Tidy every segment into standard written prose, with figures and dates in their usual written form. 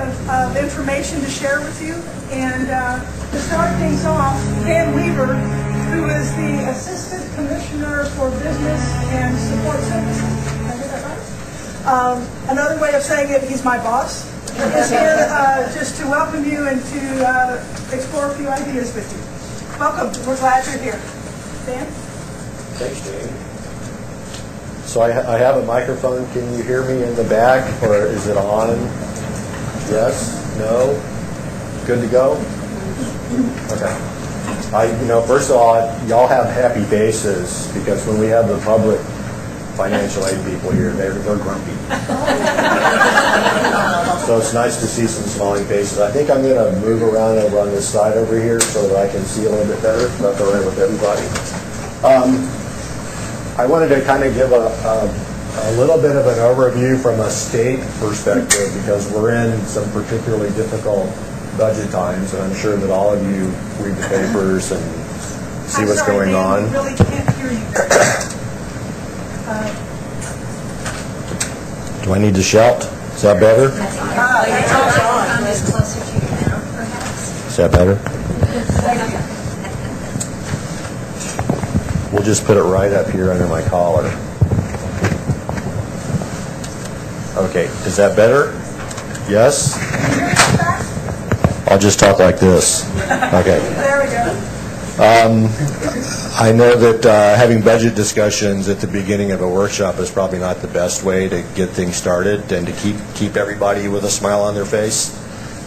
of information to share with you. And to start things off, Dan Weaver, who is the Assistant Commissioner for Business and Support Services. Did I get that right? Another way of saying it, he's my boss. Is here just to welcome you and to explore a few ideas with you. Welcome. We're glad you're here. Dan? Thanks, Jane. So I have a microphone. Can you hear me in the back, or is it on? Yes? No? Good to go? Okay. First of all, y'all have happy faces, because when we have the public financial aid people here, they're grumpy. So it's nice to see some smiling faces. I think I'm going to move around over on this side over here so that I can see a little bit better. That's all right with everybody. I wanted to kind of give a little bit of an overview from a state perspective, because we're in some particularly difficult budget times, and I'm sure that all of you read the papers and see what's going on. We really can't hear you. Do I need to shout? Is that better? Come as closer to your mouth, perhaps. Is that better? We'll just put it right up here under my collar. Okay, is that better? Yes? I'll just talk like this. Okay. There we go. I know that having budget discussions at the beginning of a workshop is probably not the best way to get things started and to keep everybody with a smile on their face.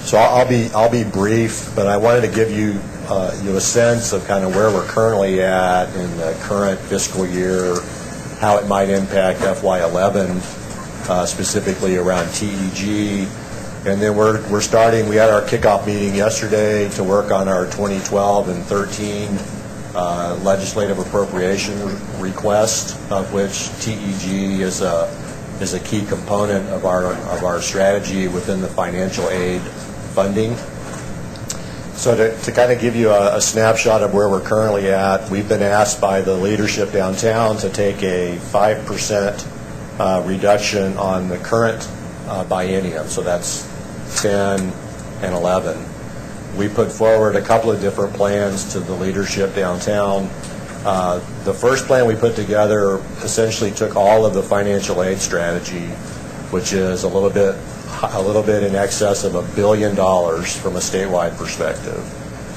So I'll be brief, but I wanted to give you a sense of kind of where we're currently at in the current fiscal year, how it might impact FY11, specifically around TEG. And then we're starting, we had our kickoff meeting yesterday to work on our 2012 and 13 legislative appropriation request, of which TEG is a key component of our strategy within the financial aid funding. So to kind of give you a snapshot of where we're currently at, we've been asked by the leadership downtown to take a 5% reduction on the current biennium, so that's 10 and 11. We put forward a couple of different plans to the leadership downtown. The first plan we put together essentially took all of the financial aid strategy, which is a little bit in excess of $1 billion from a statewide perspective.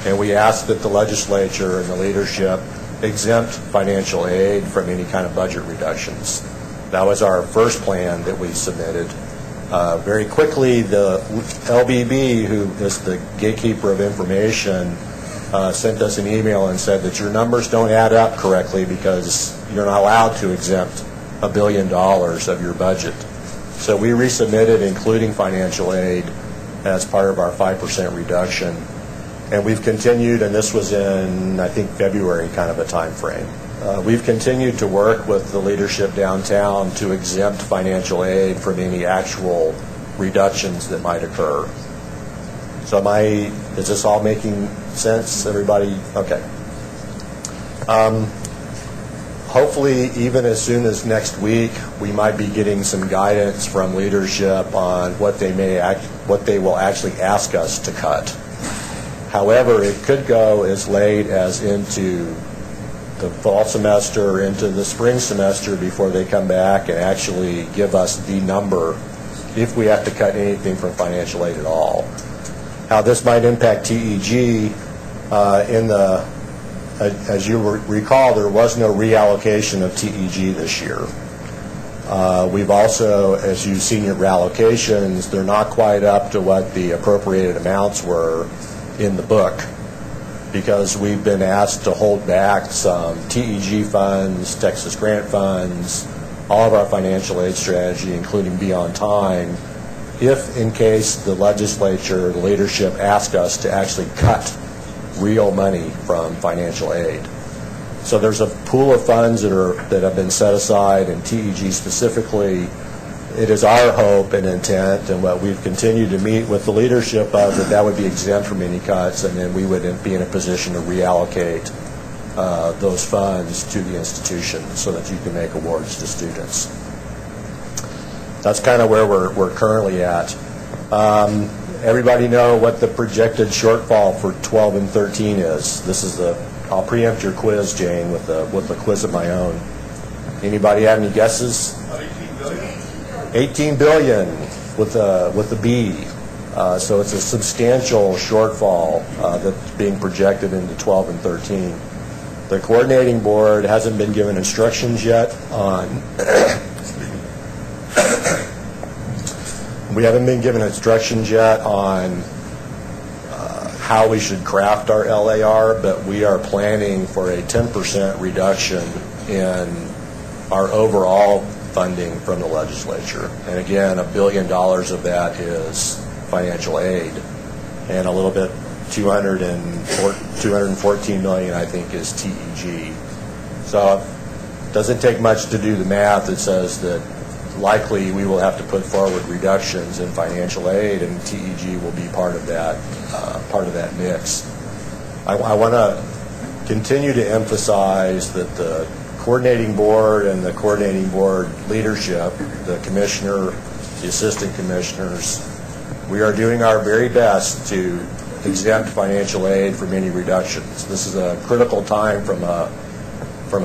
And we asked that the legislature and the leadership exempt financial aid from any kind of budget reductions. That was our first plan that we submitted. Very quickly, the LBB, who is the gatekeeper of information, sent us an email and said that your numbers don't add up correctly because you're not allowed to exempt $1 billion of your budget. So we resubmitted, including financial aid, as part of our 5% reduction. And we've continued, and this was in, I think, February kind of a time frame. We've continued to work with the leadership downtown to exempt financial aid from any actual reductions that might occur. So is this all making sense, everybody? Okay. Hopefully, even as soon as next week, we might be getting some guidance from leadership on what they will actually ask us to cut. However, it could go as late as into the fall semester, into the spring semester, before they come back and actually give us the number if we have to cut anything from financial aid at all. How this might impact TEG as you recall, there was no reallocation of TEG this year. We've also, as you've seen your reallocations, they're not quite up to what the appropriated amounts were in the book, because we've been asked to hold back some TEG funds, Texas grant funds, all of our financial aid strategy, including Beyond Time, if in case the legislature, the leadership, ask us to actually cut real money from financial aid. So there's a pool of funds that have been set aside, and TEG specifically. It is our hope and intent, and what we've continued to meet with the leadership of, that would be exempt from any cuts, and then we would be in a position to reallocate those funds to the institution so that you can make awards to students. That's kind of where we're currently at. everybody know what the projected shortfall for 12 and 13 is? This is I'll preempt your quiz, Jane, with a quiz of my own. Anybody have any guesses? 18 billion with a B. So it's a substantial shortfall that's being projected into 12 and 13. The coordinating board hasn't been given instructions yet on we haven't been given instructions yet on how we should craft our LAR, but we are planning for a 10% reduction in our overall funding from the legislature. And again, $1 billion of that is financial aid, and a little bit, 214 million, I think, is TEG. So it doesn't take much to do the math that says that likely we will have to put forward reductions in financial aid, and TEG will be part of that mix. I want to continue to emphasize that the coordinating board and the coordinating board leadership, the commissioner, the assistant commissioners, we are doing our very best to exempt financial aid from any reductions. This is a critical time from a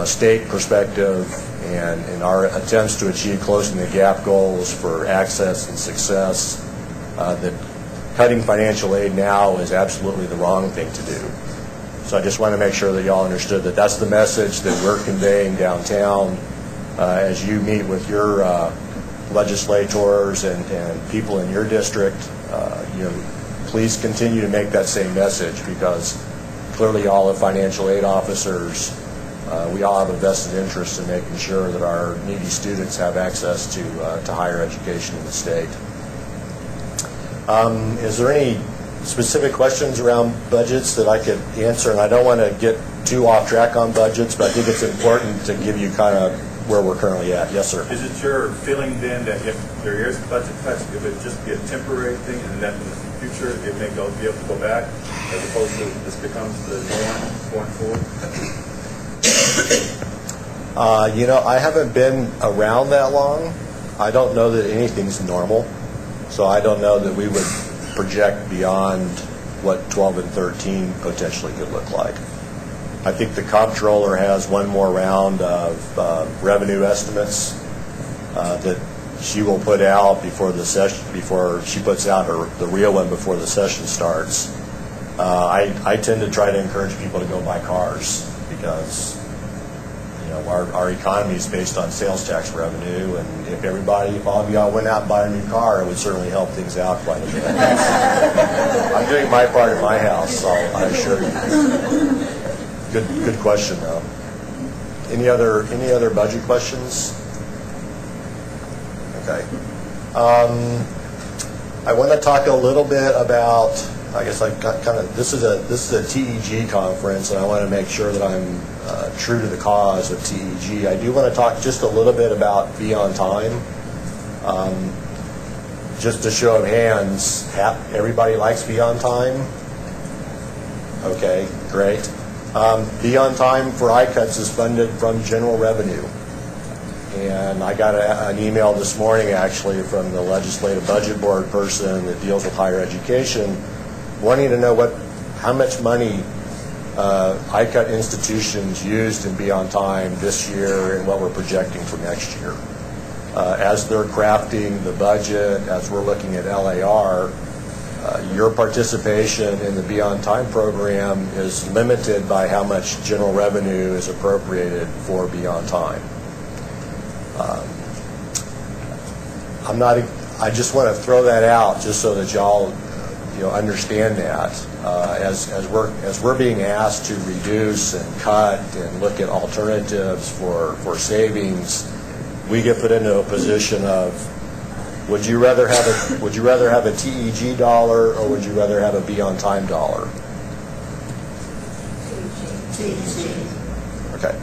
state perspective, and in our attempts to achieve closing the gap goals for access and success, that cutting financial aid now is absolutely the wrong thing to do. So I just want to make sure that y'all understood that that's the message that we're conveying downtown as you meet with your legislators and people in your district. Please continue to make that same message, because clearly all the financial aid officers, we all have a vested interest in making sure that our needy students have access to higher education in the state. Is there any specific questions around budgets that I could answer? And I don't want to get too off track on budgets, but I think it's important to give you kind of where we're currently at. Yes, sir. Is it your feeling then that if there is budget cuts, if it just be a temporary thing, and then in the future it may be able to go back, as opposed to this becomes the norm going forward? I haven't been around that long. I don't know that anything's normal, so I don't know that we would project beyond what 12 and 13 potentially could look like. I think the comptroller has one more round of revenue estimates that she will put out before the session, before she puts out the real one before the session starts. I tend to try to encourage people to go buy cars, because our economy is based on sales tax revenue, and if all of y'all went out and bought a new car, it would certainly help things out quite a bit. I'm doing my part at my house, so I assure you. Good question, though. Any other budget questions? Okay. I want to talk a little bit about. I guess this is a TEG conference, and I want to make sure that I'm true to the cause of TEG. I do want to talk just a little bit about Be On Time. Just a show of hands, everybody likes Be On Time? Okay, great. Be On Time for ICUTS is funded from general revenue. And I got an email this morning, actually, from the Legislative Budget Board person that deals with higher education, wanting to know how much money ICUT institutions used in Be On Time this year and what we're projecting for next year. As they're crafting the budget, as we're looking at LAR, your participation in the Be On Time program is limited by how much general revenue is appropriated for Be On Time. I just want to throw that out just so that y'all understand that as we're being asked to reduce and cut and look at alternatives for savings, we get put into a position of, would you rather have a TEG dollar, or would you rather have a Be On Time dollar? TEG. Okay.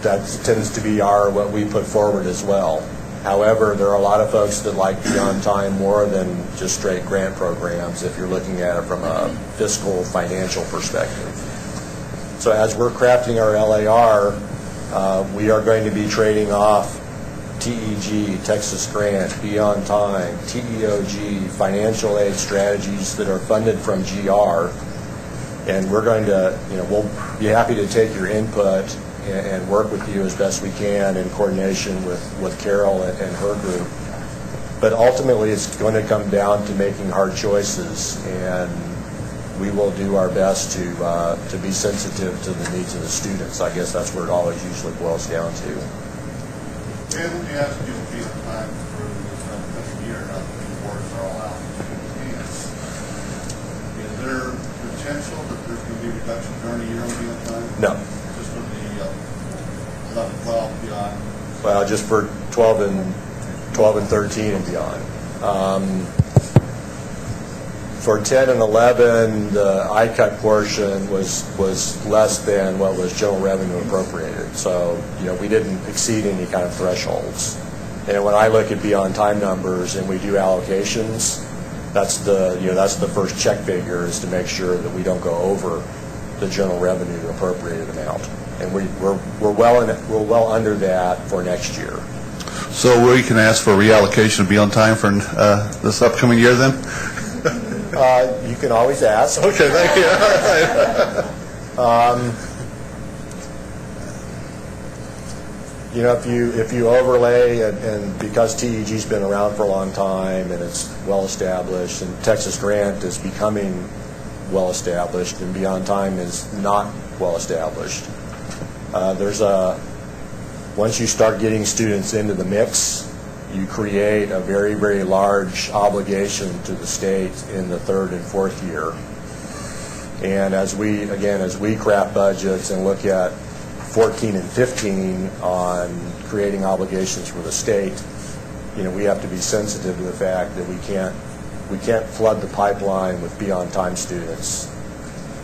That tends to be what we put forward as well. However, there are a lot of folks that like Be On Time more than just straight grant programs if you're looking at it from a fiscal, financial perspective. So as we're crafting our LAR, we are going to be trading off TEG, Texas Grant, Be On Time, TEOG, financial aid strategies that are funded from GR. And we're going to, we'll be happy to take your input and work with you as best we can in coordination with Carol and her group. But ultimately, it's going to come down to making hard choices, and we will do our best to be sensitive to the needs of the students. I guess that's where it always usually boils down to. And let me ask you, be on time for this year, now that the reports are all out. Is there potential that there's going to be a reduction during the year on be on time? No. Just for the 11, 12, beyond? Well, just for 12 and 13 and beyond. For 10 and 11, the ICUT portion was less than what was general revenue appropriated. So, we didn't exceed any kind of thresholds. And when I look at beyond time numbers and we do allocations, that's the first check figure, is to make sure that we don't go over the general revenue appropriated amount. And we're well under that for next year. So we can ask for reallocation to be on time for this upcoming year then? You can always ask. Okay, thank you. All right. If you overlay, and because TEG's been around for a long time and it's well established, and Texas Grant is becoming well established, and Beyond Time is not well established, once you start getting students into the mix, you create a very, very large obligation to the state in the third and fourth year. And as we craft budgets and look at 14 and 15 on creating obligations for the state, we have to be sensitive to the fact that we can't flood the pipeline with Beyond Time students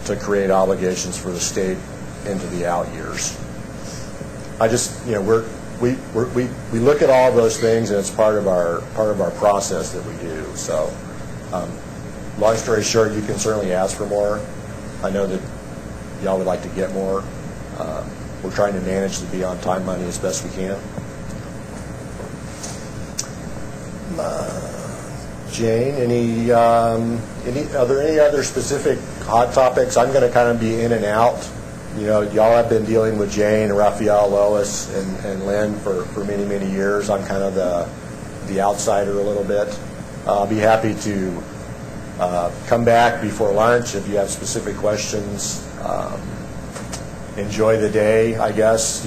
to create obligations for the state into the out years. We look at all those things, and it's part of our process that we do. So, long story short, you can certainly ask for more. I know that y'all would like to get more. We're trying to manage the Beyond Time money as best we can. Jane, are there any other specific hot topics? I'm going to kind of be in and out. Y'all have been dealing with Jane, Raphael, Lois, and Lynn for many, many years. I'm kind of the outsider a little bit. I'll be happy to come back before lunch if you have specific questions. Enjoy the day, I guess.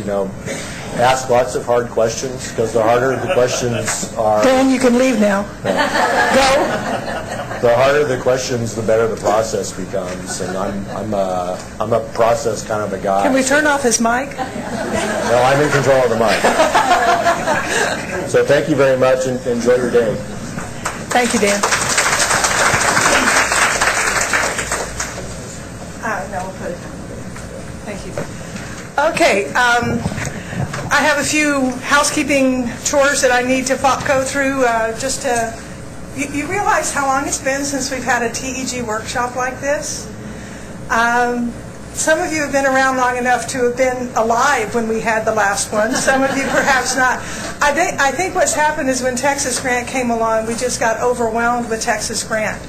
Ask lots of hard questions, because the harder the questions are... Dan, you can leave now. Go. The harder the questions, the better the process becomes, and I'm a process kind of a guy. Can we turn off his mic? No, I'm in control of the mic. So thank you very much, and enjoy your day. Thank you, Dan. No, we'll put it down. Thank you. Okay. I have a few housekeeping chores that I need to go through just to... You realize how long it's been since we've had a TEG workshop like this? Some of you have been around long enough to have been alive when we had the last one. Some of you perhaps not. I think what's happened is when Texas Grant came along, we just got overwhelmed with Texas Grant.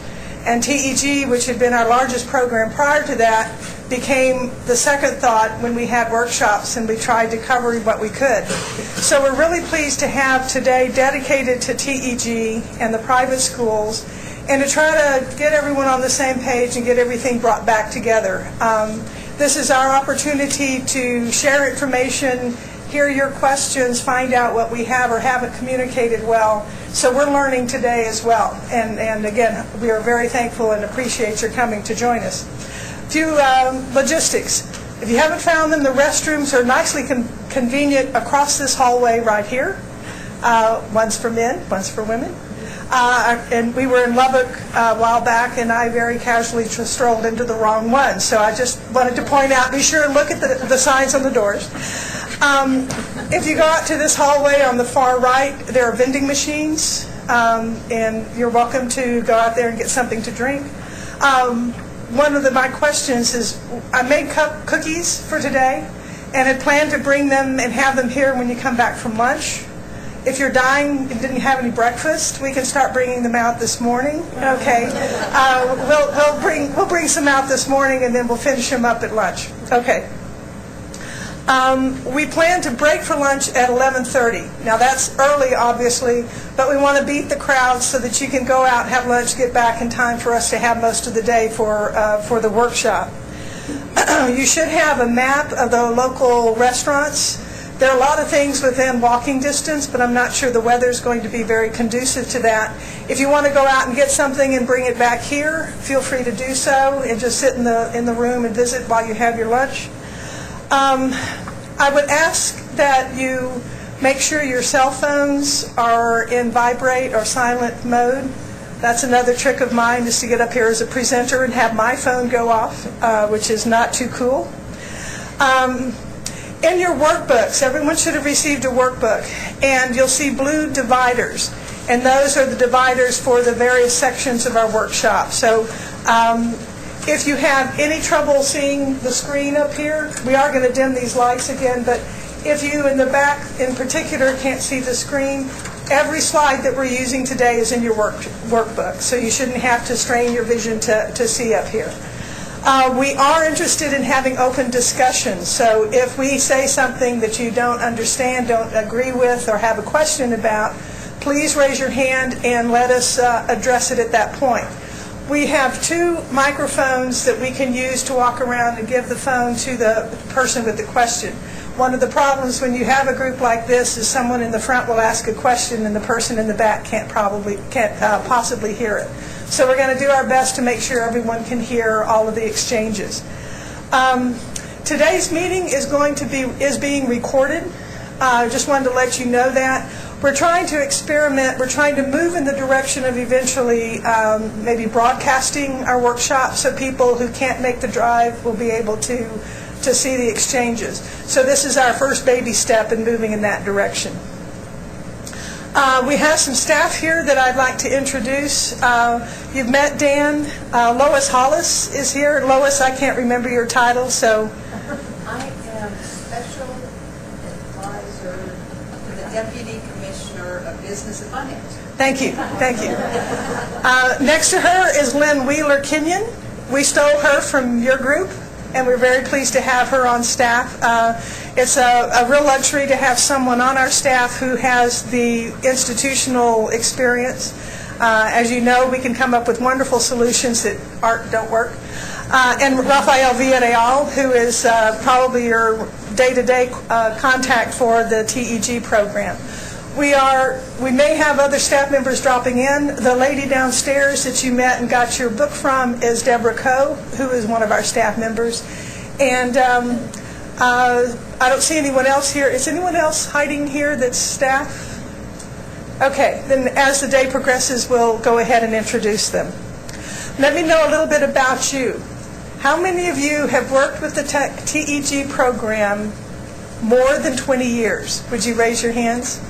And TEG, which had been our largest program prior to that, became the second thought when we had workshops and we tried to cover what we could. So we're really pleased to have today dedicated to TEG and the private schools, and to try to get everyone on the same page and get everything brought back together. This is our opportunity to share information, hear your questions, find out what we have or haven't communicated well. So we're learning today as well. And again, we are very thankful and appreciate your coming to join us. A few logistics. If you haven't found them, the restrooms are nicely convenient across this hallway right here. One's for men, one's for women. And we were in Lubbock a while back, and I very casually strolled into the wrong one. So I just wanted to point out, be sure and look at the signs on the doors. If you go out to this hallway on the far right, there are vending machines, and you're welcome to go out there and get something to drink. One of my questions is, I made cookies for today, and had planned to bring them and have them here when you come back from lunch. If you're dying and didn't have any breakfast, we can start bringing them out this morning. Okay, we'll bring some out this morning, and then we'll finish them up at lunch. Okay. We plan to break for lunch at 11:30. Now that's early, obviously, but we want to beat the crowd so that you can go out, have lunch, get back in time for us to have most of the day for the workshop. You should have a map of the local restaurants. There are a lot of things within walking distance, but I'm not sure the weather's going to be very conducive to that. If you want to go out and get something and bring it back here, feel free to do so and just sit in the room and visit while you have your lunch. I would ask that you make sure your cell phones are in vibrate or silent mode. That's another trick of mine, is to get up here as a presenter and have my phone go off, which is not too cool. In your workbooks, everyone should have received a workbook, and you'll see blue dividers, and those are the dividers for the various sections of our workshop. So if you have any trouble seeing the screen up here, we are going to dim these lights again, but if you in the back in particular can't see the screen, every slide that we're using today is in your workbook, so you shouldn't have to strain your vision to see up here. We are interested in having open discussions, so if we say something that you don't understand, don't agree with, or have a question about, please raise your hand and let us address it at that point. We have 2 microphones that we can use to walk around and give the phone to the person with the question. One of the problems when you have a group like this is someone in the front will ask a question and the person in the back can't possibly hear it. So we're going to do our best to make sure everyone can hear all of the exchanges. Today's meeting is being recorded. Just wanted to let you know that. We're trying to experiment. We're trying to move in the direction of eventually maybe broadcasting our workshop so people who can't make the drive will be able to see the exchanges. So this is our first baby step in moving in that direction. We have some staff here that I'd like to introduce. You've met Dan. Lois Hollis is here. Lois, I can't remember your title, so. I am Special Advisor to the Deputy Commissioner of Business and Finance. Thank you. Next to her is Lynn Wheeler-Kenyon. We stole her from your group, and we're very pleased to have her on staff. It's a real luxury to have someone on our staff who has the institutional experience. As you know, we can come up with wonderful solutions that don't work. And Rafael Villarreal, who is probably your day-to-day contact for the TEG program. We may have other staff members dropping in. The lady downstairs that you met and got your book from is Deborah Coe, who is one of our staff members. And I don't see anyone else here. Is anyone else hiding here that's staff? Okay, then as the day progresses, we'll go ahead and introduce them. Let me know a little bit about you. How many of you have worked with the TEG program more than 20 years? Would you raise your hands?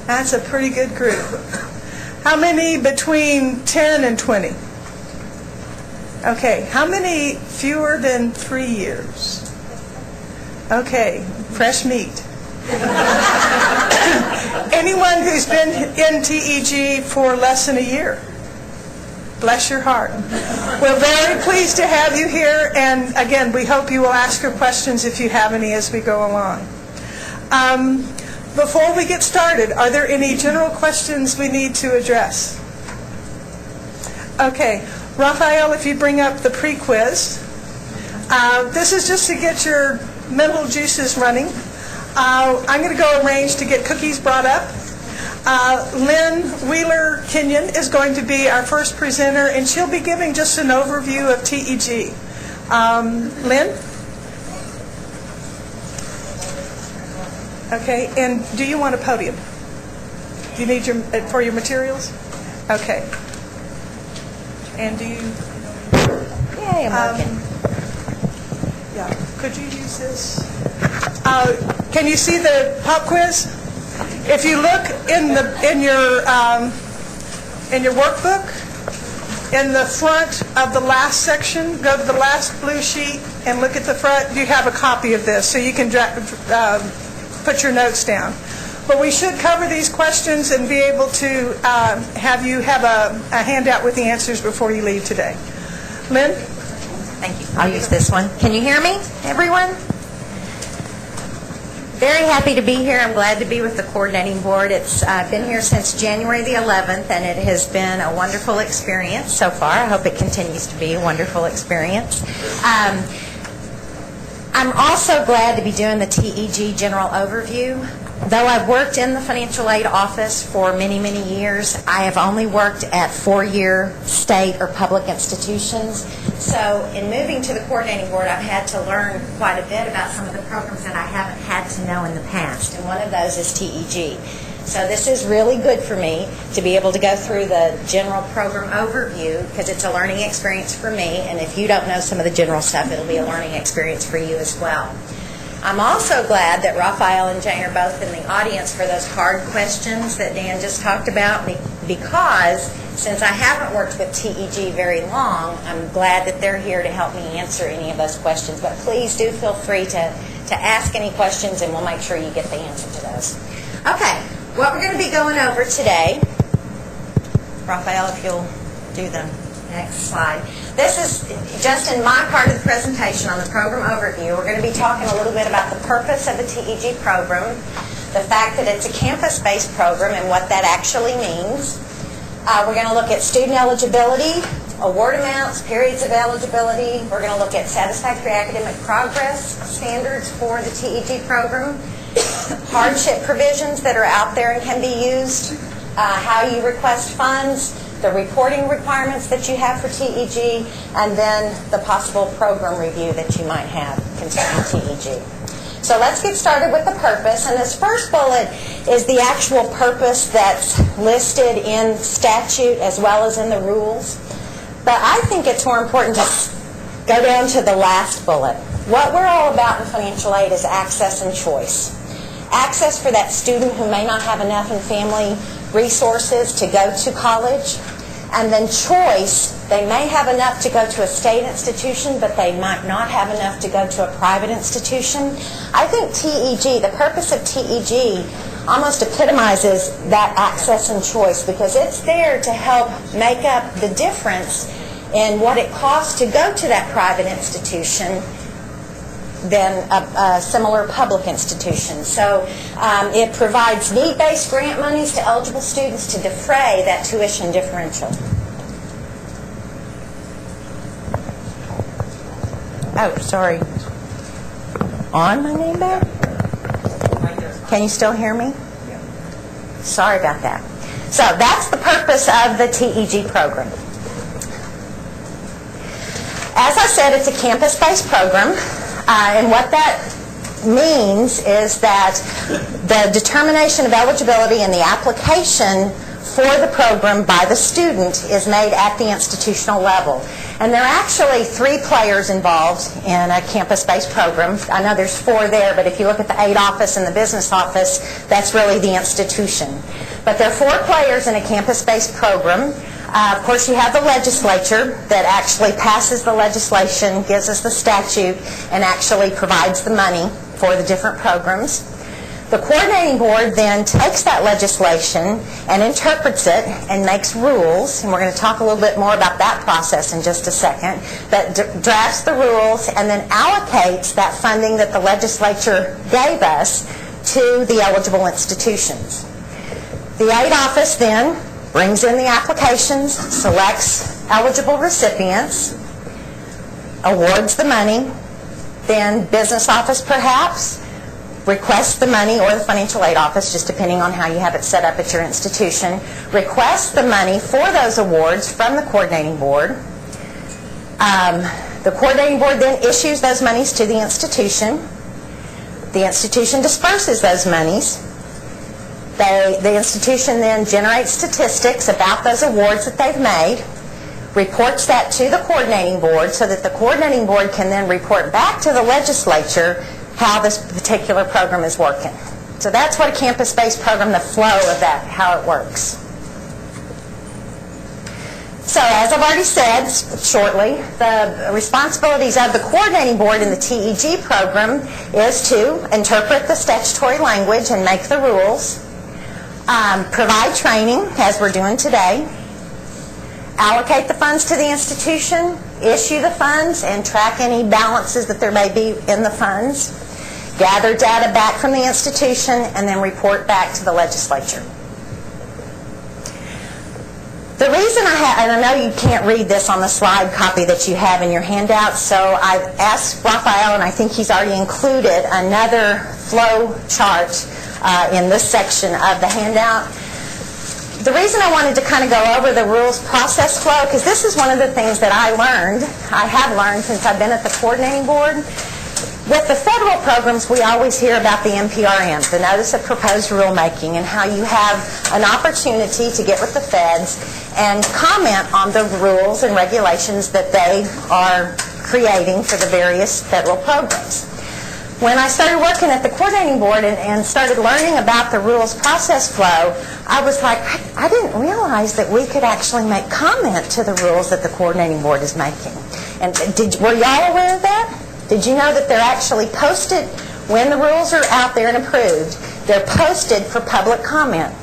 That's a pretty good group. How many between 10 and 20? Okay, how many fewer than 3 years? Okay, fresh meat. Anyone who's been in TEG for less than a year? Bless your heart. We're very pleased to have you here, and again, we hope you will ask your questions if you have any as we go along. Before we get started, are there any general questions we need to address? Okay, Raphael, if you bring up the pre-quiz. This is just to get your mental juices running. I'm going to go arrange to get cookies brought up. Lynn Wheeler-Kenyon is going to be our first presenter, and she'll be giving just an overview of TEG. Lynn? Okay, and do you want a podium? Do you need for your materials? Okay. And do you? Yay, I'm working. Yeah. Could you use this? Can you see the pop quiz? If you look in your workbook, in the front of the last section, go to the last blue sheet and look at the front. You have a copy of this, so you can put your notes down. But we should cover these questions and be able to have you have a handout with the answers before you leave today. Lynn? Thank you. I'll use this one. Can you hear me, everyone? Very happy to be here. I'm glad to be with the coordinating board. It's been here since January the 11th, and it has been a wonderful experience so far. I hope it continues to be a wonderful experience. I'm also glad to be doing the TEG general overview. Though I've worked in the financial aid office for many, many years, I have only worked at four-year state or public institutions. So in moving to the coordinating board, I've had to learn quite a bit about some of the programs that I haven't had to know in the past, and one of those is TEG. So this is really good for me to be able to go through the general program overview, because it's a learning experience for me, and if you don't know some of the general stuff, it'll be a learning experience for you as well. I'm also glad that Raphael and Jane are both in the audience for those hard questions that Dan just talked about, because since I haven't worked with TEG very long, I'm glad that they're here to help me answer any of those questions. But please do feel free to ask any questions, and we'll make sure you get the answer to those. Okay, what we're going to be going over today, Raphael, if you'll do the next slide. This is just in my part of the presentation on the program overview. We're going to be talking a little bit about the purpose of the TEG program, the fact that it's a campus-based program and what that actually means. We're going to look at student eligibility, award amounts, periods of eligibility. We're going to look at satisfactory academic progress standards for the TEG program, hardship provisions that are out there and can be used, how you request funds, the reporting requirements that you have for TEG, and then the possible program review that you might have concerning TEG. So let's get started with the purpose. And this first bullet is the actual purpose that's listed in statute as well as in the rules. But I think it's more important to go down to the last bullet. What we're all about in financial aid is access and choice. Access for that student who may not have enough in family resources to go to college, and then choice. They may have enough to go to a state institution, but they might not have enough to go to a private institution. I think TEG, the purpose of TEG, almost epitomizes that access and choice, because it's there to help make up the difference in what it costs to go to that private institution than a similar public institution. So it provides need-based grant monies to eligible students to defray that tuition differential. Oh, sorry. On my name back? Can you still hear me? Sorry about that. So that's the purpose of the TEG program. As I said, it's a campus-based program. And what that means is that the determination of eligibility and the application for the program by the student is made at the institutional level. And there are actually 3 players involved in a campus-based program. I know there's 4 there, but if you look at the aid office and the business office, that's really the institution. But there are 4 players in a campus-based program. Of course, you have the legislature that actually passes the legislation, gives us the statute, and actually provides the money for the different programs. The coordinating board then takes that legislation and interprets it and makes rules, and we're going to talk a little bit more about that process in just a second, that drafts the rules and then allocates that funding that the legislature gave us to the eligible institutions. The aid office then brings in the applications, selects eligible recipients, awards the money, then business office perhaps requests the money, or the financial aid office, just depending on how you have it set up at your institution, requests the money for those awards from the coordinating board. The coordinating board then issues those monies to the institution. The institution disperses those monies. The institution then generates statistics about those awards that they've made, reports that to the coordinating board so that the coordinating board can then report back to the legislature how this particular program is working. So that's what a campus-based program, the flow of that, how it works. So So as I've already said shortly, the responsibilities of the coordinating board in the TEG program is to interpret the statutory language and make the rules, provide training, as we're doing today, allocate the funds to the institution, issue the funds, and track any balances that there may be in the funds, gather data back from the institution, and then report back to the legislature. The reason and I know you can't read this on the slide copy that you have in your handout, so I've asked Raphael, and I think he's already included another flow chart in this section of the handout. The reason I wanted to kind of go over the rules process flow, because this is one of the things that I have learned since I've been at the coordinating board. With the federal programs, we always hear about the NPRMs, the Notice of Proposed Rulemaking, and how you have an opportunity to get with the feds and comment on the rules and regulations that they are creating for the various federal programs. When I started working at the coordinating board and started learning about the rules process flow, I was like, I didn't realize that we could actually make comment to the rules that the coordinating board is making. And were y'all aware of that? Did you know that they're actually posted when the rules are out there and approved? They're posted for public comment.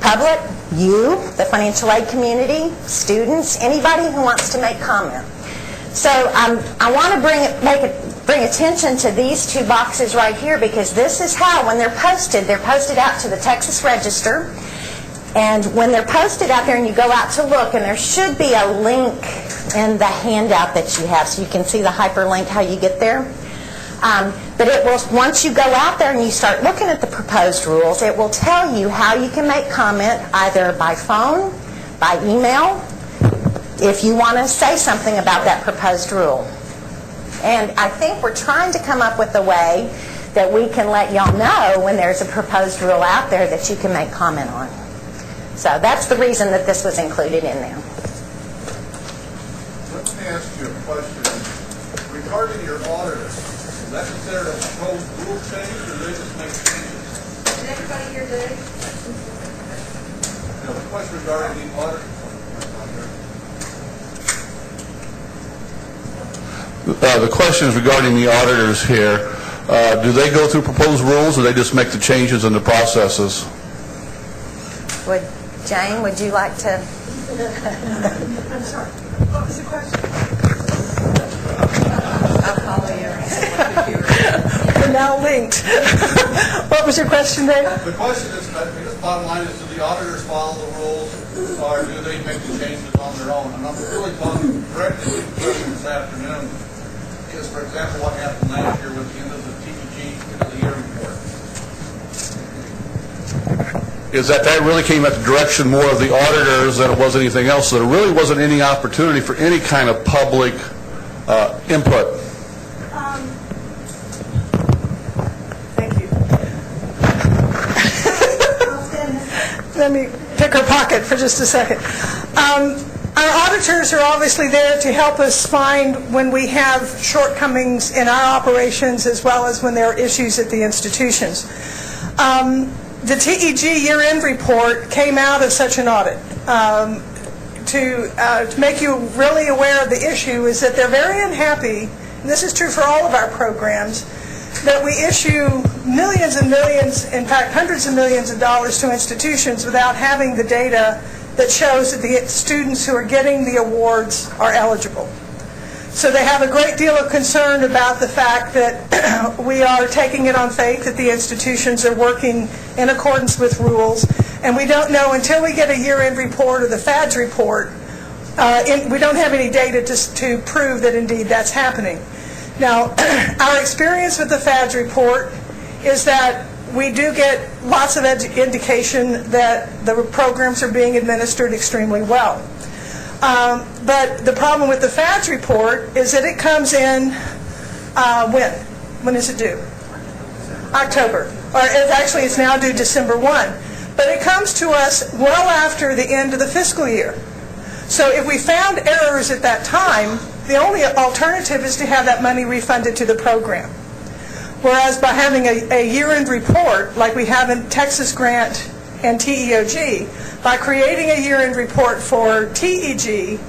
Public, you, the financial aid community, students, anybody who wants to make comment. So I want to bring attention to these two boxes right here, because this is how, when they're posted out to the Texas Register. And when they're posted out there and you go out to look, and there should be a link in the handout that you have, so you can see the hyperlink, how you get there. But it will, once you go out there and you start looking at the proposed rules, it will tell you how you can make comment either by phone, by email, if you want to say something about that proposed rule. And I think we're trying to come up with a way that we can let y'all know when there's a proposed rule out there that you can make comment on. So that's the reason that this was included in there. Let me ask you a question. Regarding your auditors, is that considered a proposed rule change, or do they just make changes? Did everybody hear Dave? You know, the question regarding the auditors. The question is regarding the auditors here. Do they go through proposed rules, or they just make the changes in the processes? Jane, would you like to? I'm sorry. What was the question? I'll follow you. We're now linked. What was your question, Dave? The question is, I guess bottom line is, do the auditors follow the rules, or do they make the changes on their own? And I'm really talking directly to the question this afternoon is, for example, what happened last year with the end of the TEG end of the year report. Is that really came at the direction more of the auditors than it was anything else, so there really wasn't any opportunity for any kind of public input. Thank you. Let me pick her pocket for just a second. Our auditors are obviously there to help us find when we have shortcomings in our operations, as well as when there are issues at the institutions. The TEG year-end report came out of such an audit. To make you really aware of the issue is that they're very unhappy, and this is true for all of our programs, that we issue millions and millions, in fact hundreds of millions of dollars to institutions without having the data that shows that the students who are getting the awards are eligible. So they have a great deal of concern about the fact that we are taking it on faith that the institutions are working in accordance with rules, and we don't know until we get a year-end report or the FADS report. We don't have any data to prove that indeed that's happening. Now, our experience with the FADS report is that we do get lots of indication that the programs are being administered extremely well. But the problem with the FADS report is that it comes in when? When is it due? October. Or actually, it's now due December 1. But it comes to us well after the end of the fiscal year. So if we found errors at that time, the only alternative is to have that money refunded to the program. Whereas by having a year-end report, like we have in Texas Grant and TEOG. By creating a year-end report for TEG,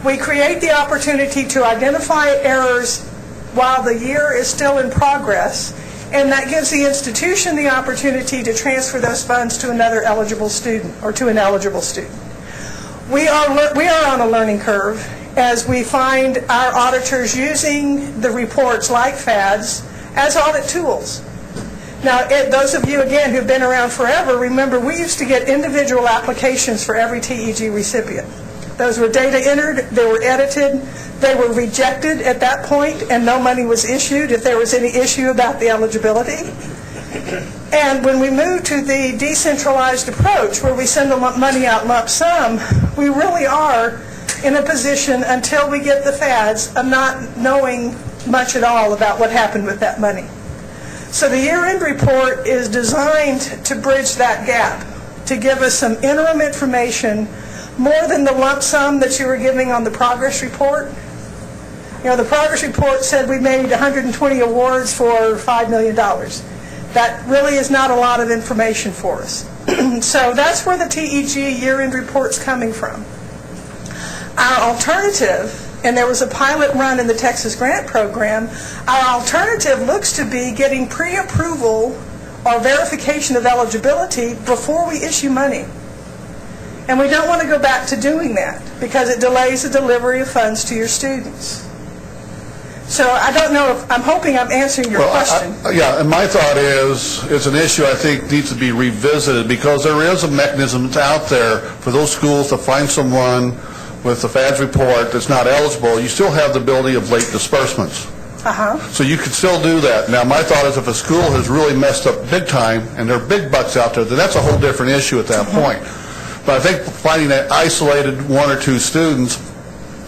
we create the opportunity to identify errors while the year is still in progress, and that gives the institution the opportunity to transfer those funds to another eligible student or to an eligible student. We are on a learning curve as we find our auditors using the reports like FADS as audit tools. Now, those of you, again, who've been around forever, remember we used to get individual applications for every TEG recipient. Those were data entered, they were edited, they were rejected at that point, and no money was issued if there was any issue about the eligibility. And when we moved to the decentralized approach, where we send the money out lump sum, we really are in a position, until we get the FADs, of not knowing much at all about what happened with that money. So the year-end report is designed to bridge that gap, to give us some interim information, more than the lump sum that you were giving on the progress report. You know, the progress report said we made 120 awards for $5 million. That really is not a lot of information for us. So that's where the TEG year-end report's coming from. Our alternative, and there was a pilot run in the Texas Grant Program, our alternative looks to be getting pre-approval or verification of eligibility before we issue money. And we don't want to go back to doing that because it delays the delivery of funds to your students. So I don't know if, I'm hoping I'm answering your question. Yeah, and my thought is, it's an issue I think needs to be revisited, because there is a mechanism that's out there for those schools to find someone with the FADS report that's not eligible. You still have the ability of late disbursements. So you could still do that. Now, my thought is if a school has really messed up big time and there are big bucks out there, then that's a whole different issue at that point. But I think finding that isolated one or two students,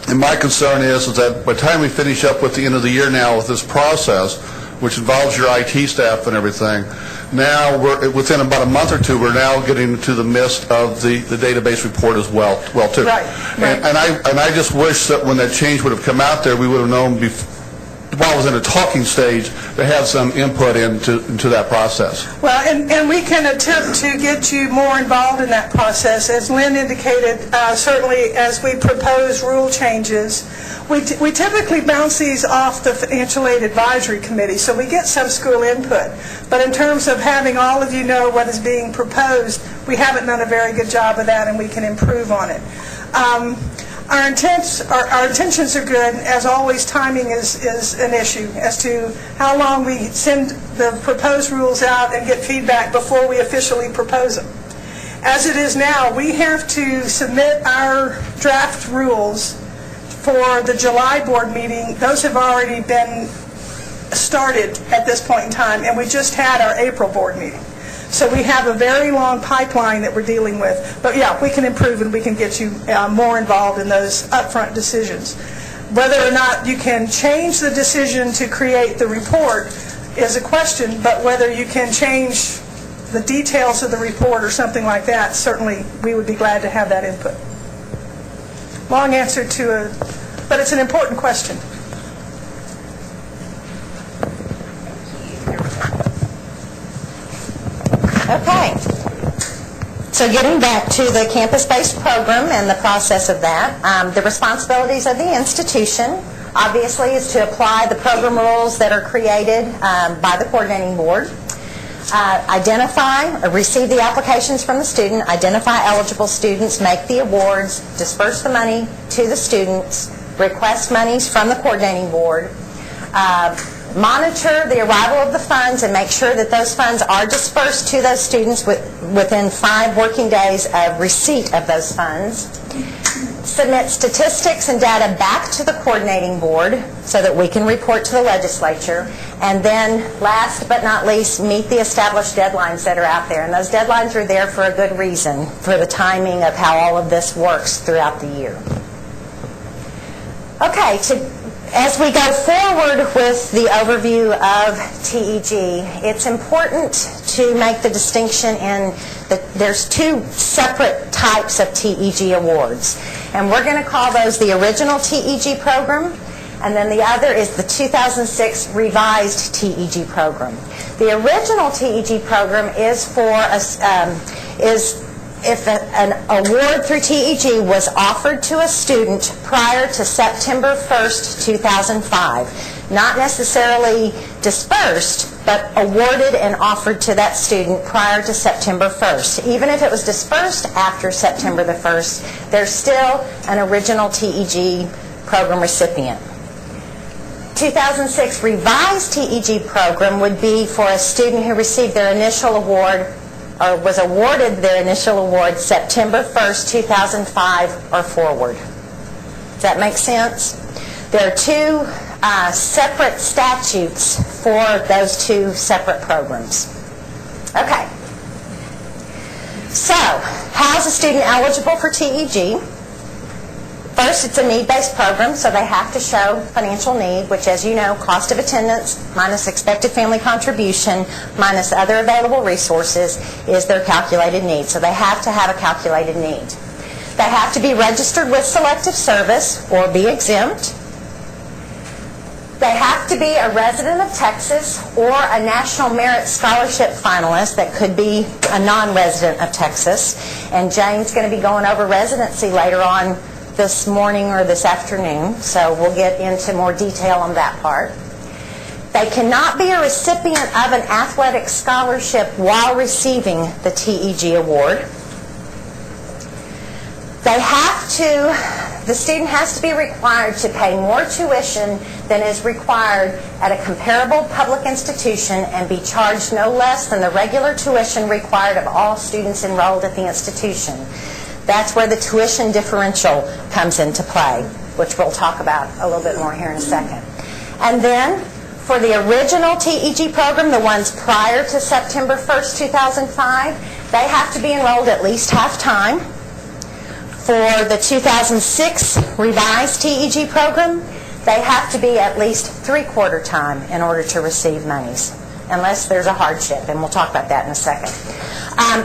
and my concern is that by the time we finish up with the end of the year now with this process, which involves your IT staff and everything, now we're within about a month or two, we're now getting to the midst of the database report as well too. Right. And I just wish that when that change would have come out there, we would have known while it was in a talking stage to have some input into that process. Well, and we can attempt to get you more involved in that process. As Lynn indicated, certainly as we propose rule changes, we typically bounce these off the Financial Aid Advisory Committee, so we get some school input. But in terms of having all of you know what is being proposed, we haven't done a very good job of that, and we can improve on it. Our intentions are good. As always, timing is an issue as to how long we send the proposed rules out and get feedback before we officially propose them. As it is now, we have to submit our draft rules for the July board meeting. Those have already been started at this point in time, and we just had our April board meeting. So we have a very long pipeline that we're dealing with. But yeah, we can improve and we can get you more involved in those upfront decisions. Whether or not you can change the decision to create the report is a question, but whether you can change the details of the report or something like that, certainly we would be glad to have that input. Long answer to but it's an important question. Okay. So getting back to the campus-based program and the process of that, the responsibilities of the institution, obviously, is to apply the program rules that are created by the coordinating board, receive the applications from the student, identify eligible students, make the awards, disperse the money to the students, request monies from the coordinating board, monitor the arrival of the funds and make sure that those funds are dispersed to those students within 5 working days of receipt of those funds. Submit statistics and data back to the coordinating board so that we can report to the legislature. And then, last but not least, meet the established deadlines that are out there. And those deadlines are there for a good reason, for the timing of how all of this works throughout the year. Okay, as we go forward with the overview of TEG, it's important to make the distinction in that there's 2 separate types of TEG awards. And we're going to call those the original TEG program, and then the other is the 2006 revised TEG program. The original TEG program is is if an award through TEG was offered to a student prior to September 1st, 2005. Not necessarily dispersed, but awarded and offered to that student prior to September 1st. Even if it was dispersed after September the 1st, there's still an original TEG program recipient. 2006 revised TEG program would be for a student who received their initial award or was awarded their initial award September 1st, 2005 or forward. Does that make sense? There are two separate statutes for those two separate programs. Okay. So, how is a student eligible for TEG? First, it's a need-based program, so they have to show financial need, which, as you know, cost of attendance minus expected family contribution minus other available resources is their calculated need. So they have to have a calculated need. They have to be registered with Selective Service or be exempt. They have to be a resident of Texas or a National Merit Scholarship finalist that could be a non-resident of Texas. And Jane's going to be going over residency later on this morning or this afternoon, so we'll get into more detail on that part. They cannot be a recipient of an athletic scholarship while receiving the TEG award. The student has to be required to pay more tuition than is required at a comparable public institution and be charged no less than the regular tuition required of all students enrolled at the institution. That's where the tuition differential comes into play, which we'll talk about a little bit more here in a second. And then, for the original TEG program, the ones prior to September 1st, 2005, they have to be enrolled at least half-time. For the 2006 revised TEG program, they have to be at least three-quarter time in order to receive monies, unless there's a hardship, and we'll talk about that in a second.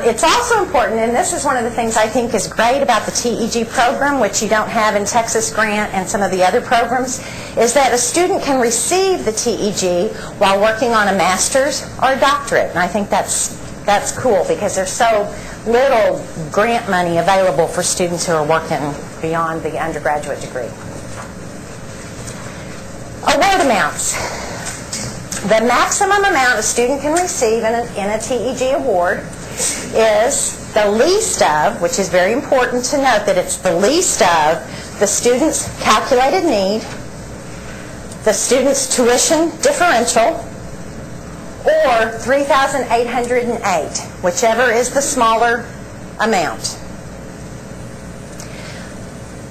It's also important, and this is one of the things I think is great about the TEG program, which you don't have in Texas Grant and some of the other programs, is that a student can receive the TEG while working on a master's or a doctorate. And I think that's cool because there's so little grant money available for students who are working beyond the undergraduate degree. Award amounts. The maximum amount a student can receive in a TEG award is the least of, which is very important to note that it's the least of the student's calculated need, the student's tuition differential, or $3,808, whichever is the smaller amount.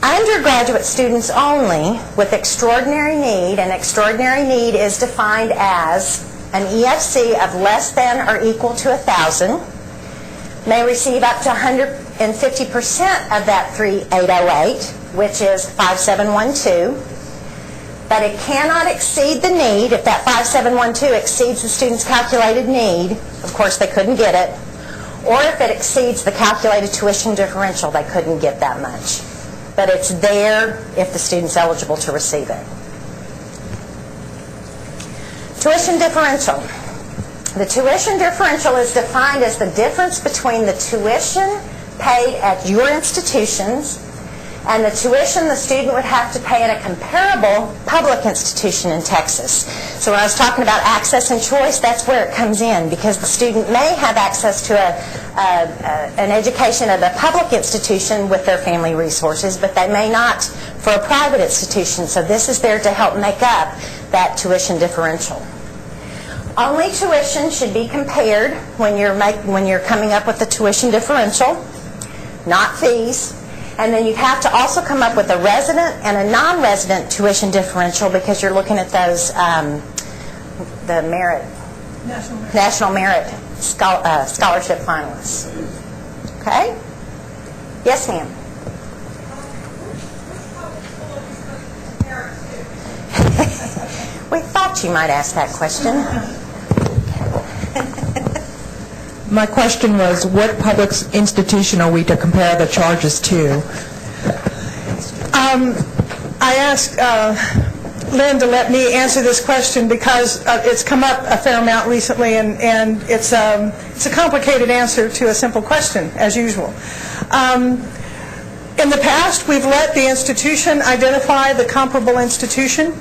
Undergraduate students only with extraordinary need, and extraordinary need is defined as an EFC of less than or equal to 1,000, may receive up to 150% of that 3,808, which is 5,712. But it cannot exceed the need. If that 5,712 exceeds the student's calculated need, of course they couldn't get it. Or if it exceeds the calculated tuition differential, they couldn't get that much. But it's there if the student's eligible to receive it. Tuition differential. The tuition differential is defined as the difference between the tuition paid at your institutions and the tuition the student would have to pay at a comparable public institution in Texas. So when I was talking about access and choice, that's where it comes in, because the student may have access to an education at a public institution with their family resources, but they may not for a private institution. So this is there to help make up that tuition differential. Only tuition should be compared when you're coming up with the tuition differential, not fees. And then you have to also come up with a resident and a non-resident tuition differential because you're looking at those, the merit, National Merit Scholarship finalists. Okay? Yes, ma'am. We thought you might ask that question. My question was, what public institution are we to compare the charges to? I asked Lynn to let me answer this question because it's come up a fair amount recently, and it's a complicated answer to a simple question, as usual. In the past, we've let the institution identify the comparable institution.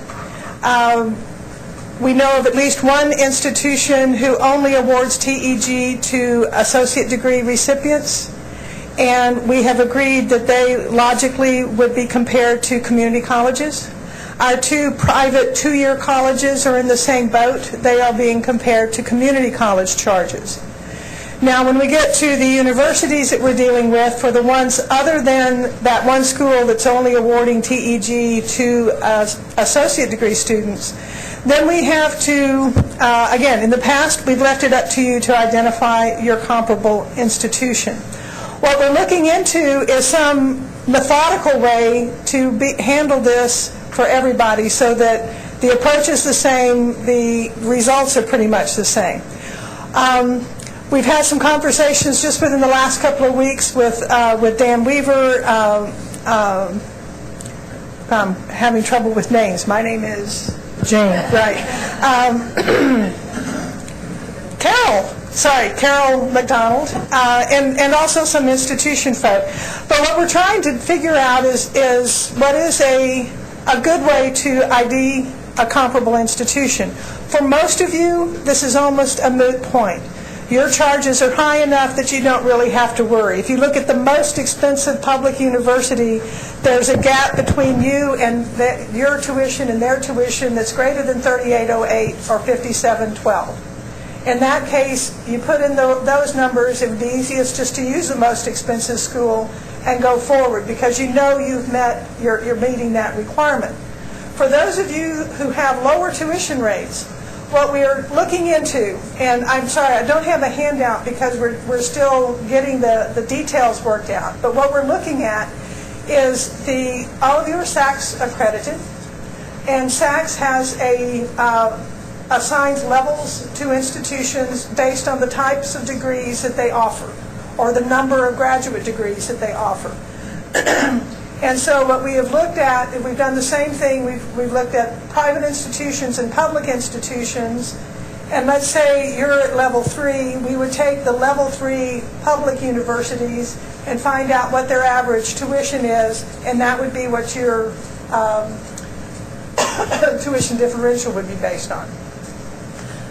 We know of at least one institution who only awards TEG to associate degree recipients, and we have agreed that they logically would be compared to community colleges. Our two private two-year colleges are in the same boat. They are being compared to community college charges. Now, when we get to the universities that we're dealing with, for the ones other than that one school that's only awarding TEG to associate degree students, then we have to, again, in the past, we've left it up to you to identify your comparable institution. What we're looking into is some methodical way to handle this for everybody so that the approach is the same, the results are pretty much the same. We've had some conversations just within the last couple of weeks with Dan Weaver. I'm having trouble with names. My name is Jane. Right. Carol McDonald, and also some institution folk. But what we're trying to figure out is what is a good way to ID a comparable institution. For most of you, this is almost a moot point. Your charges are high enough that you don't really have to worry. If you look at the most expensive public university, there's a gap between you and your tuition and their tuition that's greater than $38.08 or $57.12. In that case, you put in those numbers, it would be easiest just to use the most expensive school and go forward because you know you're meeting that requirement. For those of you who have lower tuition rates, what we are looking into, and I'm sorry, I don't have a handout because we're still getting the details worked out, but what we're looking at is all of you are SACS accredited, and SACS has assigns levels to institutions based on the types of degrees that they offer, or the number of graduate degrees that they offer. And so what we have looked at, and we've done the same thing, we've looked at private institutions and public institutions, and let's say you're at level 3, we would take the level 3 public universities and find out what their average tuition is, and that would be what your tuition differential would be based on.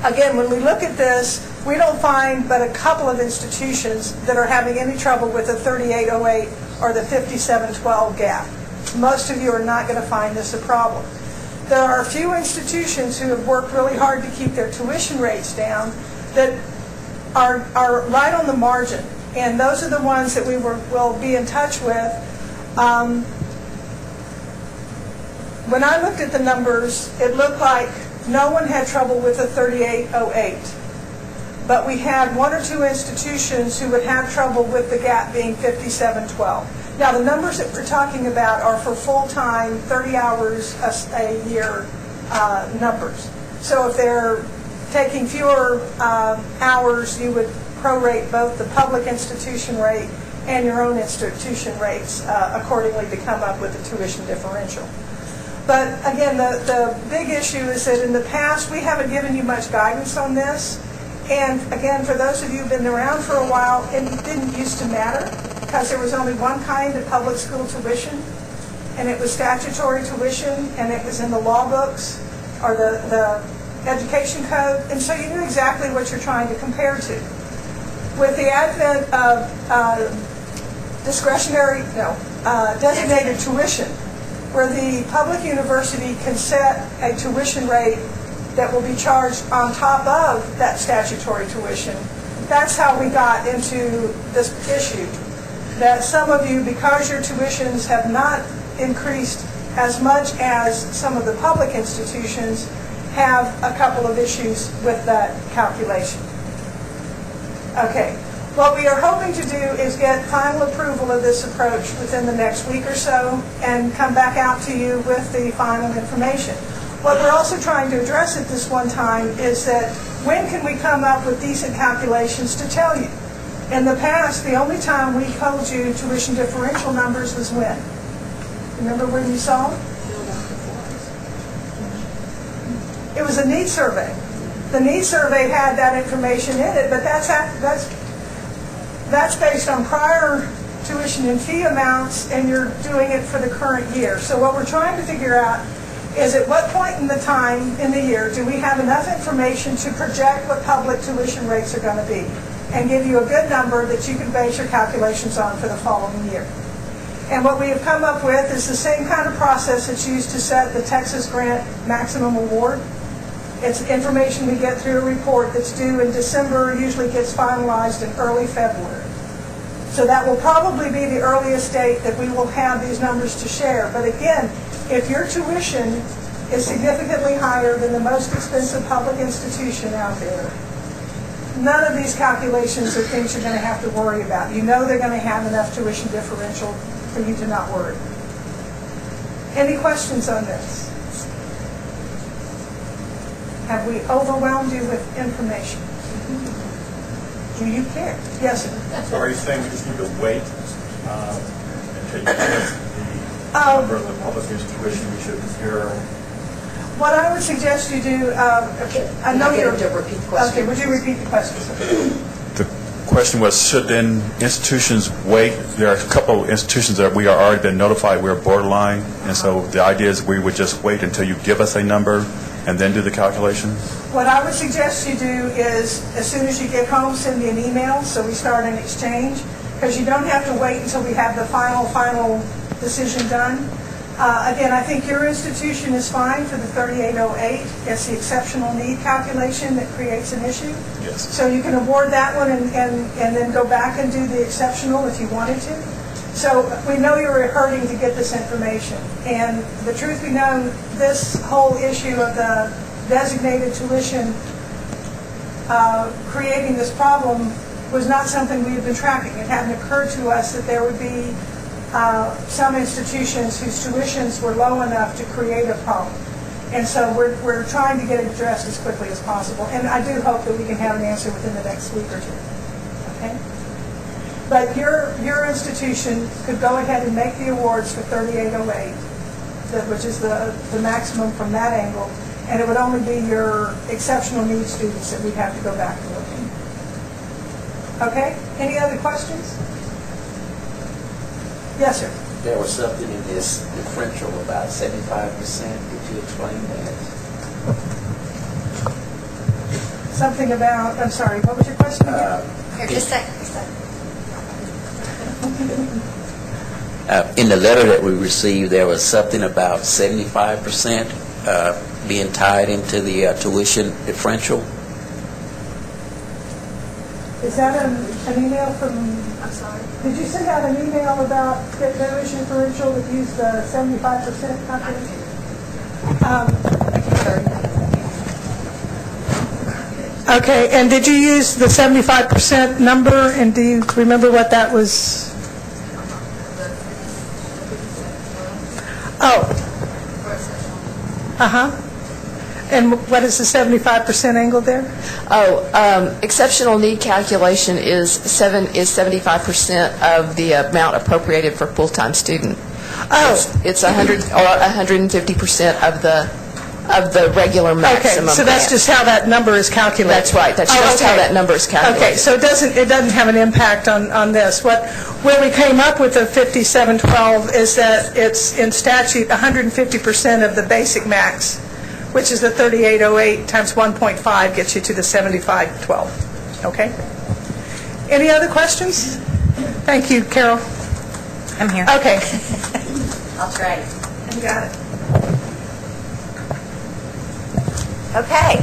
Again, when we look at this, we don't find but a couple of institutions that are having any trouble with the 3808 or the 5712 gap. Most of you are not going to find this a problem. There are a few institutions who have worked really hard to keep their tuition rates down that are right on the margin, and those are the ones that we will be in touch with. When I looked at the numbers, it looked like no one had trouble with the 3808. But we had one or two institutions who would have trouble with the gap being 5712. Now, the numbers that we're talking about are for full-time, 30 hours a year numbers. So if they're taking fewer hours, you would prorate both the public institution rate and your own institution rates accordingly to come up with the tuition differential. But again, the big issue is that in the past, we haven't given you much guidance on this. And again, for those of you who've been around for a while, it didn't used to matter because there was only one kind of public school tuition, and it was statutory tuition, and it was in the law books or the education code, and so you knew exactly what you're trying to compare to. With the advent of designated tuition, where the public university can set a tuition rate that will be charged on top of that statutory tuition. That's how we got into this issue. That some of you, because your tuitions have not increased as much as some of the public institutions, have a couple of issues with that calculation. Okay, what we are hoping to do is get final approval of this approach within the next week or so and come back out to you with the final information. What we're also trying to address at this one time is that when can we come up with decent calculations to tell you? In the past, the only time we told you tuition differential numbers was when? Remember when you saw them? It was a needs survey. The needs survey had that information in it, but that's based on prior tuition and fee amounts, and you're doing it for the current year. So what we're trying to figure out is at what point in the time in the year do we have enough information to project what public tuition rates are going to be and give you a good number that you can base your calculations on for the following year. And what we have come up with is the same kind of process that's used to set the Texas Grant Maximum Award. It's information we get through a report that's due in December, usually gets finalized in early February. So that will probably be the earliest date that we will have these numbers to share. But again, if your tuition is significantly higher than the most expensive public institution out there, none of these calculations are things you're going to have to worry about. You know they're going to have enough tuition differential for you to not worry. Any questions on this? Have we overwhelmed you with information? Do you care? Yes, sir. So are you saying we just need to wait until you give us the number of the public tuition we should hear? What I would suggest you do, I know Get you're... him to repeat the question. Okay, would you repeat the question? The question was, should then institutions wait? There are a couple of institutions that we are already been notified we're borderline, and so the idea is we would just wait until you give us a number and then do the calculation? What I would suggest you do is, as soon as you get home, send me an email so we start an exchange, because you don't have to wait until we have the final decision done. Again, I think your institution is fine for the 3808. It's the exceptional need calculation that creates an issue. Yes. So you can award that one and then go back and do the exceptional if you wanted to. So we know you're hurting to get this information. And the truth be known, this whole issue of the designated tuition creating this problem was not something we had been tracking. It hadn't occurred to us that there would be some institutions whose tuitions were low enough to create a problem. And so we're trying to get it addressed as quickly as possible. And I do hope that we can have an answer within the next week or two. Okay? But your institution could go ahead and make the awards for 3808, which is the maximum from that angle, and it would only be your exceptional needs students that we'd have to go back and look in. Okay? Any other questions? Yes, sir. There was something in this differential about 75%. Could you explain that? Something about, I'm sorry, what was your question again? Here, just a second. In the letter that we received, there was something about 75% being tied into the tuition differential. Is that an email from, I'm sorry, did you send out an email about the tuition differential that used the 75% calculation? Okay, and did you use the 75% number, and do you remember what that was? Oh. Uh-huh. And what is the 75% angle there? Exceptional need calculation is 75% of the amount appropriated for full-time student. Oh. It's 100 or 150% of the regular maximum. Okay, so that's just how that number is calculated. That's right. That's just how that number is calculated. Okay, so it doesn't have an impact on this. Where we came up with the 5712 is that it's in statute 150% of the basic max, which is the 3808 times 1.5 gets you to the 7512. Okay? Any other questions? Thank you, Carol. I'm here. Okay. I'll try. You got it. Okay.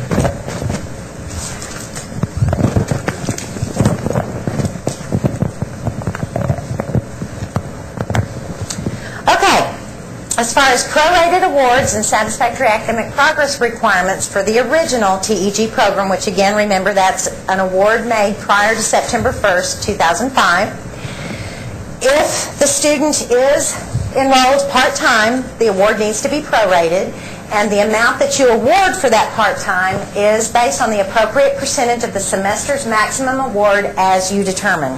Okay. As far as prorated awards and satisfactory academic progress requirements for the original TEG program, which again, remember, that's an award made prior to September 1st, 2005. If the student is enrolled part-time, the award needs to be prorated, and the amount that you award for that part-time is based on the appropriate percentage of the semester's maximum award as you determine.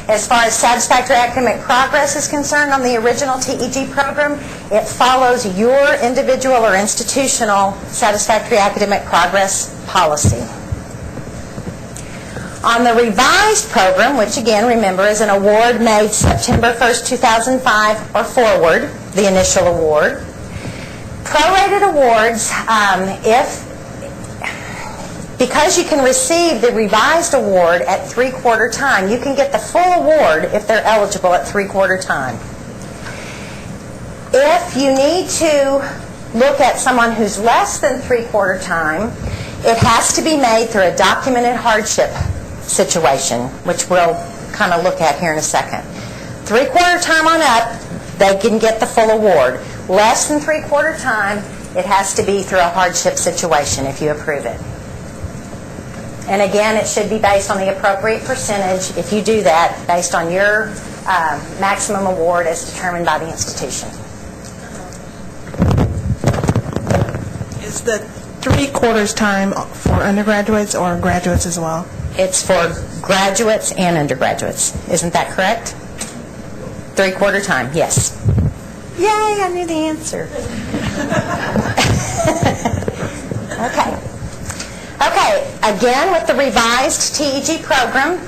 As far as satisfactory academic progress is concerned on the original TEG program, it follows your individual or institutional satisfactory academic progress policy. On the revised program, which again, remember, is an award made September 1st, 2005 or forward, the initial award, prorated awards, because you can receive the revised award at three-quarter time, you can get the full award if they're eligible at three-quarter time. If you need to look at someone who's less than three-quarter time, it has to be made through a documented hardship situation, which we'll kind of look at here in a second. Three-quarter time on up, they can get the full award. Less than three-quarter time, it has to be through a hardship situation if you approve it. And again, it should be based on the appropriate percentage, if you do that, based on your maximum award as determined by the institution. Is the three-quarters time for undergraduates or graduates as well? It's for graduates and undergraduates. Isn't that correct? Three-quarter time, yes. Yay, I knew the answer. Okay, again, with the revised TEG program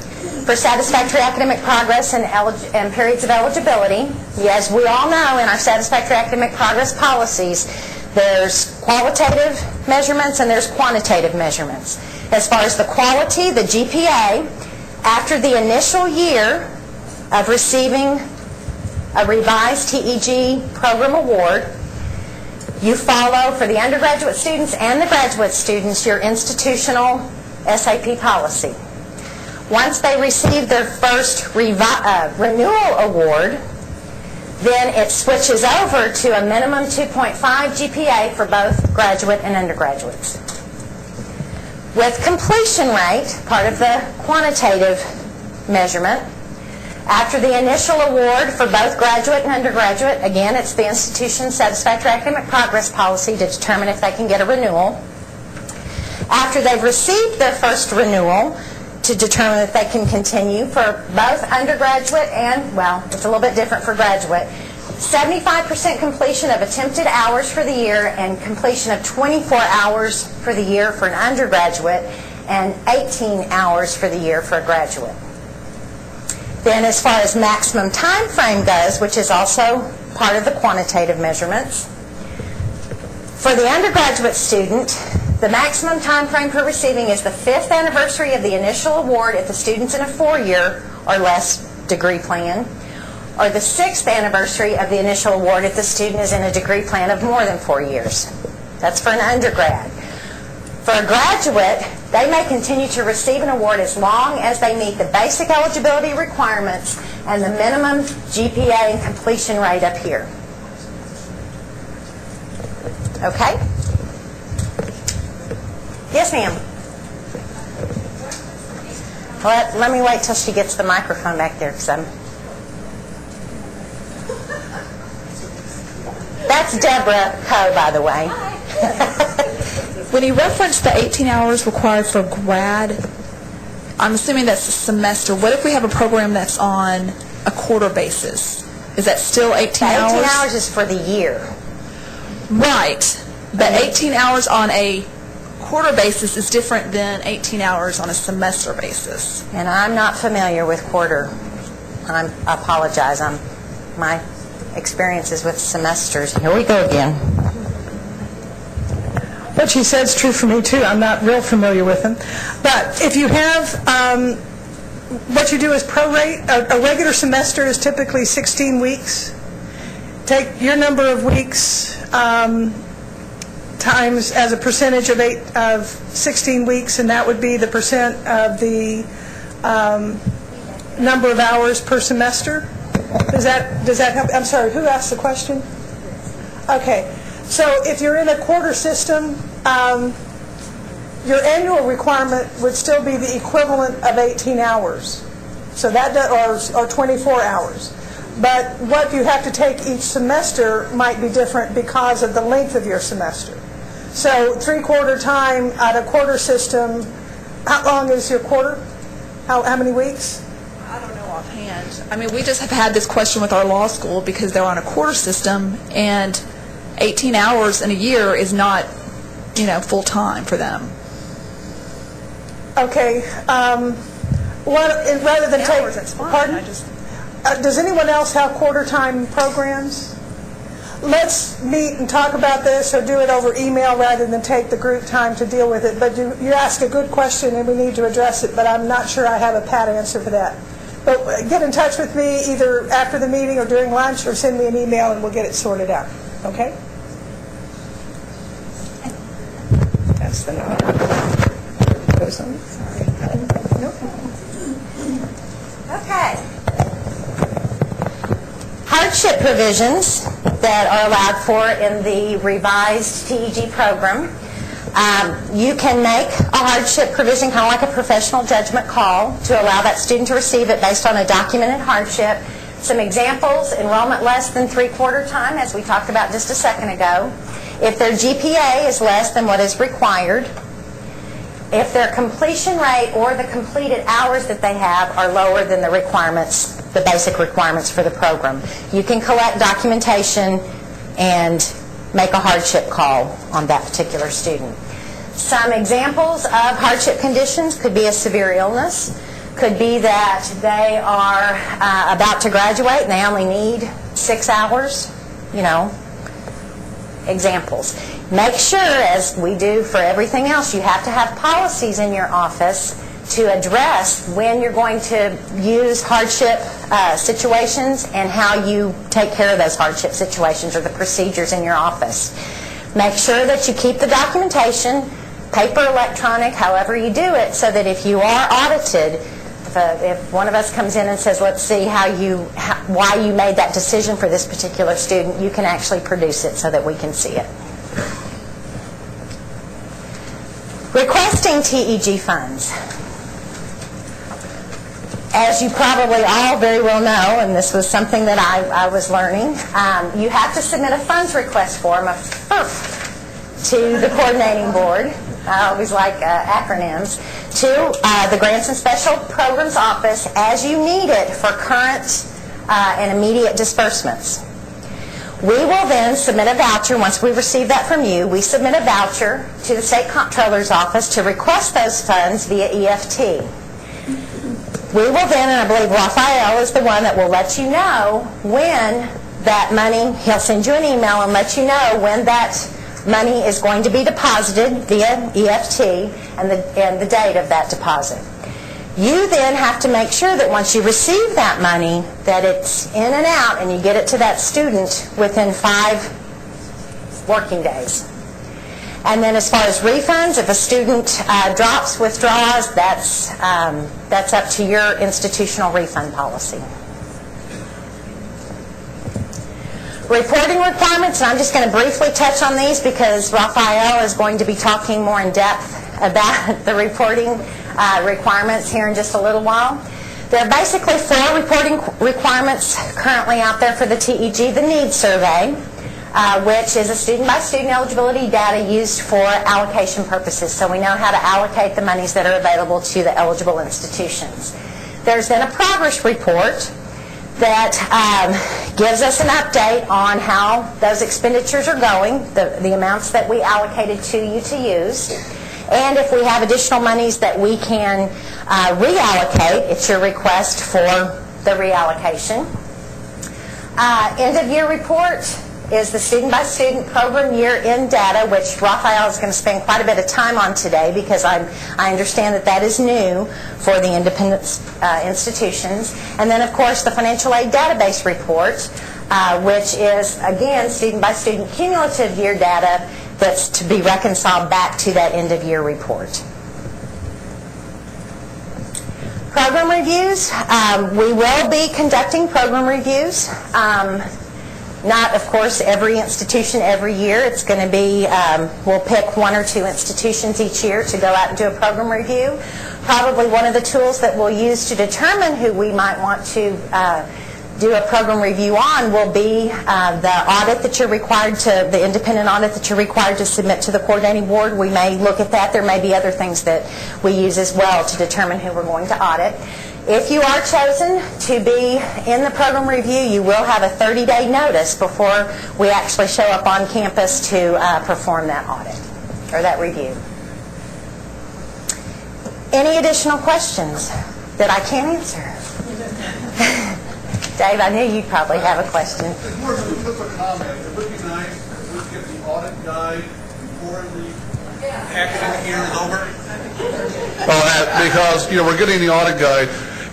for satisfactory academic progress and periods of eligibility, as we all know in our satisfactory academic progress policies, there's qualitative measurements and there's quantitative measurements. As far as the quality, the GPA, after the initial year of receiving a revised TEG program award, you follow, for the undergraduate students and the graduate students, your institutional SAP policy. Once they receive their first renewal award, then it switches over to a minimum 2.5 GPA for both graduate and undergraduates. With completion rate, part of the quantitative measurement, after the initial award for both graduate and undergraduate, again, it's the institution's satisfactory academic progress policy to determine if they can get a renewal. After they've received their first renewal, to determine if they can continue for both undergraduate and, well, it's a little bit different for graduate, 75% completion of attempted hours for the year and completion of 24 hours for the year for an undergraduate and 18 hours for the year for a graduate. Then as far as maximum time frame goes, which is also part of the quantitative measurements, for the undergraduate student, the maximum time frame for receiving is the 5th anniversary of the initial award if the student's in a 4-year or less degree plan, or the 6th anniversary of the initial award if the student is in a degree plan of more than 4 years. That's for an undergrad. For a graduate, they may continue to receive an award as long as they meet the basic eligibility requirements and the minimum GPA and completion rate up here. Okay? Yes, ma'am. Let me wait till she gets the microphone back there, because That's Deborah Coe, by the way. When you reference the 18 hours required for grad, I'm assuming that's a semester. What if we have a program that's on a quarter basis? Is that still 18 hours? 18 hours is for the year. Right. But 18 hours on a quarter basis is different than 18 hours on a semester basis. And I'm not familiar with quarter. I apologize. My experiences with semesters. Here we go again. What she said is true for me, too. I'm not real familiar with them. But if you have, what you do is prorate. A regular semester is typically 16 weeks. Take your number of weeks times as a percentage of 16 weeks, and that would be the percent of the number of hours per semester. Does that help? I'm sorry, who asked the question? Okay. So if you're in a quarter system, your annual requirement would still be the equivalent of 18 hours. So that or 24 hours. But what you have to take each semester might be different because of the length of your semester. So three-quarter time at a quarter system, how long is your quarter? How many weeks? I don't know offhand. I mean, we just have had this question with our law school because they're on a quarter system, and 18 hours in a year is not, full-time for them. Okay, rather than take... Hours, that's fine. Pardon? I just... Does anyone else have quarter-time programs? Let's meet and talk about this, or do it over email rather than take the group time to deal with it. But you ask a good question, and we need to address it, but I'm not sure I have a pat answer for that. But get in touch with me either after the meeting or during lunch, or send me an email, and we'll get it sorted out. Okay? That's the number. Goes on. Sorry. No. Okay. Hardship provisions that are allowed for in the revised TEG program. You can make a hardship provision, kind of like a professional judgment call, to allow that student to receive it based on a documented hardship. Some examples: enrollment less than 3/4 time, as we talked about just a second ago. If their GPA is less than what is required. If their completion rate or the completed hours that they have are lower than the requirements, the basic requirements for the program. You can collect documentation and make a hardship call on that particular student. Some examples of hardship conditions could be a severe illness, could be that they are about to graduate and they only need 6 hours, examples. Make sure, as we do for everything else, you have to have policies in your office to address when you're going to use hardship situations and how you take care of those hardship situations, or the procedures in your office. Make sure that you keep the documentation, paper, electronic, however you do it, so that if you are audited, if one of us comes in and says, let's see why you made that decision for this particular student, you can actually produce it so that we can see it. Requesting TEG funds. As you probably all very well know, and this was something that I was learning, you have to submit a funds request form, a FERF, to the coordinating board. I always like acronyms, to the Grants and Special Programs Office as you need it for current and immediate disbursements. We will then submit a voucher. Once we receive that from you, we submit a voucher to the State Comptroller's Office to request those funds via EFT. We will then, and I believe Raphael is the one that will let you know when that money, he'll send you an email and let you know when that money is going to be deposited via EFT and the date of that deposit. You then have to make sure that once you receive that money, that it's in and out and you get it to that student within 5 working days. And then as far as refunds, if a student withdraws, that's up to your institutional refund policy. Reporting requirements, and I'm just going to briefly touch on these because Raphael is going to be talking more in depth about the reporting requirements here in just a little while. There are basically 4 reporting requirements currently out there for the TEG. The needs survey, which is a student-by-student eligibility data used for allocation purposes, so we know how to allocate the monies that are available to the eligible institutions. There's then a progress report that gives us an update on how those expenditures are going, the amounts that we allocated to you to use, and if we have additional monies that we can reallocate, it's your request for the reallocation. End-of-year report is the student-by-student program year-end data, which Raphael is going to spend quite a bit of time on today because I understand that is new for the independent institutions. And then, of course, the financial aid database report, which is, again, student-by-student cumulative year data that's to be reconciled back to that end-of-year report. Program reviews. We will be conducting program reviews. Not, of course, every institution every year. It's going to be, we'll pick 1 or 2 institutions each year to go out and do a program review. Probably one of the tools that we'll use to determine who we might want to do a program review on will be the audit that you're required to, the independent audit that you're required to submit to the coordinating board. We may look at that. There may be other things that we use as well to determine who we're going to audit. If you are chosen to be in the program review, you will have a 30-day notice before we actually show up on campus to perform that audit or that review. Any additional questions that I can't answer? Dave, I knew you'd probably have a question. It's more just a comment. It would be nice if we get the audit guide before the academic year is over. Because, we're getting the audit guide,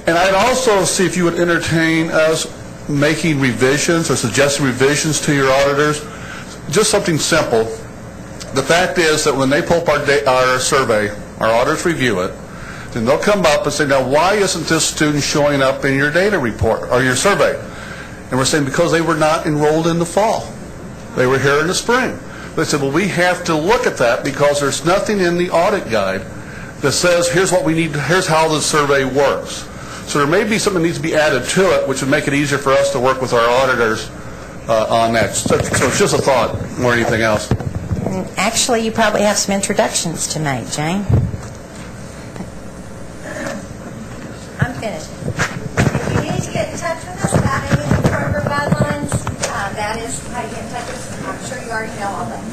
and I'd also see if you would entertain us making revisions or suggesting revisions to your auditors. Just something simple. The fact is that when they pull up our survey, our auditors review it, then they'll come up and say, now, why isn't this student showing up in your data report or your survey? And we're saying, because they were not enrolled in the fall. They were here in the spring. They said, well, we have to look at that because there's nothing in the audit guide that says, here's what we need, here's how the survey works. So there may be something that needs to be added to it, which would make it easier for us to work with our auditors on that. So it's just a thought more than anything else. And actually, you probably have some introductions to make, Jane. I'm finished. If you need to get in touch with us about any of the program guidelines, that is how you get in touch with us. I'm sure you already know all that.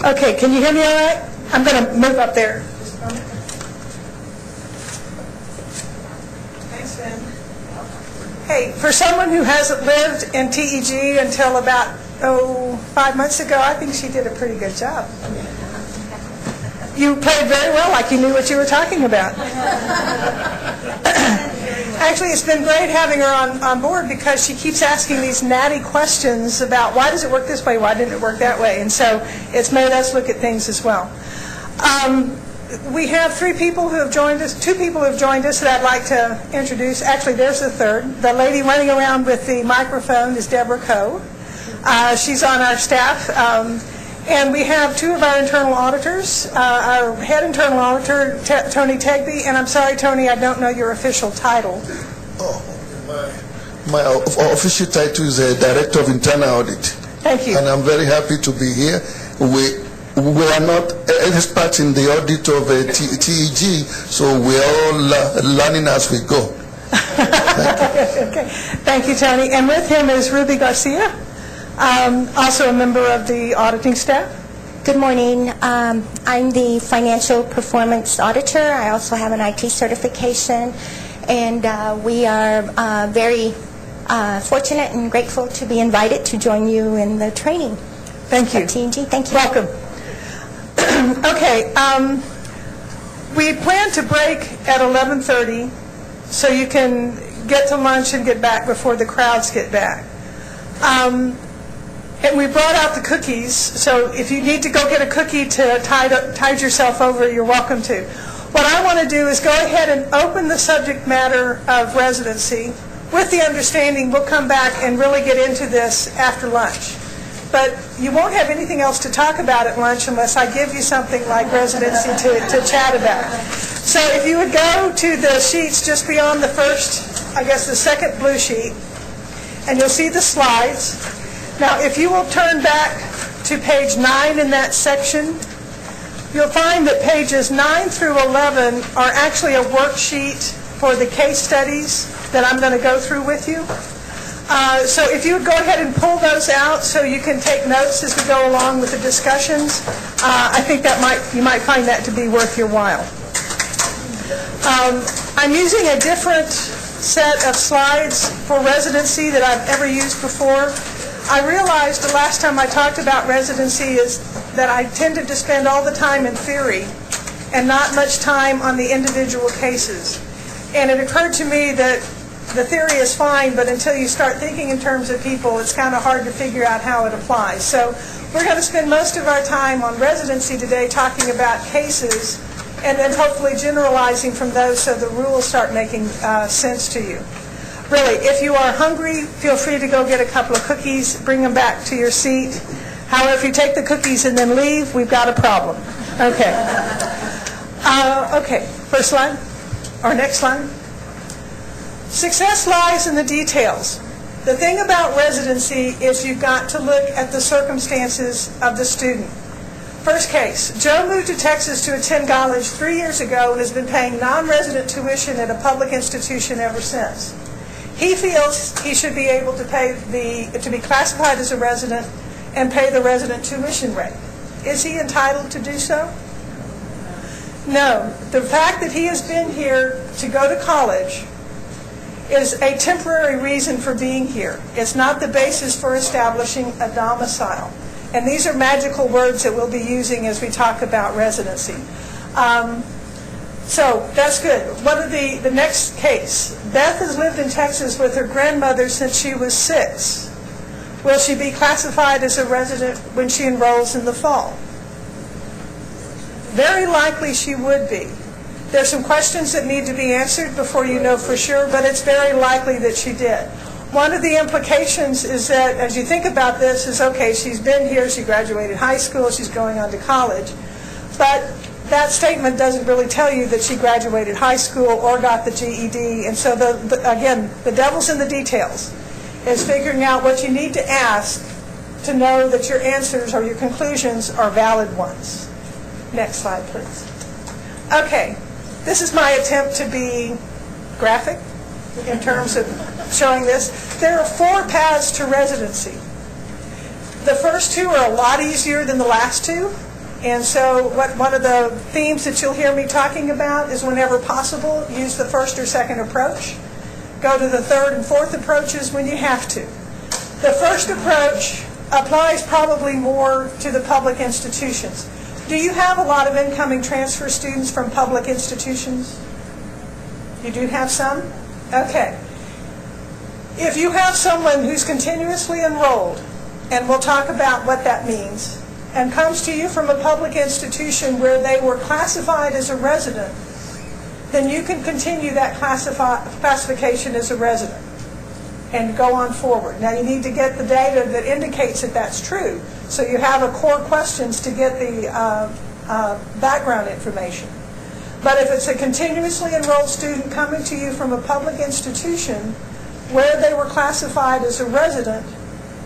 Okay, can you hear me all right? I'm going to move up there. Thanks, Ben. Hey, for someone who hasn't lived in TEG until about, 5 months ago, I think she did a pretty good job. You played very well, like you knew what you were talking about. Actually, it's been great having her on board because she keeps asking these natty questions about why does it work this way, why didn't it work that way, and so it's made us look at things as well. We have 3 people who have joined us, 2 people who have joined us that I'd like to introduce. Actually, there's the third. The lady running around with the microphone is Deborah Coe. She's on our staff. And we have 2 of our internal auditors, our head internal auditor, Tony Tegby, and I'm sorry, Tony, I don't know your official title. Oh, my official title is Director of Internal Audit. Thank you. And I'm very happy to be here. We are not experts in the audit of TEG, so we're all learning as we go. Okay. Thank you, Tony. And with him is Ruby Garcia. Also a member of the auditing staff. Good morning. I'm the Financial Performance Auditor. I also have an IT certification, and we are very fortunate and grateful to be invited to join you in the training. Thank you. At TEG. Thank you. Welcome. Okay. We plan to break at 11:30 so you can get to lunch and get back before the crowds get back. And we brought out the cookies, so if you need to go get a cookie to tide yourself over, you're welcome to. What I want to do is go ahead and open the subject matter of residency with the understanding we'll come back and really get into this after lunch. But you won't have anything else to talk about at lunch unless I give you something like residency to chat about. So if you would go to the sheets just beyond the first, I guess the second blue sheet, and you'll see the slides. Now, if you will turn back to page 9 in that section, you'll find that pages 9 through 11 are actually a worksheet for the case studies that I'm going to go through with you. So if you would go ahead and pull those out so you can take notes as we go along with the discussions, I think that you might find that to be worth your while. I'm using a different set of slides for residency that I've ever used before. I realized the last time I talked about residency is that I tended to spend all the time in theory and not much time on the individual cases. And it occurred to me that the theory is fine, but until you start thinking in terms of people, it's kind of hard to figure out how it applies. So we're going to spend most of our time on residency today talking about cases and then hopefully generalizing from those so the rules start making sense to you. Really, if you are hungry, feel free to go get a couple of cookies, bring them back to your seat. However, if you take the cookies and then leave, we've got a problem. Okay. Okay, first slide, or next slide. Success lies in the details. The thing about residency is you've got to look at the circumstances of the student. First case, Joe moved to Texas to attend college 3 years ago and has been paying non-resident tuition at a public institution ever since. He feels he should be able to be classified as a resident and pay the resident tuition rate. Is he entitled to do so? No. The fact that he has been here to go to college is a temporary reason for being here. It's not the basis for establishing a domicile. And these are magical words that we'll be using as we talk about residency. So that's good. What are the next case? Beth has lived in Texas with her grandmother since she was 6. Will she be classified as a resident when she enrolls in the fall? Very likely she would be. There's some questions that need to be answered before you know for sure, but it's very likely that she did. One of the implications is that, as you think about this, is okay, she's been here, she graduated high school, she's going on to college, but that statement doesn't really tell you that she graduated high school or got the GED, and so, again, the devil's in the details, is figuring out what you need to ask to know that your answers or your conclusions are valid ones. Next slide, please. Okay, this is my attempt to be graphic in terms of showing this. There are 4 paths to residency. The first 2 are a lot easier than the last 2. And so one of the themes that you'll hear me talking about is whenever possible, use the first or second approach. Go to the third and fourth approaches when you have to. The first approach applies probably more to the public institutions. Do you have a lot of incoming transfer students from public institutions? You do have some? Okay. If you have someone who's continuously enrolled, and we'll talk about what that means, and comes to you from a public institution where they were classified as a resident, then you can continue that classification as a resident and go on forward. Now you need to get the data that indicates that that's true, so you have a core questions to get the background information. But if it's a continuously enrolled student coming to you from a public institution where they were classified as a resident,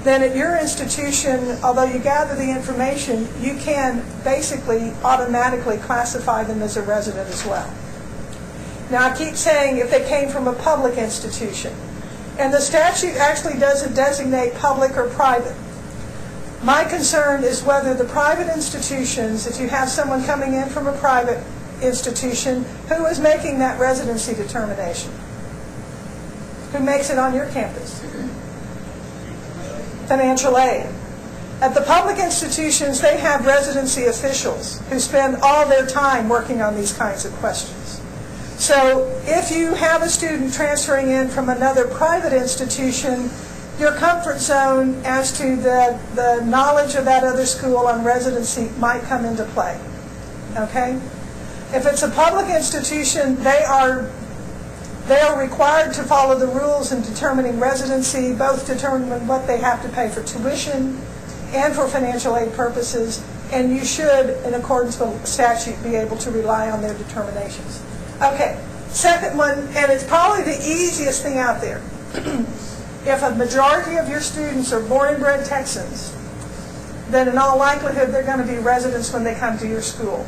then at your institution, although you gather the information, you can basically automatically classify them as a resident as well. Now I keep saying if they came from a public institution, and the statute actually doesn't designate public or private. My concern is whether the private institutions, if you have someone coming in from a private institution, who is making that residency determination? Who makes it on your campus? Financial aid. At the public institutions, they have residency officials who spend all their time working on these kinds of questions. So if you have a student transferring in from another private institution, your comfort zone as to the knowledge of that other school on residency might come into play. Okay? If it's a public institution, they are required to follow the rules in determining residency, both determine what they have to pay for tuition and for financial aid purposes, and you should, in accordance with statute, be able to rely on their determinations. Okay, second one, and it's probably the easiest thing out there. If a majority of your students are born and bred Texans, then in all likelihood they're going to be residents when they come to your school.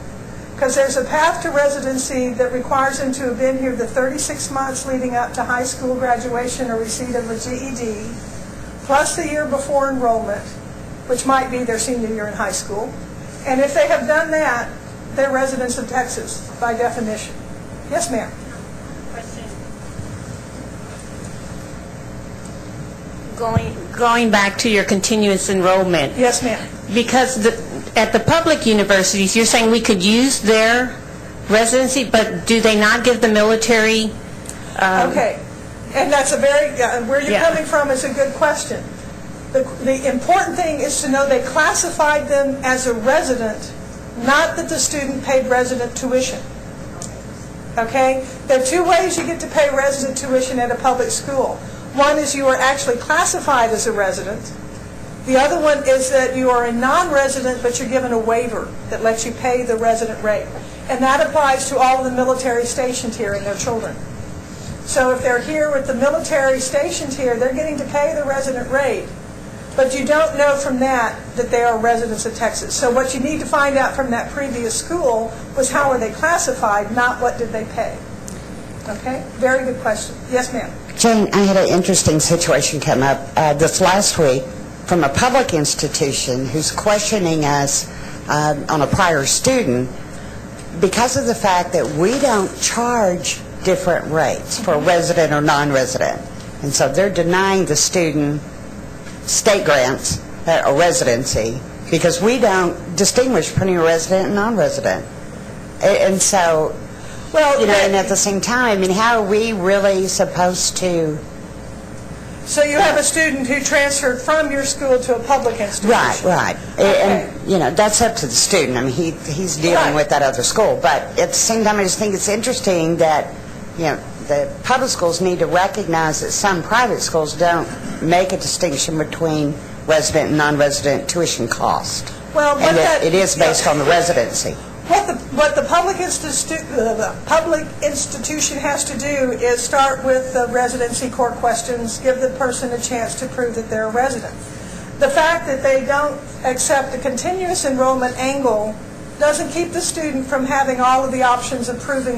Because there's a path to residency that requires them to have been here the 36 months leading up to high school graduation or receipt of a GED, plus the year before enrollment, which might be their senior year in high school. And if they have done that, they're residents of Texas by definition. Yes, ma'am. Going back to your continuous enrollment. Yes, ma'am. Because at the public universities, you're saying we could use their residency, but do they not give the military? Okay, and that's a very, where you're coming from is a good question. The important thing is to know they classified them as a resident, not that the student paid resident tuition. Okay? There are 2 ways you get to pay resident tuition at a public school. One is you are actually classified as a resident. The other one is that you are a non-resident, but you're given a waiver that lets you pay the resident rate. And that applies to all of the military stationed here and their children. So if they're here with the military stationed here, they're getting to pay the resident rate. But you don't know from that they are residents of Texas. So what you need to find out from that previous school was how are they classified, not what did they pay. Okay? Very good question. Yes, ma'am. Jane, I had an interesting situation come up this last week from a public institution who's questioning us on a prior student because of the fact that we don't charge different rates for resident or non-resident. And so they're denying the student state grants or residency because we don't distinguish between a resident and non-resident. And so, well, you know, and at the same time, I mean, how are we really supposed to... So you have a student who transferred from your school to a public institution. Right. Okay. And, you know, that's up to the student. I mean, he's dealing with that other school. But at the same time, I just think it's interesting that, you know, the public schools need to recognize that some private schools don't make a distinction between resident and non-resident tuition cost. Well, and that it is based on the residency. What the public institution has to do is start with the residency core questions, give the person a chance to prove that they're a resident. The fact that they don't accept the continuous enrollment angle doesn't keep the student from having all of the options of proving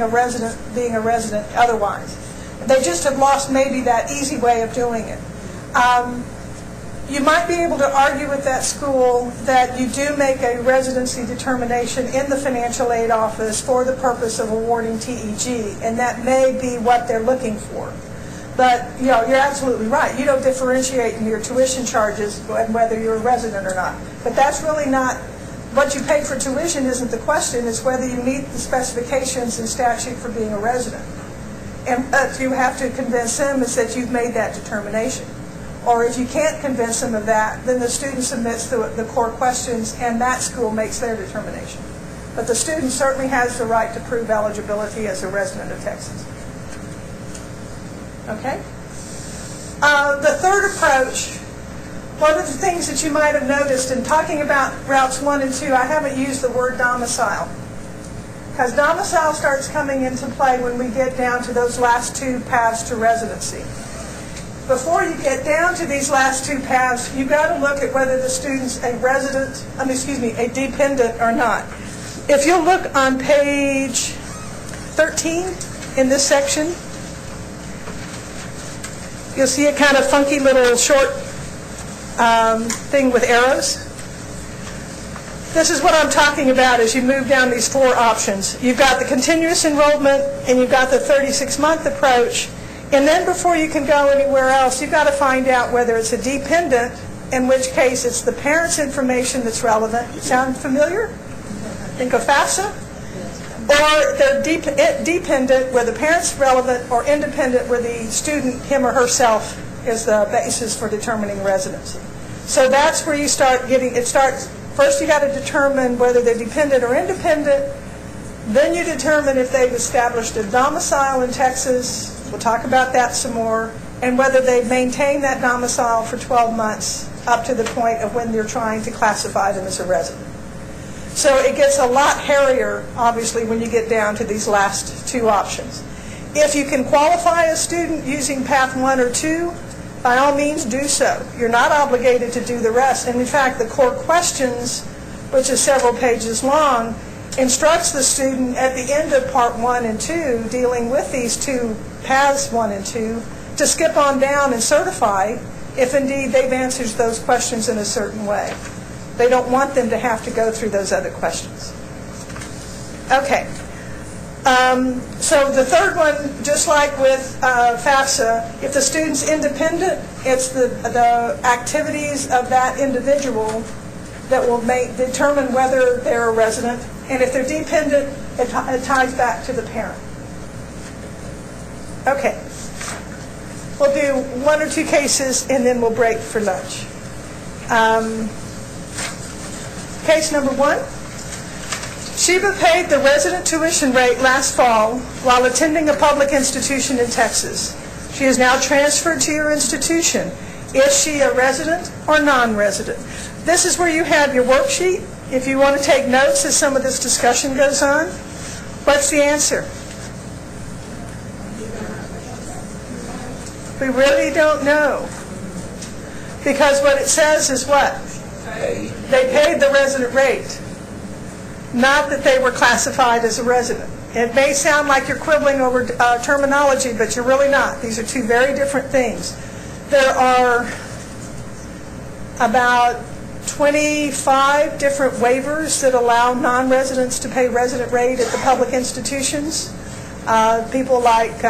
being a resident otherwise. They just have lost maybe that easy way of doing it. You might be able to argue with that school that you do make a residency determination in the financial aid office for the purpose of awarding TEG, and that may be what they're looking for. But you know, you're absolutely right. You don't differentiate in your tuition charges and whether you're a resident or not. But that's really not what you pay for tuition. Isn't the question? It's whether you meet the specifications in statute for being a resident. And you have to convince them is that you've made that determination. Or if you can't convince them of that, then the student submits the core questions and that school makes their determination. But the student certainly has the right to prove eligibility as a resident of Texas. Okay? The third approach, one of the things that you might have noticed in talking about routes 1 and 2, I haven't used the word domicile. Because domicile starts coming into play when we get down to those last two paths to residency. Before you get down to these last two paths, you've got to look at whether the student's a dependent or not. If you'll look on page 13 in this section, you'll see a kind of funky little short thing with arrows. This is what I'm talking about as you move down these four options. You've got the continuous enrollment and you've got the 36-month approach. And then before you can go anywhere else, you've got to find out whether it's a dependent, in which case it's the parent's information that's relevant. Sound familiar? Think of FAFSA? Or the dependent where the parent's relevant, or independent where the student, him or herself, is the basis for determining residency. So that's where you start getting, first you got to determine whether they're dependent or independent, then you determine if they've established a domicile in Texas. We'll talk about that some more, and whether they've maintained that domicile for 12 months up to the point of when they're trying to classify them as a resident. So it gets a lot hairier, obviously, when you get down to these last two options. If you can qualify a student using path 1 or 2, by all means do so. You're not obligated to do the rest. And in fact, the core questions, which is several pages long, instructs the student at the end of part 1 and 2, dealing with these two paths 1 and 2, to skip on down and certify if indeed they've answered those questions in a certain way. They don't want them to have to go through those other questions. Okay. So the third one, just like with FAFSA, if the student's independent, it's the activities of that individual that will determine whether they're a resident. And if they're dependent, it ties back to the parent. Okay. We'll do 1 or 2 cases and then we'll break for lunch. Case number 1. Sheba paid the resident tuition rate last fall while attending a public institution in Texas. She is now transferred to your institution. Is she a resident or non-resident? This is where you have your worksheet. If you want to take notes as some of this discussion goes on, what's the answer? We really don't know. Because what it says is what? They paid the resident rate, not that they were classified as a resident. It may sound like you're quibbling over terminology, but you're really not. These are two very different things. There are about 25 different waivers that allow non-residents to pay resident rate at the public institutions. People like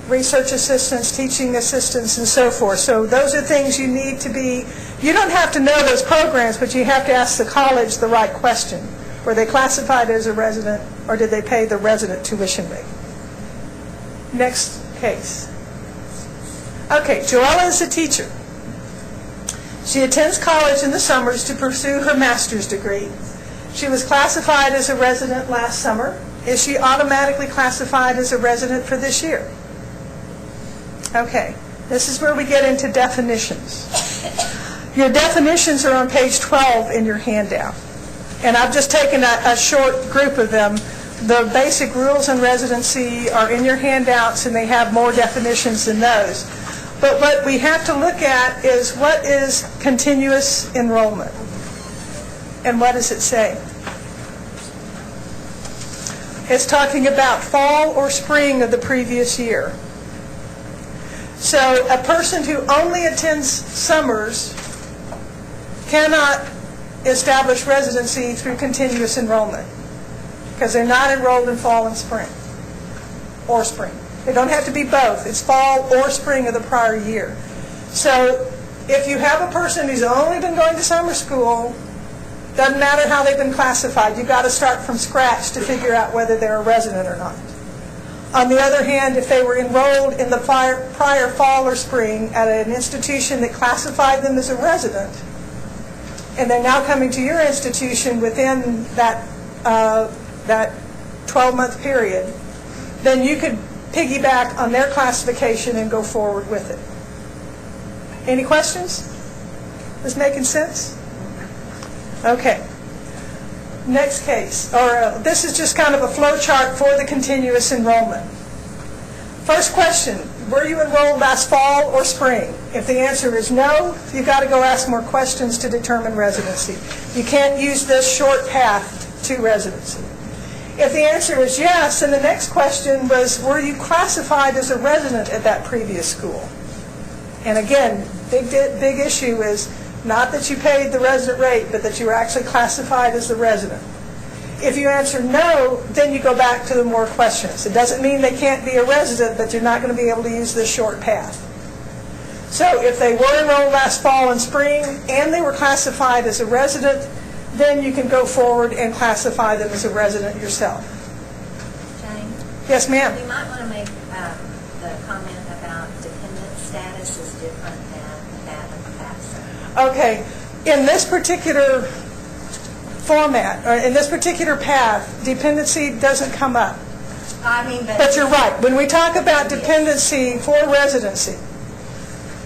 research assistants, teaching assistants, and so forth. So those are things you need to be, you don't have to know those programs, but you have to ask the college the right question. Were they classified as a resident, or did they pay the resident tuition rate? Next case. Okay, Joella is a teacher. She attends college in the summers to pursue her master's degree. She was classified as a resident last summer. Is she automatically classified as a resident for this year? Okay, this is where we get into definitions. Your definitions are on page 12 in your handout. And I've just taken a short group of them. The basic rules on residency are in your handouts, and they have more definitions than those. But what we have to look at is what is continuous enrollment? And what does it say? It's talking about fall or spring of the previous year. So a person who only attends summers cannot establish residency through continuous enrollment because they're not enrolled in fall and spring or spring. They don't have to be both. It's fall or spring of the prior year. So if you have a person who's only been going to summer school, doesn't matter how they've been classified, you've got to start from scratch to figure out whether they're a resident or not. On the other hand, if they were enrolled in the prior fall or spring at an institution that classified them as a resident, and they're now coming to your institution within that 12-month period, then you could piggyback on their classification and go forward with it. Any questions? This making sense? Okay. Next case, or this is just kind of a flow chart for the continuous enrollment. First question, were you enrolled last fall or spring? If the answer is no, you've got to go ask more questions to determine residency. You can't use this short path to residency. If the answer is yes, then the next question was, were you classified as a resident at that previous school? And again, big issue is not that you paid the resident rate, but that you were actually classified as a resident. If you answer no, then you go back to the more questions. It doesn't mean they can't be a resident, but you're not going to be able to use this short path. So if they were enrolled last fall and spring, and they were classified as a resident, then you can go forward and classify them as a resident yourself. Jane? Yes, ma'am. You might want to make the comment about dependent status is different than that of FAFSA. Okay. In this particular format, or in this particular path, dependency doesn't come up. I mean, But you're right. When we talk about dependency for residency,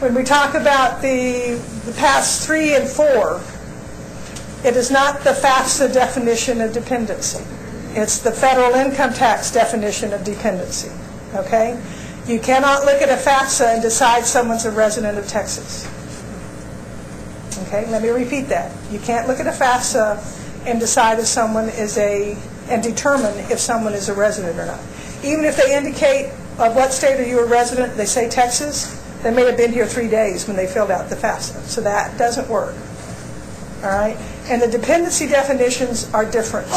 when we talk about the paths 3 and 4, it is not the FAFSA definition of dependency. It's the federal income tax definition of dependency. Okay? You cannot look at a FAFSA and decide someone's a resident of Texas. Okay? Let me repeat that. You can't look at a FAFSA and decide if someone is and determine if someone is a resident or not. Even if they indicate of what state are you a resident, they say Texas, they may have been here 3 days when they filled out the FAFSA. So that doesn't work. All right? And the dependency definitions are different.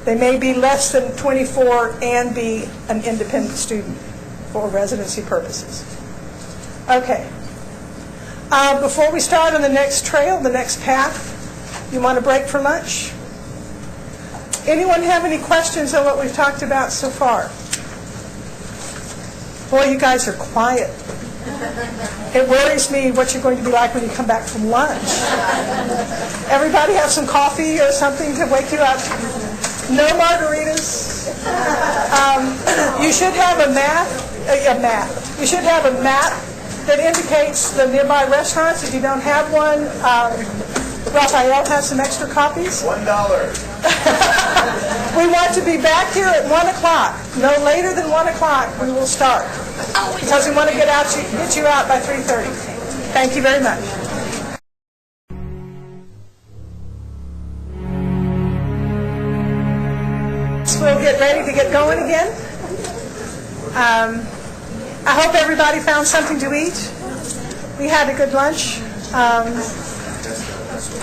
They may be less than 24 and be an independent student for residency purposes. Okay. Before we start on the next trail, the next path, you want to break for lunch? Anyone have any questions on what we've talked about so far? Boy, you guys are quiet. It worries me what you're going to be like when you come back from lunch. Everybody have some coffee or something to wake you up? No margaritas? You should have a map. You should have a map that indicates the nearby restaurants. If you don't have one, Raphael has some extra copies. $1. We want to be back here at 1 o'clock. No later than 1 o'clock we will start. Because we want to get you out by 3:30. Thank you very much. We'll get ready to get going again. I hope everybody found something to eat. We had a good lunch.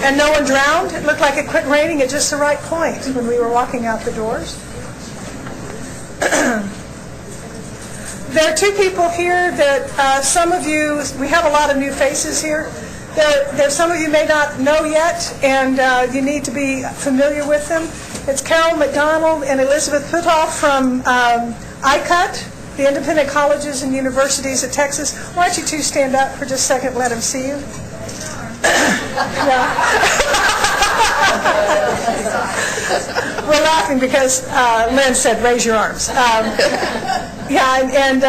And no one drowned. It looked like it quit raining at just the right point when we were walking out the doors. There are two people here that some of you, we have a lot of new faces here. There some of you may not know yet, and you need to be familiar with them. It's Carol McDonald and Elizabeth Putoff from ICUT, the Independent Colleges and Universities of Texas. Why don't you two stand up for just a second and let them see you? We're laughing because Lynn said, raise your arms. And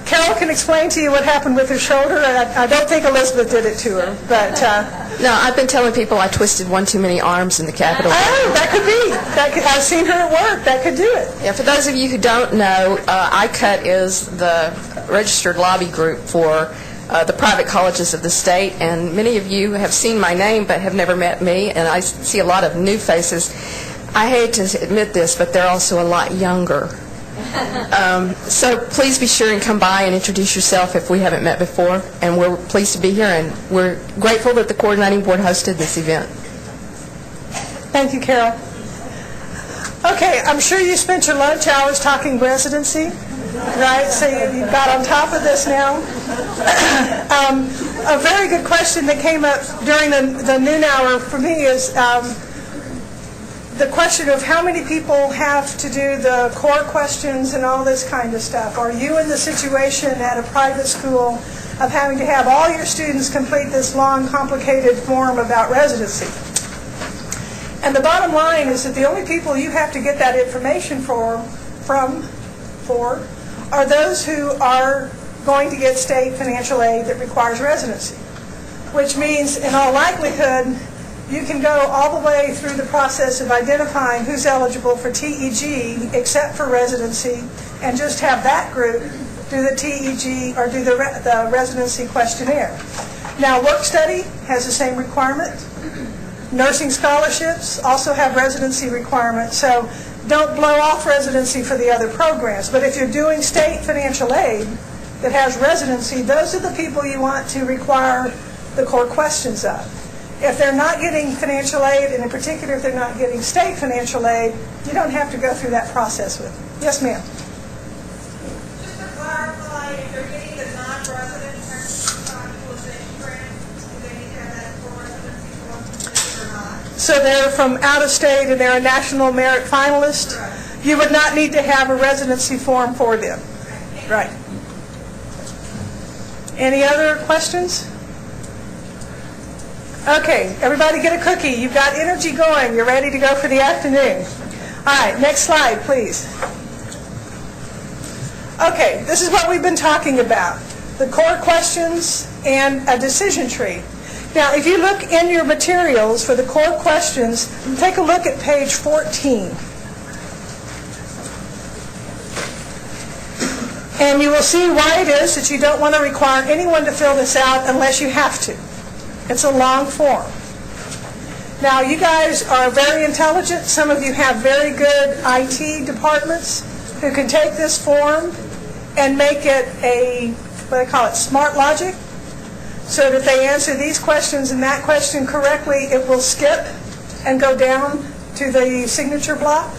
Carol can explain to you what happened with her shoulder. I don't think Elizabeth did it to her, but... No, I've been telling people I twisted one too many arms in the Capitol. Oh, that could be. I've seen her at work. That could do it. Yeah, for those of you who don't know, ICUT is the registered lobby group for the private colleges of the state, and many of you have seen my name but have never met me, and I see a lot of new faces. I hate to admit this, but they're also a lot younger. So please be sure and come by and introduce yourself if we haven't met before, and we're pleased to be here, and we're grateful that the coordinating board hosted this event. Thank you, Carol. Okay, I'm sure you spent your lunch hours talking residency, right? So you got on top of this now. A very good question that came up during the noon hour for me is the question of how many people have to do the core questions and all this kind of stuff. Are you in the situation at a private school of having to have all your students complete this long, complicated form about residency? And the bottom line is that the only people you have to get that information for are those who are going to get state financial aid that requires residency, which means in all likelihood you can go all the way through the process of identifying who's eligible for TEG except for residency and just have that group do the TEG or do the residency questionnaire. Now, work study has the same requirement. Nursing scholarships also have residency requirements, so don't blow off residency for the other programs. But if you're doing state financial aid that has residency, those are the people you want to require the core questions of. If they're not getting financial aid, and in particular if they're not getting state financial aid, you don't have to go through that process with them. Yes, ma'am? Just to clarify, if they're getting the non-resident equalization grant, do they need to have that for residency form or not? So they're from out of state and they're a national merit finalist. Correct. You would not need to have a residency form for them. Right. Any other questions? Okay, everybody get a cookie. You've got energy going. You're ready to go for the afternoon. All right, next slide, please. Okay, this is what we've been talking about, the core questions and a decision tree. Now, if you look in your materials for the core questions, take a look at page 14. And you will see why it is that you don't want to require anyone to fill this out unless you have to. It's a long form. Now, you guys are very intelligent. Some of you have very good IT departments who can take this form and make it a, what do they call it, smart logic, so that they answer these questions and that question correctly, it will skip and go down to the signature block.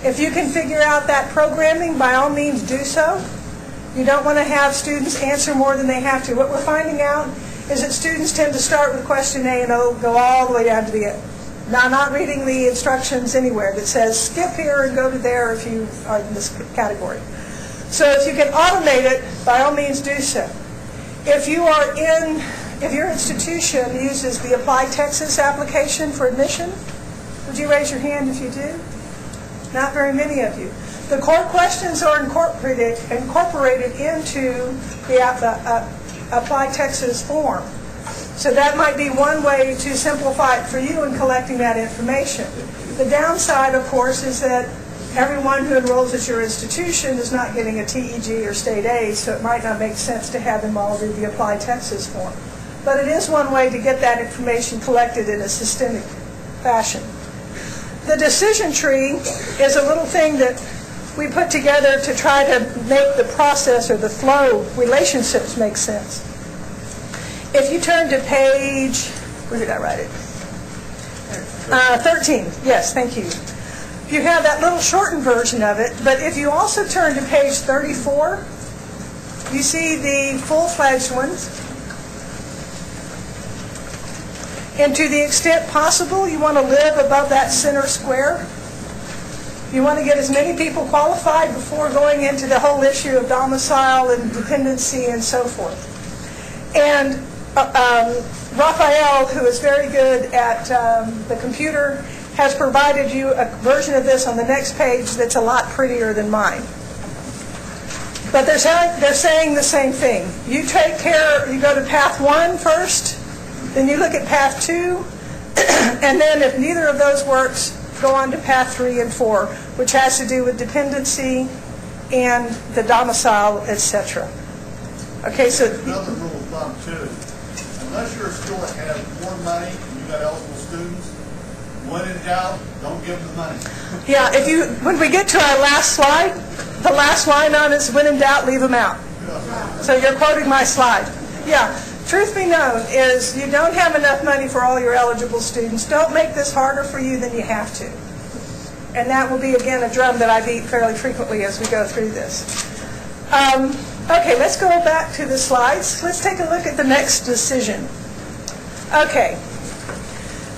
If you can figure out that programming, by all means do so. You don't want to have students answer more than they have to. What we're finding out is that students tend to start with question A and go all the way down to the end. Now, not reading the instructions anywhere that says skip here and go to there if you are in this category. So if you can automate it, by all means do so. If your institution uses the Apply Texas application for admission, would you raise your hand if you do? Not very many of you. The core questions are incorporated into the Apply Texas form. So that might be one way to simplify it for you in collecting that information. The downside, of course, is that everyone who enrolls at your institution is not getting a TEG or state aid, so it might not make sense to have them all do the Apply Texas form. but it is one way to get that information collected in a systemic fashion. The decision tree is a little thing that we put together to try to make the process or the flow relationships make sense. If you turn to page, where did I write it? 13, yes, thank you. You have that little shortened version of it, but if you also turn to page 34, you see the full-fledged ones. And to the extent possible, you want to live above that center square. You want to get as many people qualified before going into the whole issue of domicile and dependency and so forth. And Raphael, who is very good at the computer, has provided you a version of this on the next page that's a lot prettier than mine. But they're saying the same thing. You take care, you go to path 1 first, then you look at path 2, and then if neither of those works, go on to path 3 and 4, which has to do with dependency and the domicile, etc. Okay, so Another rule of thumb too, unless you're a school that has more money and you've got eligible students, when in doubt, don't give them the money. yeah, when we get to our last slide, the last line on is when in doubt, leave them out. So you're quoting my slide. Yeah, truth be known is you don't have enough money for all your eligible students. Don't make this harder for you than you have to. And that will be, again, a drum that I beat fairly frequently as we go through this. Okay, let's go back to the slides. Let's take a look at the next decision. Okay.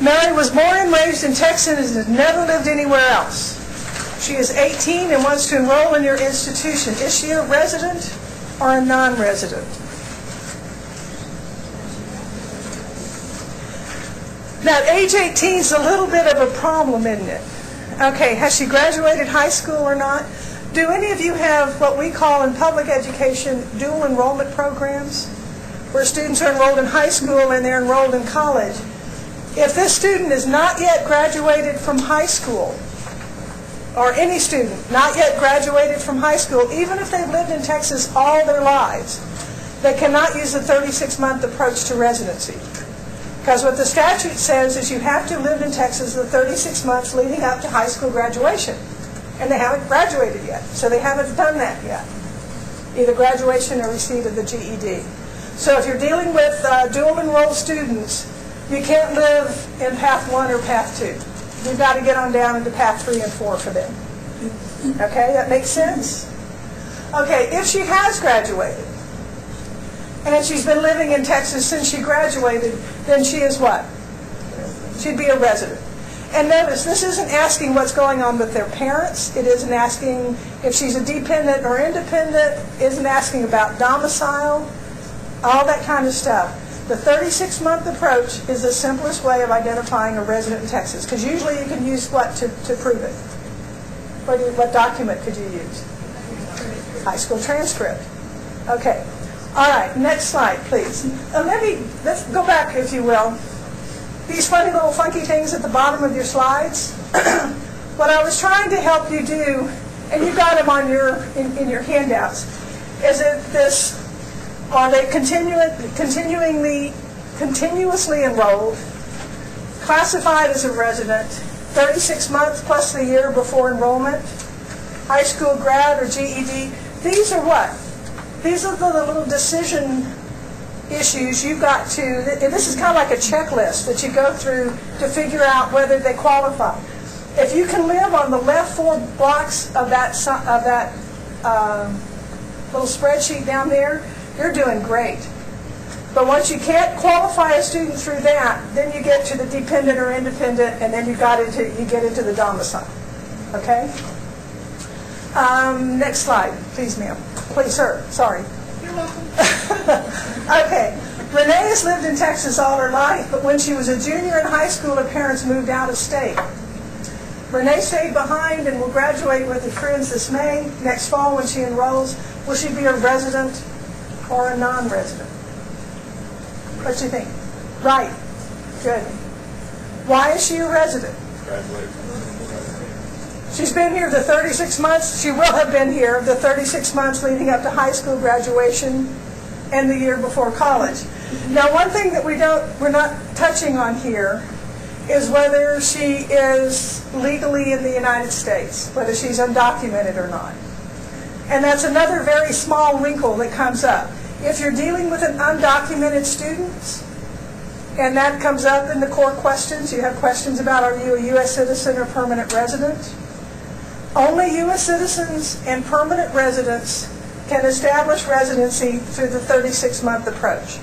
Mary was born and raised in Texas and has never lived anywhere else. She is 18 and wants to enroll in your institution. Is she a resident or a non-resident? Now, age 18 is a little bit of a problem, isn't it? Okay, has she graduated high school or not? Do any of you have what we call in public education dual enrollment programs, where students are enrolled in high school and they're enrolled in college? If this student is not yet graduated from high school, or any student not yet graduated from high school, even if they've lived in Texas all their lives, they cannot use the 36-month approach to residency. Because what the statute says is you have to live in Texas the 36 months leading up to high school graduation. And they haven't graduated yet, so they haven't done that yet, either graduation or receipt of the GED. So if you're dealing with dual enrolled students, you can't live in path 1 or path 2. You've got to get on down into path 3 and 4 for them. Okay, that makes sense? Okay, if she has graduated, and she's been living in Texas since she graduated, then she is what? She'd be a resident. And notice, this isn't asking what's going on with their parents. It isn't asking if she's a dependent or independent. It isn't asking about domicile, all that kind of stuff. The 36-month approach is the simplest way of identifying a resident in Texas, because usually you can use what to prove it? What document could you use? High school transcript. Okay. All right, next slide, please. Let's go back, if you will. These funny little funky things at the bottom of your slides. What I was trying to help you do, and you got them on in your handouts, is that this, are they continuously enrolled, classified as a resident, 36 months plus the year before enrollment, high school grad or GED? These are what? These are the little decision issues you've got to, and this is kind of like a checklist that you go through to figure out whether they qualify. If you can live on the left 4 blocks of that little spreadsheet down there, you're doing great. But once you can't qualify a student through that, then you get to the dependent or independent, and then you get into the domicile. Okay? Next slide, please, ma'am. Please, sir. Sorry. You're welcome. Okay. Renee has lived in Texas all her life, but when she was a junior in high school, her parents moved out of state. Renee stayed behind and will graduate with her friends this May. Next fall, when she enrolls, will she be a resident or a non-resident? What do you think? Right. Good. Why is she a resident? She's been here the 36 months. She will have been here the 36 months leading up to high school graduation and the year before college. Now, one thing that we're not touching on here is whether she is legally in the United States, whether she's undocumented or not. And that's another very small wrinkle that comes up. If you're dealing with an undocumented student, and that comes up in the core questions, you have questions about are you a U.S. citizen or permanent resident? Only U.S. citizens and permanent residents can establish residency through the 36-month approach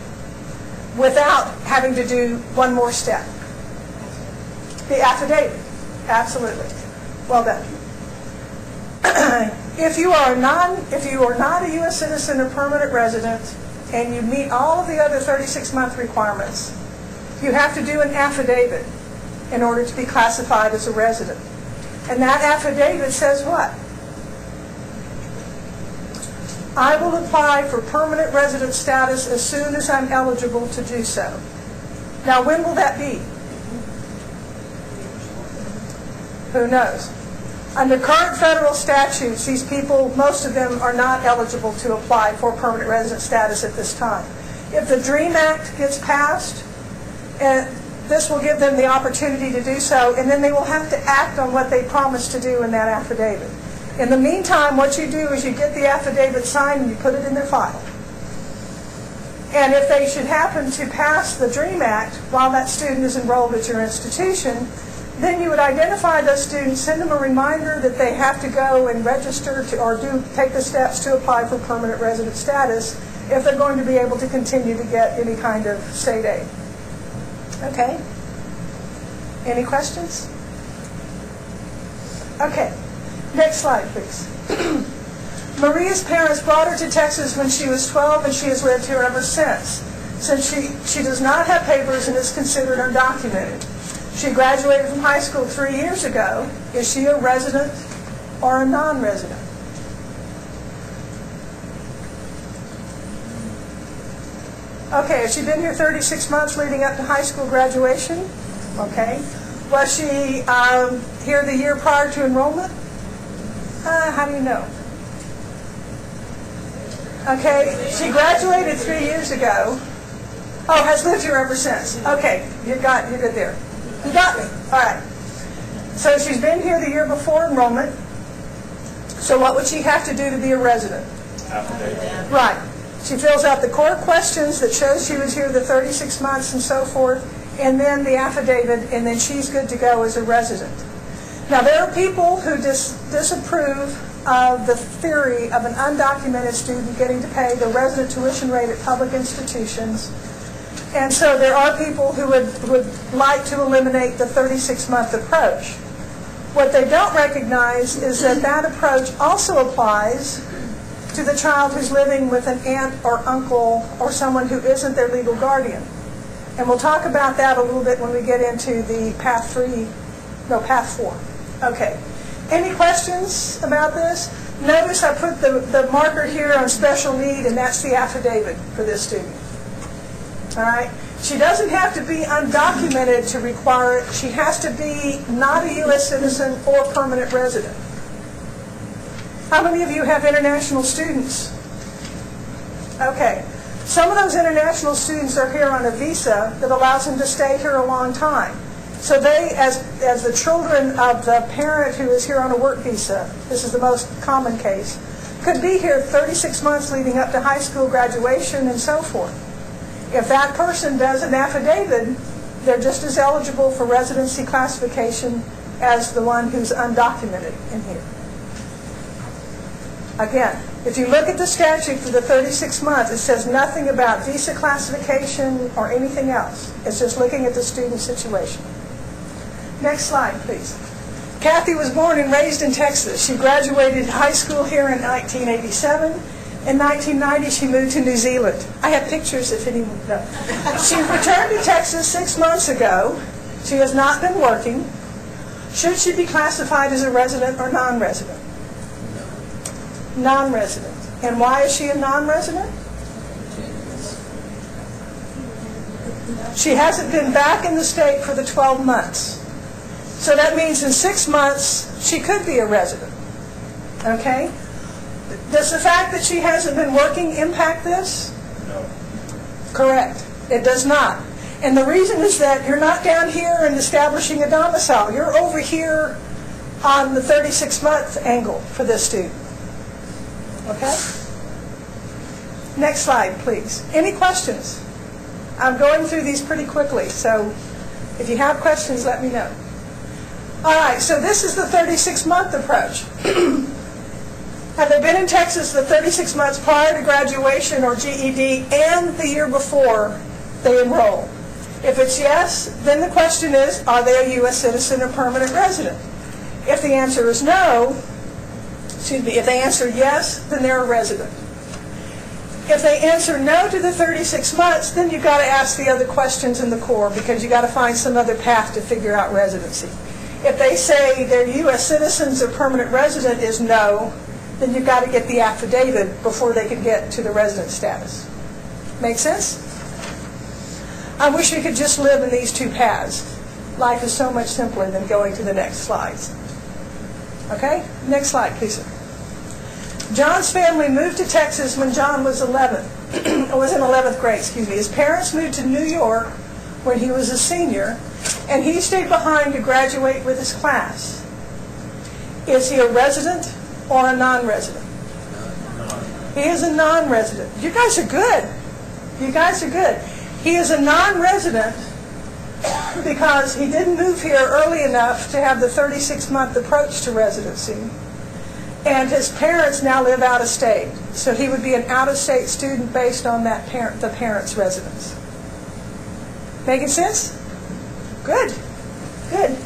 without having to do one more step. The affidavit. Absolutely. Well done. If you are not a U.S. citizen or permanent resident and you meet all of the other 36-month requirements, you have to do an affidavit in order to be classified as a resident. And that affidavit says what? I will apply for permanent resident status as soon as I'm eligible to do so. Now, when will that be? Who knows? Under current federal statutes, these people, most of them are not eligible to apply for permanent resident status at this time. If the DREAM Act gets passed, this will give them the opportunity to do so, and then they will have to act on what they promised to do in that affidavit. In the meantime, what you do is you get the affidavit signed and you put it in their file. And if they should happen to pass the DREAM Act while that student is enrolled at your institution, then you would identify those students, send them a reminder that they have to go and register or take the steps to apply for permanent resident status if they're going to be able to continue to get any kind of state aid. Okay? Any questions? Okay. Next slide, please. Maria's parents brought her to Texas when she was 12, and she has lived here ever since. Since she does not have papers and is considered undocumented. She graduated from high school 3 years ago. Is she a resident or a non-resident? Okay, has she been here 36 months leading up to high school graduation? Okay. Was she here the year prior to enrollment? How do you know? Okay, she graduated 3 years ago. Oh, has lived here ever since. Okay, you're good there. You got me. All right. So she's been here the year before enrollment. So what would she have to do to be a resident? Affidavit. Right. She fills out the core questions that shows she was here the 36 months and so forth, and then the affidavit, and then she's good to go as a resident. Now, there are people who disapprove of the theory of an undocumented student getting to pay the resident tuition rate at public institutions. And so there are people who would like to eliminate the 36-month approach. What they don't recognize is that that approach also applies to the child who's living with an aunt or uncle or someone who isn't their legal guardian. And we'll talk about that a little bit when we get into the path 4. Okay. Any questions about this? Notice I put the marker here on special need, and that's the affidavit for this student. All right? She doesn't have to be undocumented to require it. She has to be not a U.S. citizen or permanent resident. How many of you have international students? Okay. Some of those international students are here on a visa that allows them to stay here a long time. So they, as the children of the parent who is here on a work visa, this is the most common case, could be here 36 months leading up to high school graduation and so forth. If that person does an affidavit, they're just as eligible for residency classification as the one who's undocumented in here. Again, if you look at the statute for the 36 months, it says nothing about visa classification or anything else. It's just looking at the student situation. Next slide, please. Kathy was born and raised in Texas. She graduated high school here in 1987. In 1990, she moved to New Zealand. I have pictures if anyone knows. She returned to Texas 6 months ago. She has not been working. Should she be classified as a resident or non-resident? Non-resident. And why is she a non-resident? She hasn't been back in the state for the 12 months. So that means in 6 months, she could be a resident. Okay? Does the fact that she hasn't been working impact this? No. Correct. It does not. And the reason is that you're not down here and establishing a domicile. You're over here on the 36-month angle for this student. Okay? Next slide, please. Any questions? I'm going through these pretty quickly, so if you have questions, let me know. All right, so this is the 36-month approach. Have they been in Texas the 36 months prior to graduation or GED and the year before they enroll? If it's yes, then the question is, are they a U.S. citizen or permanent resident? If the answer is no, if they answer yes, then they're a resident. If they answer no to the 36 months, then you've got to ask the other questions in the core because you've got to find some other path to figure out residency. If they say they're U.S. citizens or permanent resident is no, then you've got to get the affidavit before they can get to the resident status. Make sense? I wish we could just live in these two paths. Life is so much simpler than going to the next slides. Okay? Next slide, please, sir. John's family moved to Texas when John was 11. Was in 11th grade, excuse me. His parents moved to New York when he was a senior, and he stayed behind to graduate with his class. Is he a resident or a non-resident? He is a non-resident. You guys are good. You guys are good. He is a non-resident because he didn't move here early enough to have the 36-month approach to residency. And his parents now live out of state. So he would be an out-of-state student based on that the parent's residence. Making sense? Good. Good.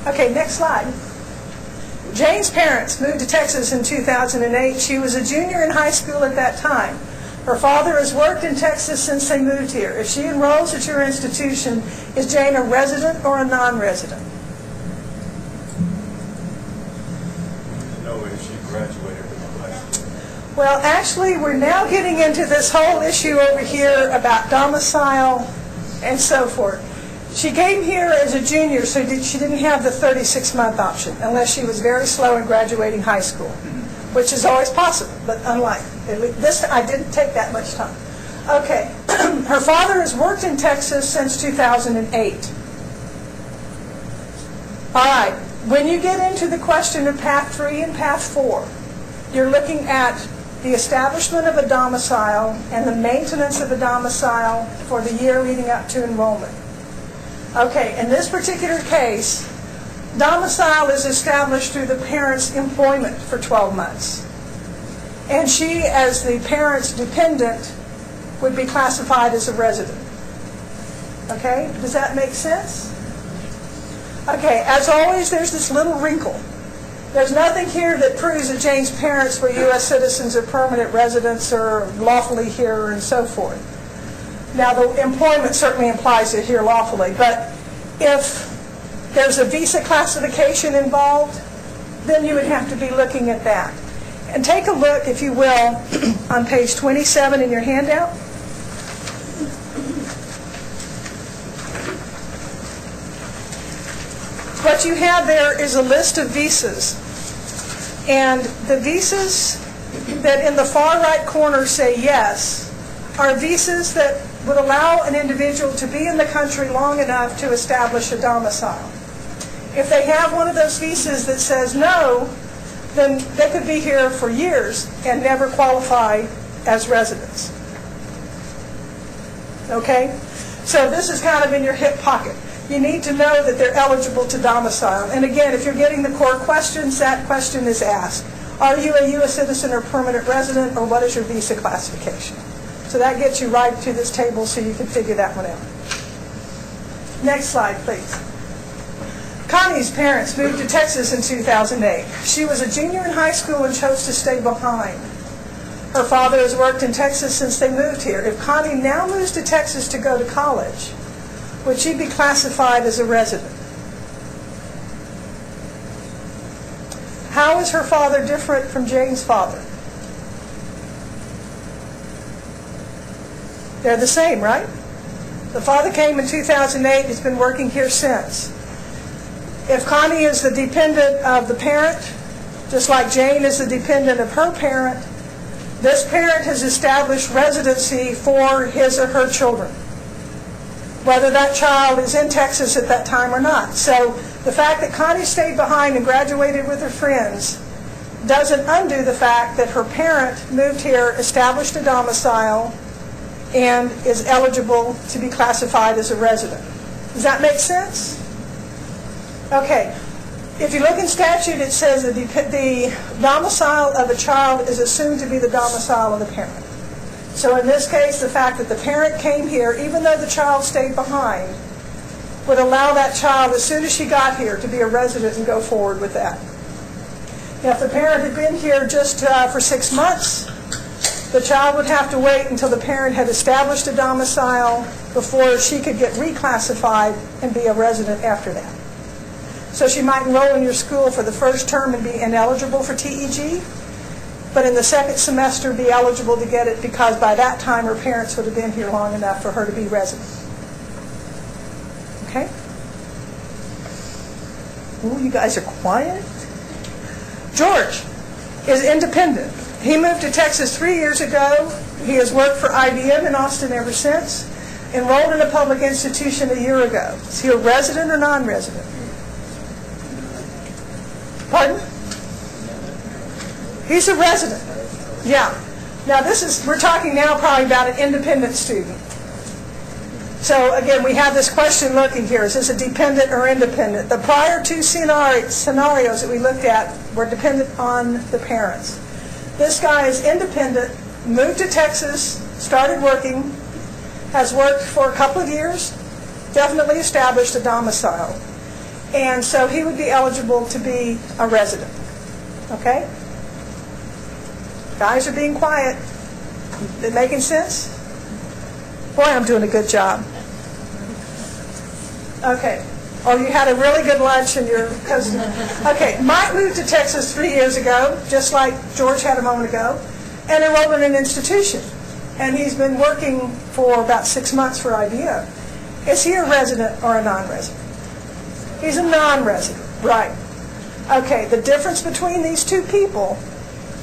Okay, next slide. Jane's parents moved to Texas in 2008. She was a junior in high school at that time. Her father has worked in Texas since they moved here. If she enrolls at your institution, is Jane a resident or a non-resident? No, if she graduated from high school. Well, actually, we're now getting into this whole issue over here about domicile and so forth. She came here as a junior, so she didn't have the 36-month option, unless she was very slow in graduating high school, which is always possible, but unlikely. This I didn't take that much time. Okay. Her father has worked in Texas since 2008. All right. When you get into the question of Path 3 and Path 4, you're looking at the establishment of a domicile and the maintenance of a domicile for the year leading up to enrollment. Okay, in this particular case, domicile is established through the parent's employment for 12 months. And she, as the parent's dependent, would be classified as a resident. Okay, does that make sense? Okay, as always, there's this little wrinkle. There's nothing here that proves that Jane's parents were U.S. citizens or permanent residents or lawfully here and so forth. Now, the employment certainly implies they're here lawfully, but if there's a visa classification involved, then you would have to be looking at that. And take a look, if you will, on page 27 in your handout. What you have there is a list of visas. And the visas that in the far right corner say yes are visas that would allow an individual to be in the country long enough to establish a domicile. If they have one of those visas that says no, then they could be here for years and never qualify as residents. Okay? So this is kind of in your hip pocket. You need to know that they're eligible to domicile. And again, if you're getting the core questions, that question is asked. Are you a U.S. citizen or permanent resident, or what is your visa classification? So that gets you right to this table so you can figure that one out. Next slide, please. Connie's parents moved to Texas in 2008. She was a junior in high school and chose to stay behind. Her father has worked in Texas since they moved here. If Connie now moves to Texas to go to college, would she be classified as a resident? How is her father different from Jane's father? They're the same, right? The father came in 2008. He's been working here since. If Connie is the dependent of the parent, just like Jane is the dependent of her parent, this parent has established residency for his or her children. whether that child is in Texas at that time or not. So the fact that Connie stayed behind and graduated with her friends doesn't undo the fact that her parent moved here, established a domicile, and is eligible to be classified as a resident. Does that make sense? Okay. If you look in statute, it says that the domicile of a child is assumed to be the domicile of the parent. So in this case, the fact that the parent came here, even though the child stayed behind, would allow that child, as soon as she got here, to be a resident and go forward with that. Now, if the parent had been here just for 6 months, the child would have to wait until the parent had established a domicile before she could get reclassified and be a resident after that. So she might enroll in your school for the first term and be ineligible for TEG, but in the second semester be eligible to get it because by that time her parents would have been here long enough for her to be resident. Okay? Ooh, you guys are quiet. George is independent. He moved to Texas 3 years ago. He has worked for IBM in Austin ever since. Enrolled in a public institution a year ago. Is he a resident or non-resident? Pardon? He's a resident. Yeah. Now we're talking now probably about an independent student. So again, we have this question looking here. Is this a dependent or independent? The prior two scenarios that we looked at were dependent on the parents. This guy is independent, moved to Texas, started working, has worked for a couple of years, definitely established a domicile. And so he would be eligible to be a resident. Okay? Guys are being quiet. Is it making sense? Boy, I'm doing a good job. Okay. Or you had a really good lunch and you're coasting. Okay. Mike moved to Texas 3 years ago, just like George had a moment ago, and enrolled in an institution. And he's been working for about 6 months for IBM. Is he a resident or a non-resident? He's a non-resident. Right. Okay. The difference between these two people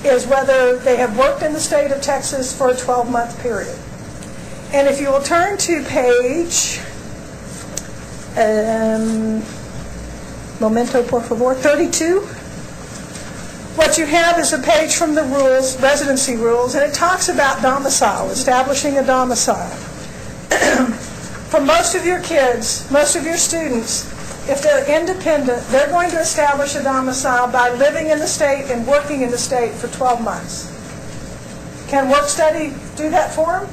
is whether they have worked in the state of Texas for a 12-month period. And if you will turn to page, momento por favor, 32, what you have is a page from the rules, residency rules, and it talks about domicile, establishing a domicile. For most of your kids, most of your students, if they're independent, they're going to establish a domicile by living in the state and working in the state for 12 months. Can work study do that for them?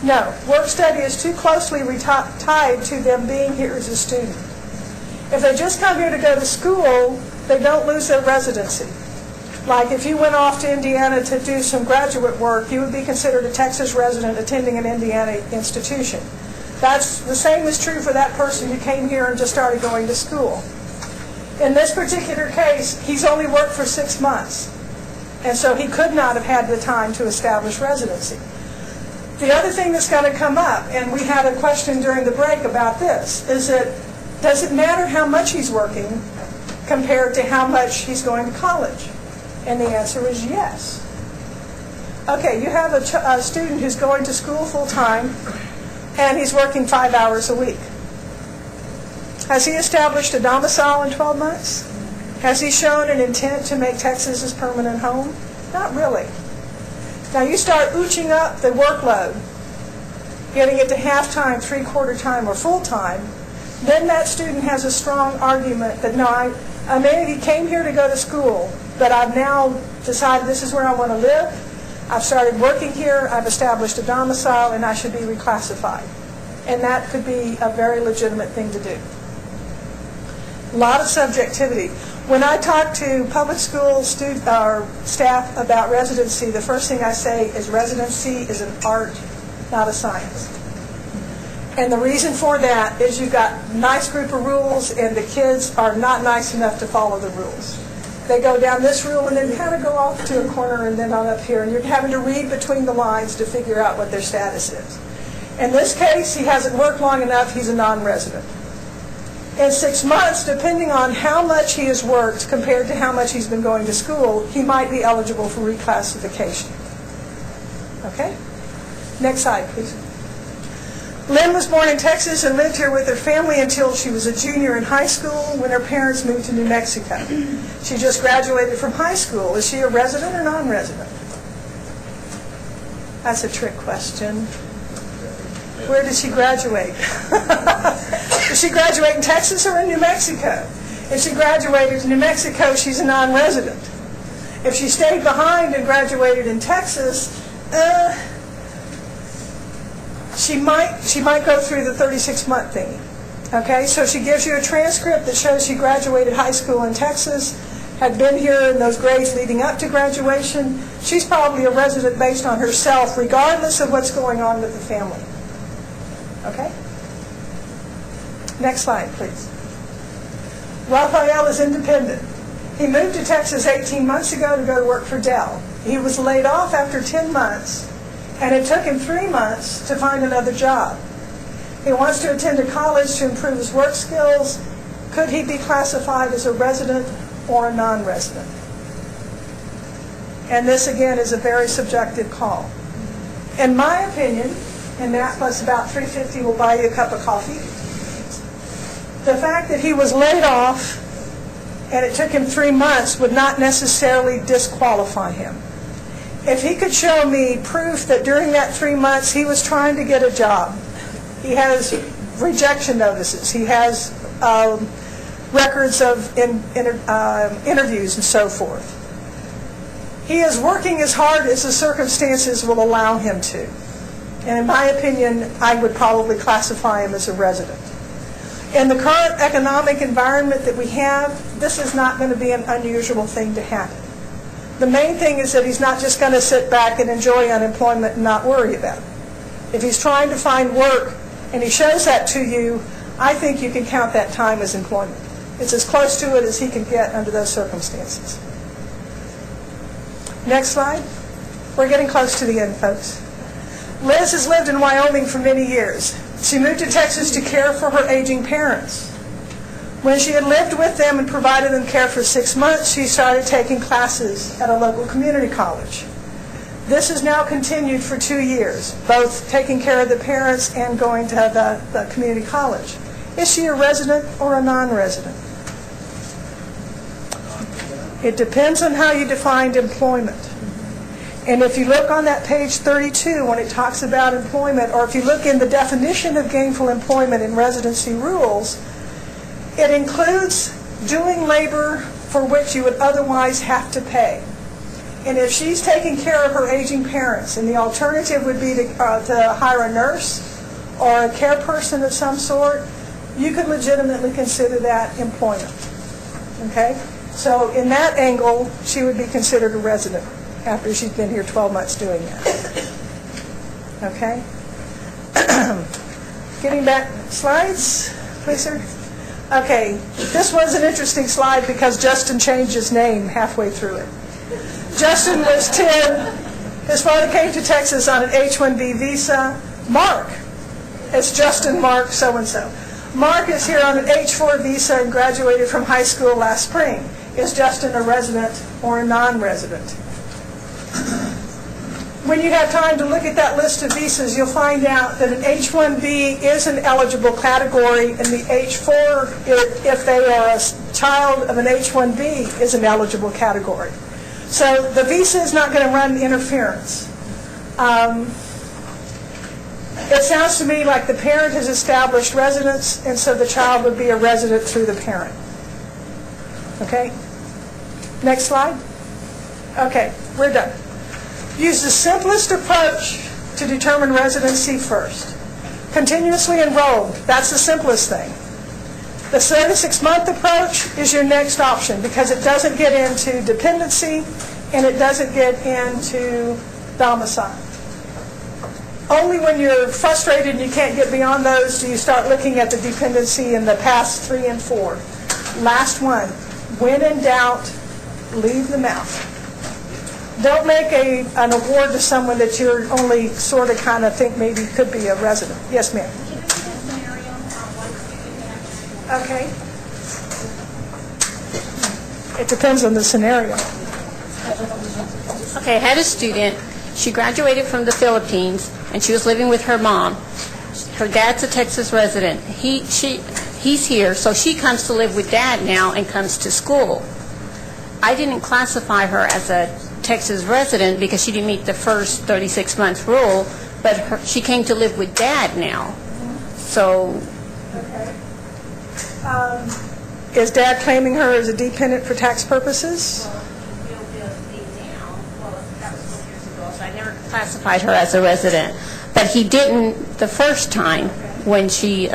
No. Work study is too closely tied to them being here as a student. If they just come here to go to school, they don't lose their residency. Like if you went off to Indiana to do some graduate work, you would be considered a Texas resident attending an Indiana institution. That's the same is true for that person who came here and just started going to school. In this particular case, he's only worked for 6 months, and so he could not have had the time to establish residency. The other thing that's going to come up, and we had a question during the break about this, is that does it matter how much he's working compared to how much he's going to college? And the answer is yes. Okay, you have a student who's going to school full-time, and he's working 5 hours a week. Has he established a domicile in 12 months? Has he shown an intent to make Texas his permanent home? Not really. Now you start ooching up the workload, getting it to half-time, three-quarter time, or full-time, then that student has a strong argument that, no, I maybe came here to go to school, but I've now decided this is where I want to live. I've started working here, I've established a domicile, and I should be reclassified. And that could be a very legitimate thing to do. A lot of subjectivity. When I talk to public school staff about residency, the first thing I say is residency is an art, not a science. And the reason for that is you've got a nice group of rules, and the kids are not nice enough to follow the rules. They go down this rule and then kind of go off to a corner and then on up here, and you're having to read between the lines to figure out what their status is. In this case, he hasn't worked long enough, he's a non-resident. In 6 months, depending on how much he has worked compared to how much he's been going to school, he might be eligible for reclassification. Okay? Next slide, please. Lynn was born in Texas and lived here with her family until she was a junior in high school when her parents moved to New Mexico. She just graduated from high school. Is she a resident or non-resident? That's a trick question. Where did she graduate? Did she graduate in Texas or in New Mexico? If she graduated in New Mexico, she's a non-resident. If she stayed behind and graduated in Texas, she might go through the 36-month thingy. Okay, so she gives you a transcript that shows she graduated high school in Texas, had been here in those grades leading up to graduation. She's probably a resident based on herself, regardless of what's going on with the family. Okay? Next slide, please. Raphael is independent. He moved to Texas 18 months ago to go to work for Dell. He was laid off after 10 months, and it took him 3 months to find another job. He wants to attend a college to improve his work skills. Could he be classified as a resident or a non-resident? And this, again, is a very subjective call. In my opinion, and that plus about $3.50 will buy you a cup of coffee, the fact that he was laid off and it took him 3 months would not necessarily disqualify him. If he could show me proof that during that 3 months he was trying to get a job, he has rejection notices, he has records of interviews and so forth. He is working as hard as the circumstances will allow him to. And in my opinion, I would probably classify him as a resident. In the current economic environment that we have, this is not going to be an unusual thing to happen. The main thing is that he's not just going to sit back and enjoy unemployment and not worry about it. If he's trying to find work and he shows that to you, I think you can count that time as employment. It's as close to it as he can get under those circumstances. Next slide. We're getting close to the end, folks. Liz has lived in Wyoming for many years. She moved to Texas to care for her aging parents. When she had lived with them and provided them care for 6 months, she started taking classes at a local community college. This has now continued for 2 years, both taking care of the parents and going to the community college. Is she a resident or a non-resident? It depends on how you defined employment. And if you look on that page 32 when it talks about employment, or if you look in the definition of gainful employment in residency rules, it includes doing labor for which you would otherwise have to pay. And if she's taking care of her aging parents, and the alternative would be to hire a nurse or a care person of some sort, you could legitimately consider that employment. Okay? So in that angle, she would be considered a resident after she's been here 12 months doing that. Okay? Getting back, slides, please, sir. Okay, this was an interesting slide because Justin changed his name halfway through it. Justin was 10. His father came to Texas on an H-1B visa. Mark is Justin Mark so-and-so. Mark is here on an H-4 visa and graduated from high school last spring. Is Justin a resident or a non-resident? When you have time to look at that list of visas, you'll find out that an H-1B is an eligible category, and the H-4, if they are a child of an H-1B, is an eligible category. So the visa is not going to run interference. It sounds to me like the parent has established residence, and so the child would be a resident through the parent. Okay? Next slide. Okay, we're done. Use the simplest approach to determine residency first. Continuously enrolled, that's the simplest thing. The 36-month approach is your next option because it doesn't get into dependency and it doesn't get into domicile. Only when you're frustrated and you can't get beyond those do you start looking at the dependency in the past 3 and 4. Last one, when in doubt, leave them out. Don't make an award to someone that you're only sort of kind of think maybe could be a resident. Yes, ma'am. Okay. It depends on the scenario. Okay, I had a student. She graduated from the Philippines, and she was living with her mom. Her dad's a Texas resident. He's here, so she comes to live with Dad now and comes to school. I didn't classify her as a Texas resident because she didn't meet the first 36 months rule, but she came to live with Dad now. So, Is Dad claiming her as a dependent for tax purposes? I never classified her as a resident, but he didn't the first time when she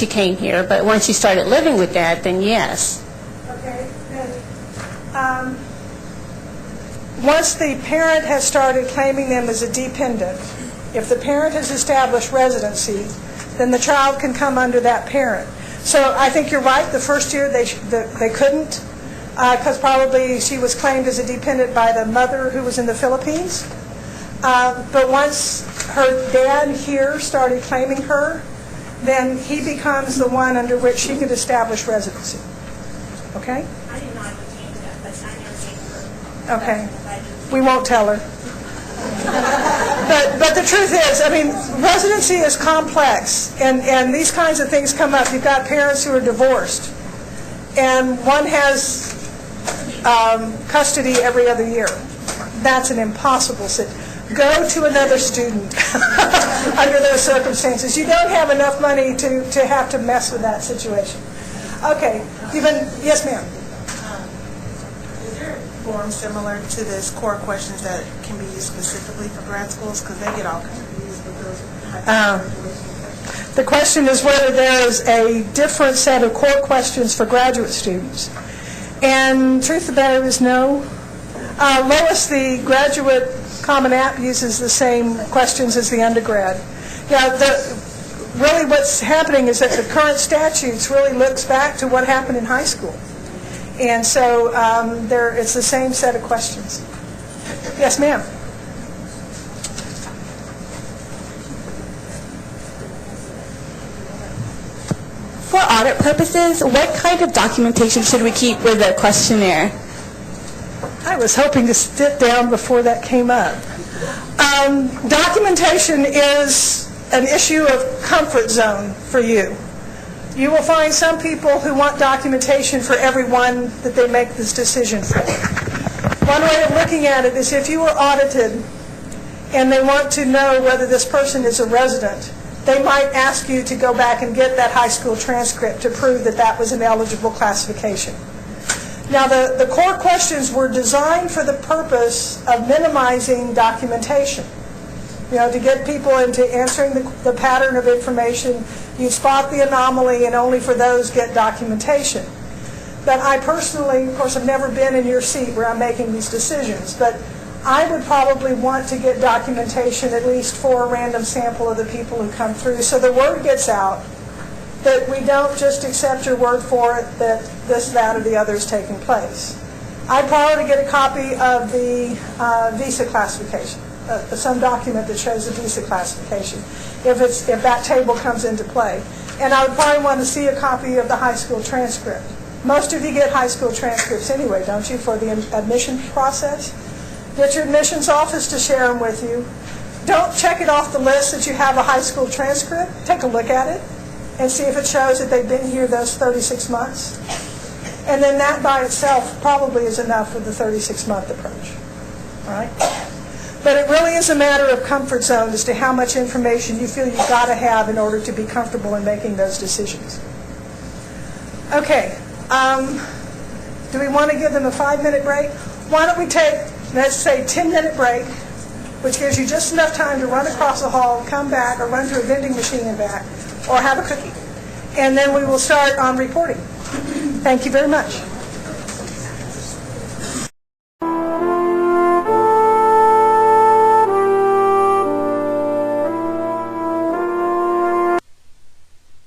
came here. But when she started living with Dad, then yes. Okay. Once the parent has started claiming them as a dependent, if the parent has established residency, then the child can come under that parent. So I think you're right. The first year they couldn't, because probably she was claimed as a dependent by the mother who was in the Philippines. But once her dad here started claiming her, then he becomes the one under which she could establish residency. Okay? I didn't know I could change that, but I never gave her. Okay. We won't tell her. But the truth is, I mean, residency is complex, and these kinds of things come up. You've got parents who are divorced, and one has custody every other year. That's an impossible situation. Go to another student under those circumstances. You don't have enough money to have to mess with that situation. Okay. Yes, ma'am. Is there a form similar to this core questions that can be used specifically for grad schools? Because they get all confused with those. The question is whether there is a different set of core questions for graduate students. And truth of the matter is no. Lois, the graduate Common App, uses the same questions as the undergrad. Really what's happening is that the current statutes really looks back to what happened in high school. And so it's the same set of questions. Yes, ma'am. For audit purposes, what kind of documentation should we keep with the questionnaire? I was hoping to sit down before that came up. Documentation is an issue of comfort zone for you. You will find some people who want documentation for everyone that they make this decision for. One way of looking at it is if you were audited and they want to know whether this person is a resident, they might ask you to go back and get that high school transcript to prove that that was an eligible classification. Now, the core questions were designed for the purpose of minimizing documentation. To get people into answering the pattern of information, you spot the anomaly, and only for those get documentation. But I personally, of course, have never been in your seat where I'm making these decisions, but I would probably want to get documentation at least for a random sample of the people who come through, so the word gets out that we don't just accept your word for it that this, that, or the other is taking place. I'd probably get a copy of the visa classification, some document that shows the visa classification, if that table comes into play. And I would probably want to see a copy of the high school transcript. Most of you get high school transcripts anyway, don't you, for the admission process? Get your admissions office to share them with you. Don't check it off the list that you have a high school transcript. Take a look at it and see if it shows that they've been here those 36 months. And then that by itself probably is enough for the 36-month approach. All right? But it really is a matter of comfort zone as to how much information you feel you've got to have in order to be comfortable in making those decisions. Okay. Do we want to give them a 5-minute break? Why don't we take, let's say, 10-minute break, which gives you just enough time to run across the hall, come back, or run to a vending machine and back, or have a cookie. And then we will start on reporting. Thank you very much.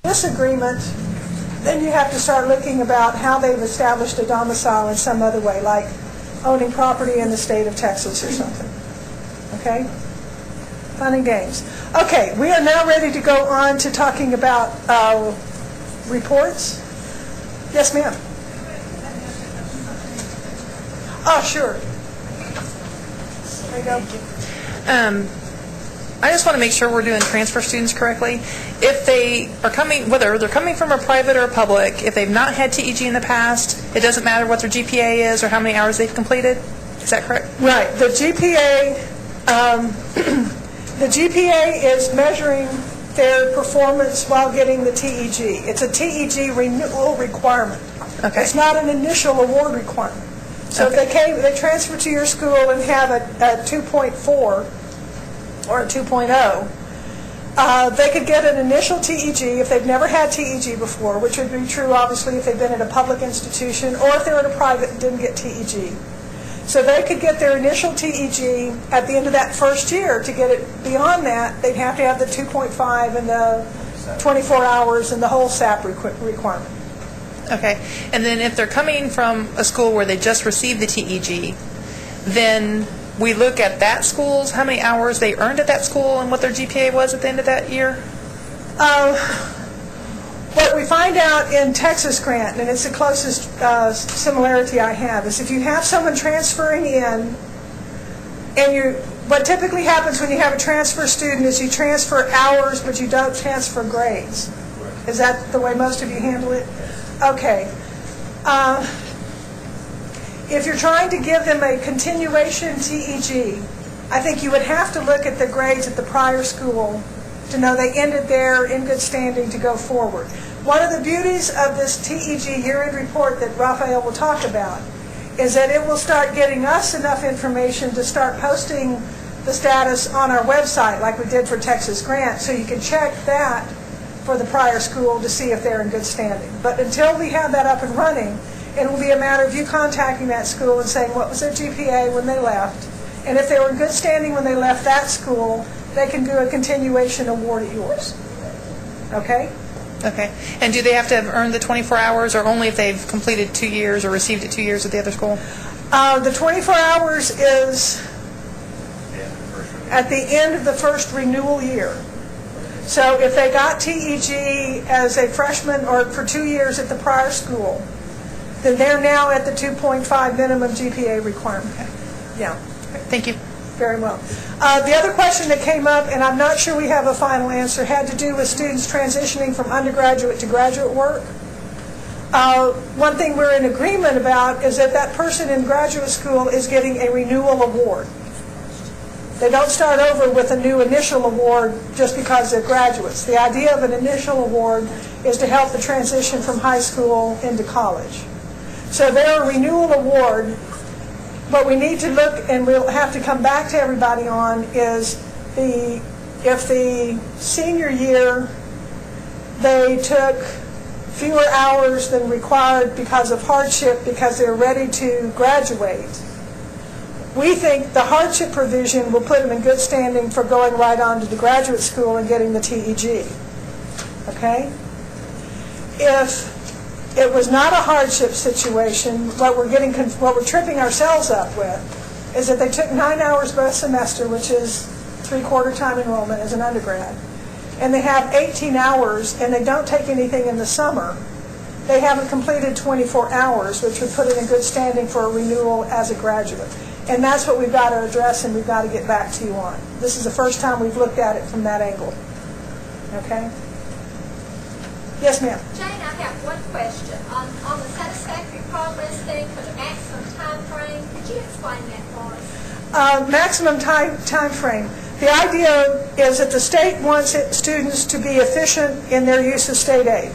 This agreement, then you have to start looking about how they've established a domicile in some other way, like owning property in the state of Texas or something. Okay? Fun and games. Okay, we are now ready to go on to talking about reports. Yes, ma'am. Oh, sure. There you go. I just want to make sure we're doing transfer students correctly. If they are coming, whether they're coming from a private or a public, if they've not had TEG in the past, it doesn't matter what their GPA is or how many hours they've completed? Is that correct? Right. The GPA is measuring their performance while getting the TEG. It's a TEG renewal requirement. Okay. It's not an initial award requirement. So Okay. if they transfer to your school and have a 2.4 or a 2.0, they could get an initial TEG if they've never had TEG before, which would be true, obviously, if they've been at a public institution or if they're at a private and didn't get TEG. So they could get their initial TEG at the end of that first year. To get it beyond that, they'd have to have the 2.5 and the 24 hours and the whole SAP requirement. Okay. And then if they're coming from a school where they just received the TEG, then we look at that school's, how many hours they earned at that school and what their GPA was at the end of that year? What we find out in Texas Grant, and it's the closest similarity I have, is if you have someone transferring in, and what typically happens when you have a transfer student is you transfer hours, but you don't transfer grades. Is that the way most of you handle it? Okay. If you're trying to give them a continuation TEG, I think you would have to look at the grades at the prior school to know they ended there in good standing to go forward. One of the beauties of this TEG year-end report that Raphael will talk about is that it will start getting us enough information to start posting the status on our website like we did for Texas Grant, so you can check that for the prior school to see if they're in good standing. But until we have that up and running, it will be a matter of you contacting that school and saying what was their GPA when they left, and if they were in good standing when they left that school, they can do a continuation award at yours. Okay? Okay. And do they have to have earned the 24 hours or only if they've completed 2 years or received it 2 years at the other school? The 24 hours is at the end of the first renewal year. So if they got TEG as a freshman or for 2 years at the prior school, then they're now at the 2.5 minimum GPA requirement. Yeah. Thank you. Very well. The other question that came up, and I'm not sure we have a final answer, had to do with students transitioning from undergraduate to graduate work. One thing we're in agreement about is that that person in graduate school is getting a renewal award. They don't start over with a new initial award just because they're graduates. The idea of an initial award is to help the transition from high school into college. So they're a renewal award. What we need to look, and we'll have to come back to everybody on, is if the senior year they took fewer hours than required because of hardship because they're ready to graduate, we think the hardship provision will put them in good standing for going right on to the graduate school and getting the TEG. Okay? If it was not a hardship situation, what we're tripping ourselves up with is that they took 9 hours both semester, which is 3/4 time enrollment as an undergrad, and they have 18 hours and they don't take anything in the summer. They haven't completed 24 hours, which would put it in good standing for a renewal as a graduate. And that's what we've got to address and we've got to get back to you on. This is the first time we've looked at it from that angle. Okay? Yes, ma'am. Jane, I have one question. On the satisfactory progress thing for the maximum time frame, could you explain that for us? Maximum time frame. The idea is that the state wants students to be efficient in their use of state aid.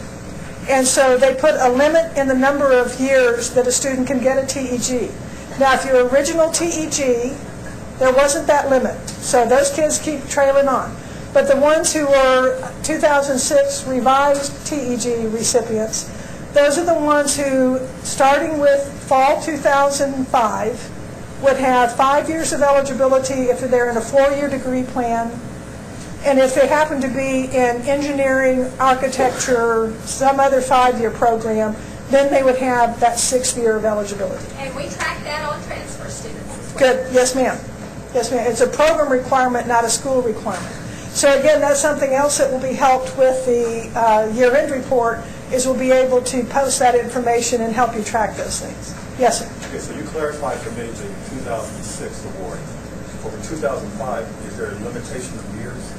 And so they put a limit in the number of years that a student can get a TEG. Now, if your original TEG, there wasn't that limit. So those kids keep trailing on. But the ones who were 2006 revised TEG recipients, those are the ones who, starting with fall 2005, would have 5 years of eligibility if they're in a 4-year degree plan. And if they happen to be in engineering, architecture, some other 5-year program, then they would have that 6th year of eligibility. And we track that on transfer students as well. Good. Yes, ma'am. Yes, ma'am. It's a program requirement, not a school requirement. So again, that's something else that will be helped with the year-end report, is we'll be able to post that information and help you track those things. Yes, sir. Okay, so you clarified for me the 2006 award over 2005, is there a limitation of years?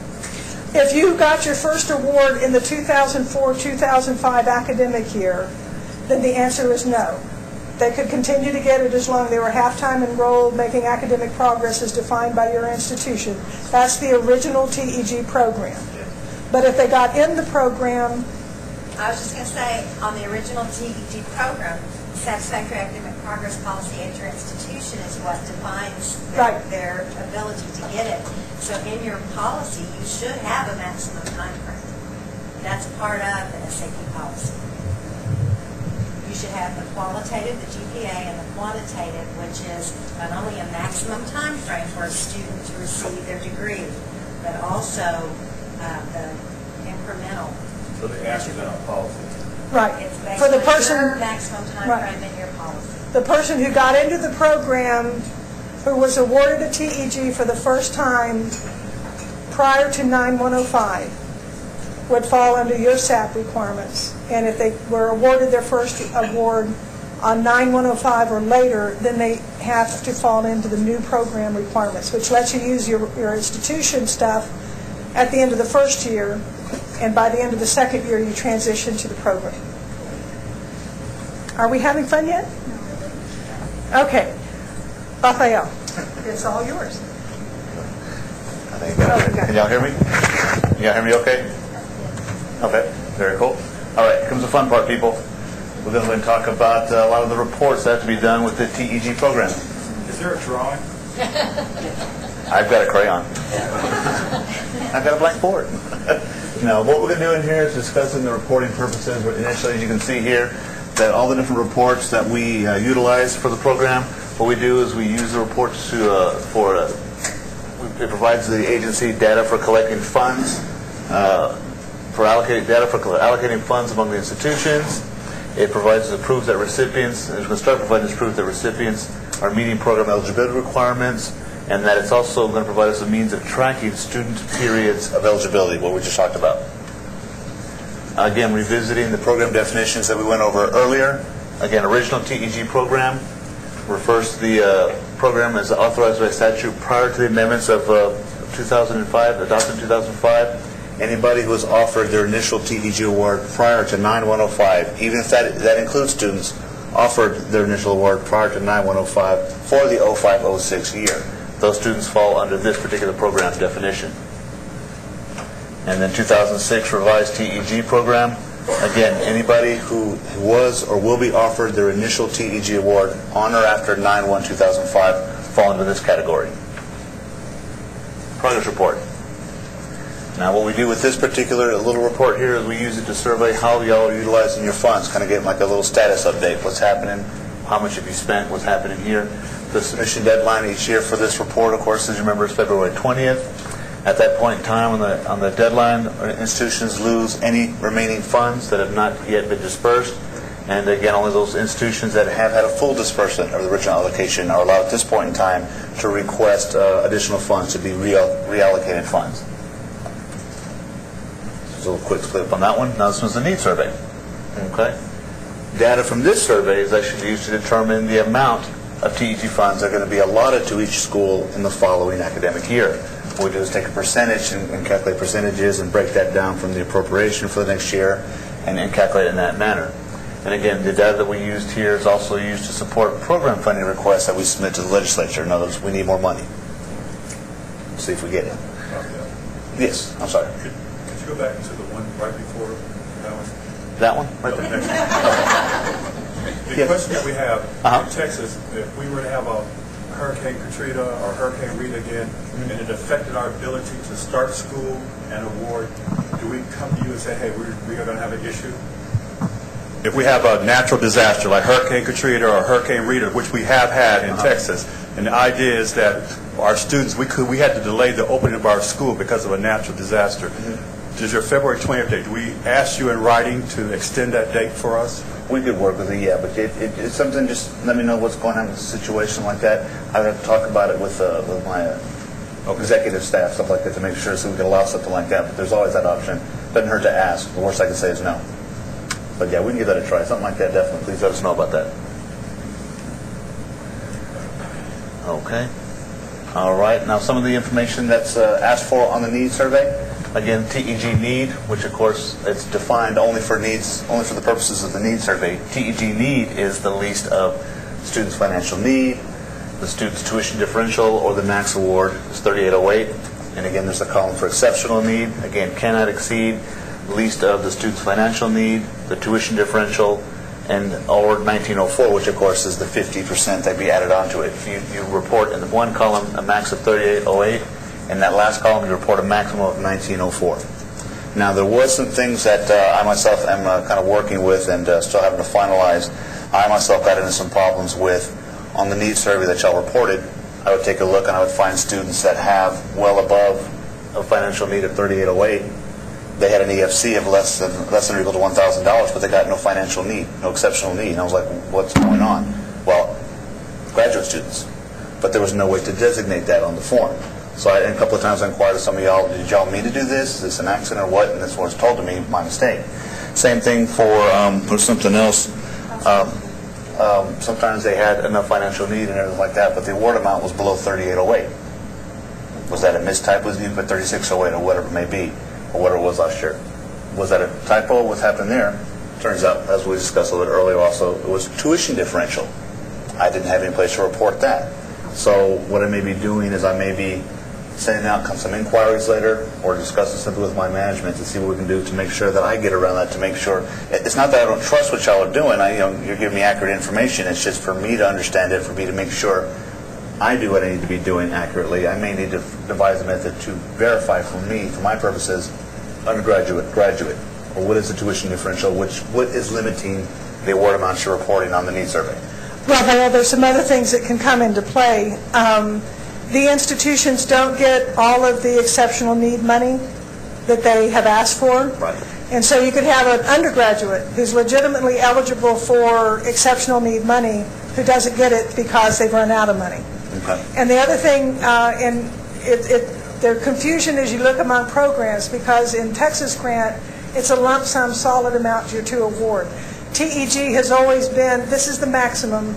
If you got your first award in the 2004-2005 academic year, then the answer is no. They could continue to get it as long as they were half-time enrolled, making academic progress as defined by your institution. That's the original TEG program. But if they got in the program... I was just going to say, on the original TEG program, satisfactory academic progress policy at your institution is what defines their ability to get it. So in your policy, you should have a maximum time frame. That's part of the SAP policy. You should have the qualitative, the GPA, and the quantitative, which is not only a maximum time frame for a student to receive their degree, but also the incremental. So the answer is in our policy. Right. It's based For the on person, your maximum time frame in your policy. the person who got into the program, who was awarded a TEG for the first time prior to 9105, would fall under your SAP requirements. And if they were awarded their first award on 9105 or later, then they have to fall into the new program requirements, which lets you use your institution stuff at the end of the first year, and by the end of the second year, you transition to the program. Are we having fun yet? Okay. Raphael, it's all yours. Can y'all hear me? Can y'all hear me okay? Okay, very cool. All right, here comes the fun part, people. We're going to talk about a lot of the reports that have to be done with the TEG program. Is there a drawing? I've got a crayon. I've got a blank board. Now, what we're going to do in here is discussing the reporting purposes. Initially, as you can see here, that all the different reports that we utilize for the program, what we do is we use the reports to it provides the agency data for collecting funds, for allocating funds among the institutions. It provides the proof that recipients, it's going to start providing this proof that recipients are meeting program eligibility requirements, and that it's also going to provide us a means of tracking student periods of eligibility, what we just talked about. Again, revisiting the program definitions that we went over earlier. Again, original TEG program refers to the program as authorized by statute prior to the amendments of 2005, adopted in 2005. Anybody who was offered their initial TEG award prior to 9105, even if that includes students offered their initial award prior to 9105 for the 05-06 year, those students fall under this particular program definition. And then 2006 revised TEG program. Again, anybody who was or will be offered their initial TEG award on or after 9/1/2005 fall into this category. Progress report. Now, what we do with this particular little report here is we use it to survey how y'all are utilizing your funds, kind of get like a little status update. What's happening? How much have you spent? What's happening here? The submission deadline each year for this report, of course, as you remember, is February 20th. At that point in time, on the deadline, institutions lose any remaining funds that have not yet been dispersed. And again, only those institutions that have had a full disbursement of the original allocation are allowed at this point in time to request additional funds to be reallocated funds. Just a little quick clip on that one. Now this one's the needs survey. Okay. Data from this survey is actually used to determine the amount of TEG funds that are going to be allotted to each school in the following academic year. What we do is take a percentage and calculate percentages and break that down from the appropriation for the next year and calculate it in that manner. And again, the data that we used here is also used to support program funding requests that we submit to the legislature. In other words, we need more money. See if we get it. Yes, I'm sorry. Could you go back to the one right before that one? That one? Right No, there. the next one. The question that we have in Texas, if we were to have a Hurricane Katrina or Hurricane Rita again, and it affected our ability to start school and award, do we come to you and say, hey, we are going to have an issue? If we have a natural disaster like Hurricane Katrina or Hurricane Rita, which we have had in Texas, and the idea is that our students, we had to delay the opening of our school because of a natural disaster. Does your February 20th date, do we ask you in writing to extend that date for us? We could work with it, yeah, but it's something, just let me know what's going on with a situation like that. I have to talk about it with my executive staff, stuff like that, to make sure so we can allow something like that. But there's always that option. Doesn't hurt to ask. The worst I can say is no. But yeah, we can give that a try. Something like that, definitely. Please let us know about that. Okay. All right, now some of the information that's asked for on the needs survey. Again, TEG need, which of course it's defined only for needs, only for the purposes of the needs survey. TEG need is the least of students' financial need, the student's tuition differential, or the max award is 3808. And again, there's a column for exceptional need. Again, cannot exceed, least of the student's financial need, the tuition differential, and award 1904, which of course is the 50% that be added onto it. If you report in the one column a max of 3808, in that last column you report a maximum of 1904. Now there was some things that I myself am kind of working with and still having to finalize. I myself got into some problems with on the needs survey that y'all reported. I would take a look and I would find students that have well above a financial need of 3808. They had an EFC of less than or equal to $1,000, but they got no financial need, no exceptional need. And I was like, what's going on? Well, graduate students. But there was no way to designate that on the form. So a couple of times I inquired with some of y'all, did y'all mean to do this? Is this an accident or what? And this was told to me, my mistake. Same thing for something else. Sometimes they had enough financial need and everything like that, but the award amount was below 3808. Was that a mistype? Was it put 3608 or whatever it may be? Or whatever it was last year. Was that a typo? What's happened there? Turns out, as we discussed a little bit earlier also, it was tuition differential. I didn't have any place to report that. So what I may be doing is I may be sending out some inquiries later or discussing something with my management to see what we can do to make sure that I get around that, to make sure. It's not that I don't trust what y'all are doing. You're giving me accurate information. It's just for me to understand it, for me to make sure I do what I need to be doing accurately. I may need to devise a method to verify for me, for my purposes, undergraduate, graduate, or what is the tuition differential, what is limiting the award amounts you're reporting on the needs survey. Well, there's some other things that can come into play. The institutions don't get all of the exceptional need money that they have asked for. Right. And so you could have an undergraduate who's legitimately eligible for exceptional need money who doesn't get it because they've run out of money. Okay. And the other thing, their confusion as you look among programs, because in Texas Grant, it's a lump sum solid amount to award. TEG has always been, this is the maximum,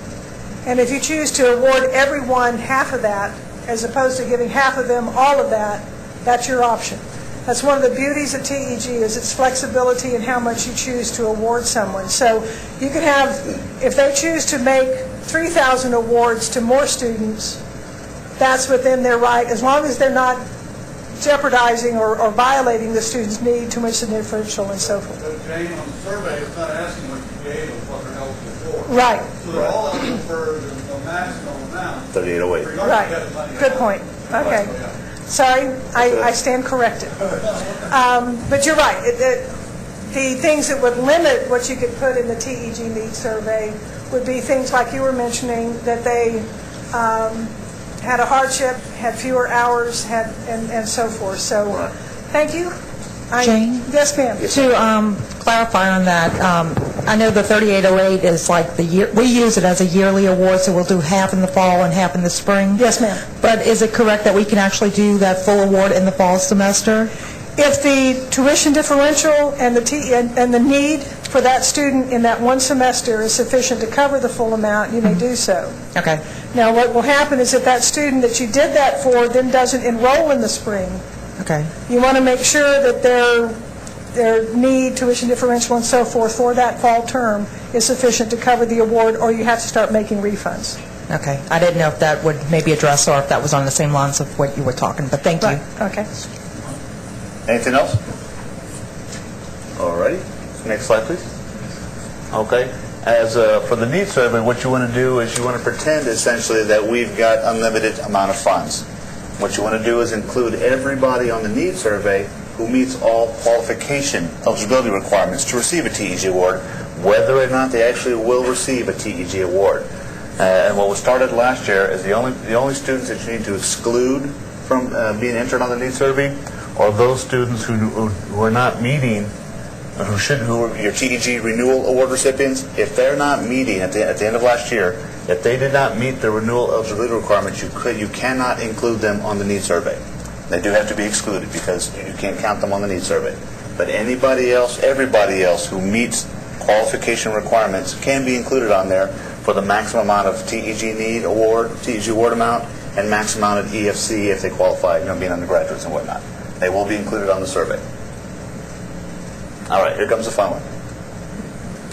and if you choose to award everyone half of that, as opposed to giving half of them all of that, that's your option. That's one of the beauties of TEG, is its flexibility in how much you choose to award someone. So you could have, if they choose to make 3,000 awards to more students, that's within their right, as long as they're not jeopardizing or violating the student's need, tuition differential, and so forth. But Jane, on the survey, it's not asking what you gave of what they're eligible for. Right. So they're all eligible for the maximum amount. 3808. Right. Good point. Okay. Sorry, I stand corrected. But you're right. The things that would limit what you could put in the TEG needs survey would be things like you were mentioning, that they had a hardship, had fewer hours, and so forth. So, thank you. Jane? Yes, ma'am. To clarify on that, I know the 3808 is like the year, we use it as a yearly award, so we'll do half in the fall and half in the spring. Yes, ma'am. But is it correct that we can actually do that full award in the fall semester? If the tuition differential and the need for that student in that one semester is sufficient to cover the full amount, you may do so. Okay. Now, what will happen is if that student that you did that for then doesn't enroll in the spring, Okay. you want to make sure that their need, tuition differential, and so forth for that fall term is sufficient to cover the award, or you have to start making refunds. Okay. I didn't know if that would maybe address or if that was on the same lines of what you were talking, but thank you. Right. Okay. Anything else? All righty. Next slide, please. Okay. As for the needs survey, what you want to do is you want to pretend essentially that we've got unlimited amount of funds. What you want to do is include everybody on the needs survey who meets all qualification eligibility requirements to receive a TEG award, whether or not they actually will receive a TEG award. And what was started last year is the only students that you need to exclude from being entered on the needs survey are those students who are not meeting, who are your TEG renewal award recipients. If they're not meeting at the end of last year, if they did not meet the renewal eligibility requirements, you cannot include them on the needs survey. They do have to be excluded because you can't count them on the needs survey. But anybody else, everybody else who meets qualification requirements can be included on there for the maximum amount of TEG award amount and max amount of EFC if they qualify, being undergraduates and whatnot. They will be included on the survey. All right, here comes the fun one.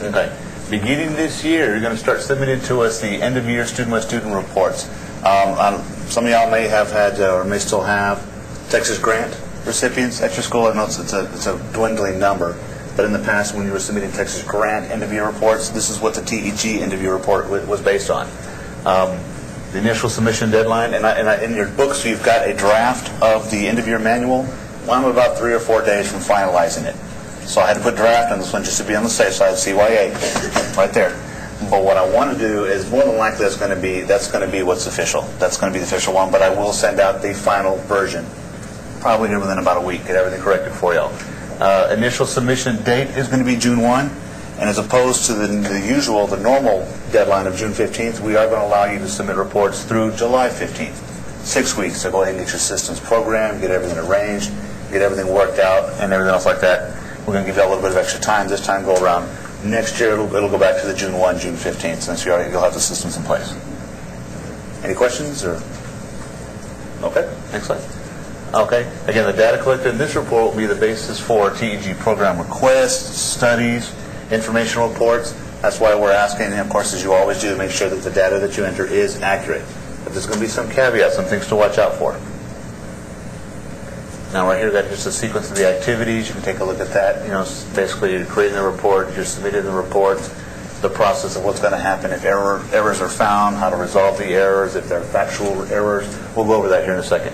Okay. Beginning this year, you're going to start submitting to us the end-of-year student-by-student reports. Some of y'all may have had or may still have Texas grant recipients at your school. I know it's a dwindling number, but in the past when you were submitting Texas grant end-of-year reports, this is what the TEG end-of-year report was based on. The initial submission deadline, and in your books you've got a draft of the end-of-year manual. I'm about 3 or 4 days from finalizing it. So I had to put draft on this one just to be on the safe side, CYA, right there. But what I want to do is more than likely that's going to be what's official. That's going to be the official one, but I will send out the final version probably here within about a week, get everything corrected for y'all. Initial submission date is going to be June 1, and as opposed to the normal deadline of June 15th, we are going to allow you to submit reports through July 15th. 6 weeks to go ahead and get your systems programmed, get everything arranged, get everything worked out, and everything else like that. We're going to give you a little bit of extra time this time go around. Next year, it'll go back to the June 1, June 15th, since you'll have the systems in place. Any questions? Or okay, excellent. Okay, again, the data collected in this report will be the basis for TEG program requests, studies, information reports. That's why we're asking, and of course, as you always do, make sure that the data that you enter is accurate. But there's going to be some caveats, some things to watch out for. Now, right here, here's the sequence of the activities. You can take a look at that. Basically, you're creating a report, you're submitting the report, the process of what's going to happen if errors are found, how to resolve the errors, if they're factual errors. We'll go over that here in a second.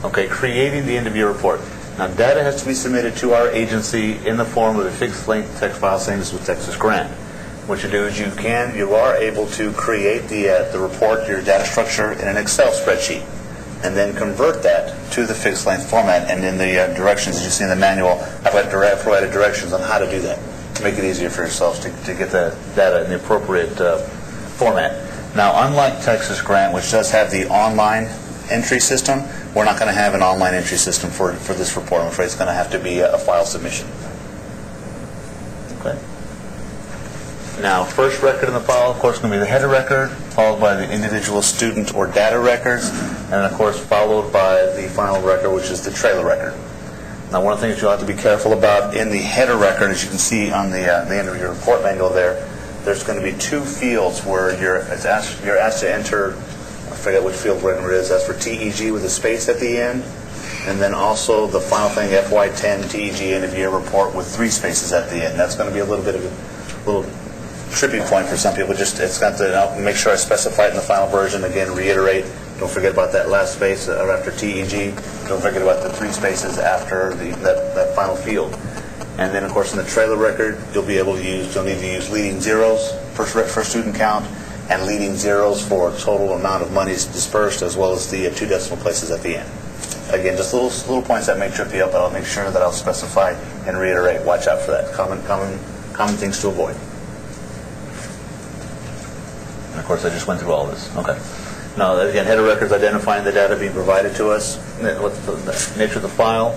Okay, creating the end-of-year report. Now, data has to be submitted to our agency in the form of a fixed-length text file, same as with Texas Grant. What you do is you are able to create the report, your data structure, in an Excel spreadsheet, and then convert that to the fixed-length format. And in the directions, as you see in the manual, I've provided directions on how to do that to make it easier for yourselves to get the data in the appropriate format. Now, unlike Texas Grant, which does have the online entry system, we're not going to have an online entry system for this report. I'm afraid it's going to have to be a file submission. Okay. Now, first record in the file, of course, is going to be the header record, followed by the individual student or data records, and of course, followed by the final record, which is the trailer record. Now, one of the things you'll have to be careful about in the header record, as you can see on the end of your report manual there's going to be 2 fields where you're asked to enter. I forget which field record it is. That's for TEG with a space at the end, and then also the final thing, FY10 TEG end of year report with 3 spaces at the end. That's going to be a little bit of a little trippy point for some people. It's got to I'll make sure I specify it in the final version. Again, reiterate. Don't forget about that last space after TEG. Don't forget about the 3 spaces after that final field. And then, of course, in the trailer record, you'll need to use leading zeros for student count, and leading zeros for total amount of monies dispersed, as well as the 2 decimal places at the end. Again, just little points that may trip you up, but I'll make sure that I'll specify and reiterate. Watch out for that. Common things to avoid. And of course, I just went through all this. Okay. Now, again, header records identifying the data being provided to us, what's the nature of the file,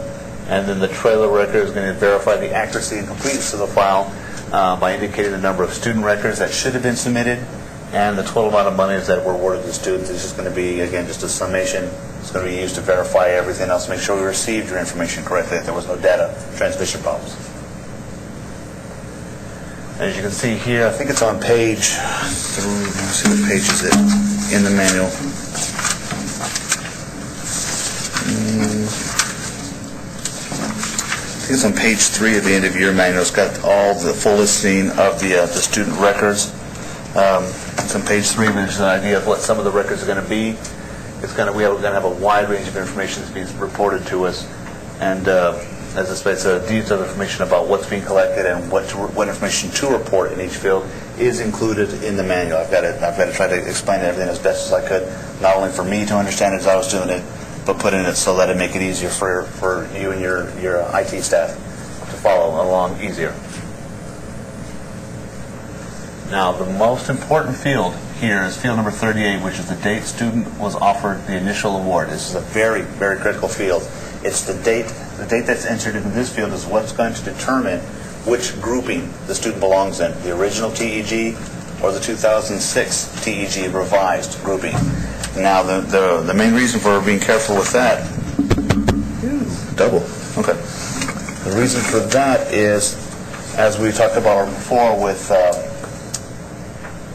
and then the trailer record is going to verify the accuracy and completeness of the file by indicating the number of student records that should have been submitted, and the total amount of monies that were awarded to students. Is just going to be, again, just a summation. It's going to be used to verify everything else, make sure we received your information correctly, that there was no data transmission problems. As you can see here, I think it's on page, let me see what page is it in the manual. I think it's on page 3 of the end of year manual. It's got all the full listing of the student records. It's on page 3, which is an idea of what some of the records are going to be. We're going to have a wide range of information that's being reported to us, and as I say, it's a detailed information about what's being collected and what information to report in each field is included in the manual. I've got to try to explain everything as best as I could, not only for me to understand it as I was doing it, but put in it so that it make it easier for you and your IT staff to follow along easier. Now, the most important field here is field number 38, which is the date student was offered the initial award. This is a very, very critical field. It's the date. The date that's entered into this field is what's going to determine which grouping the student belongs in, the original TEG or the 2006 TEG revised grouping. Now, the main reason for being careful with that, double, okay. The reason for that is, as we talked about before with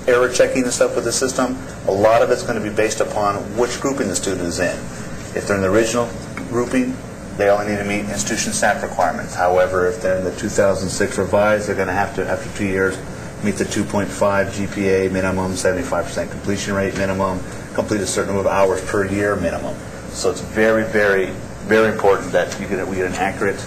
error checking and stuff with the system, a lot of it's going to be based upon which grouping the student is in. If they're in the original grouping, they only need to meet institution staff requirements. However, if they're in the 2006 revised, they're going to have to, after 2 years, meet the 2.5 GPA minimum, 75% completion rate minimum, complete a certain number of hours per year minimum. So it's very, very, very important that we get an accurate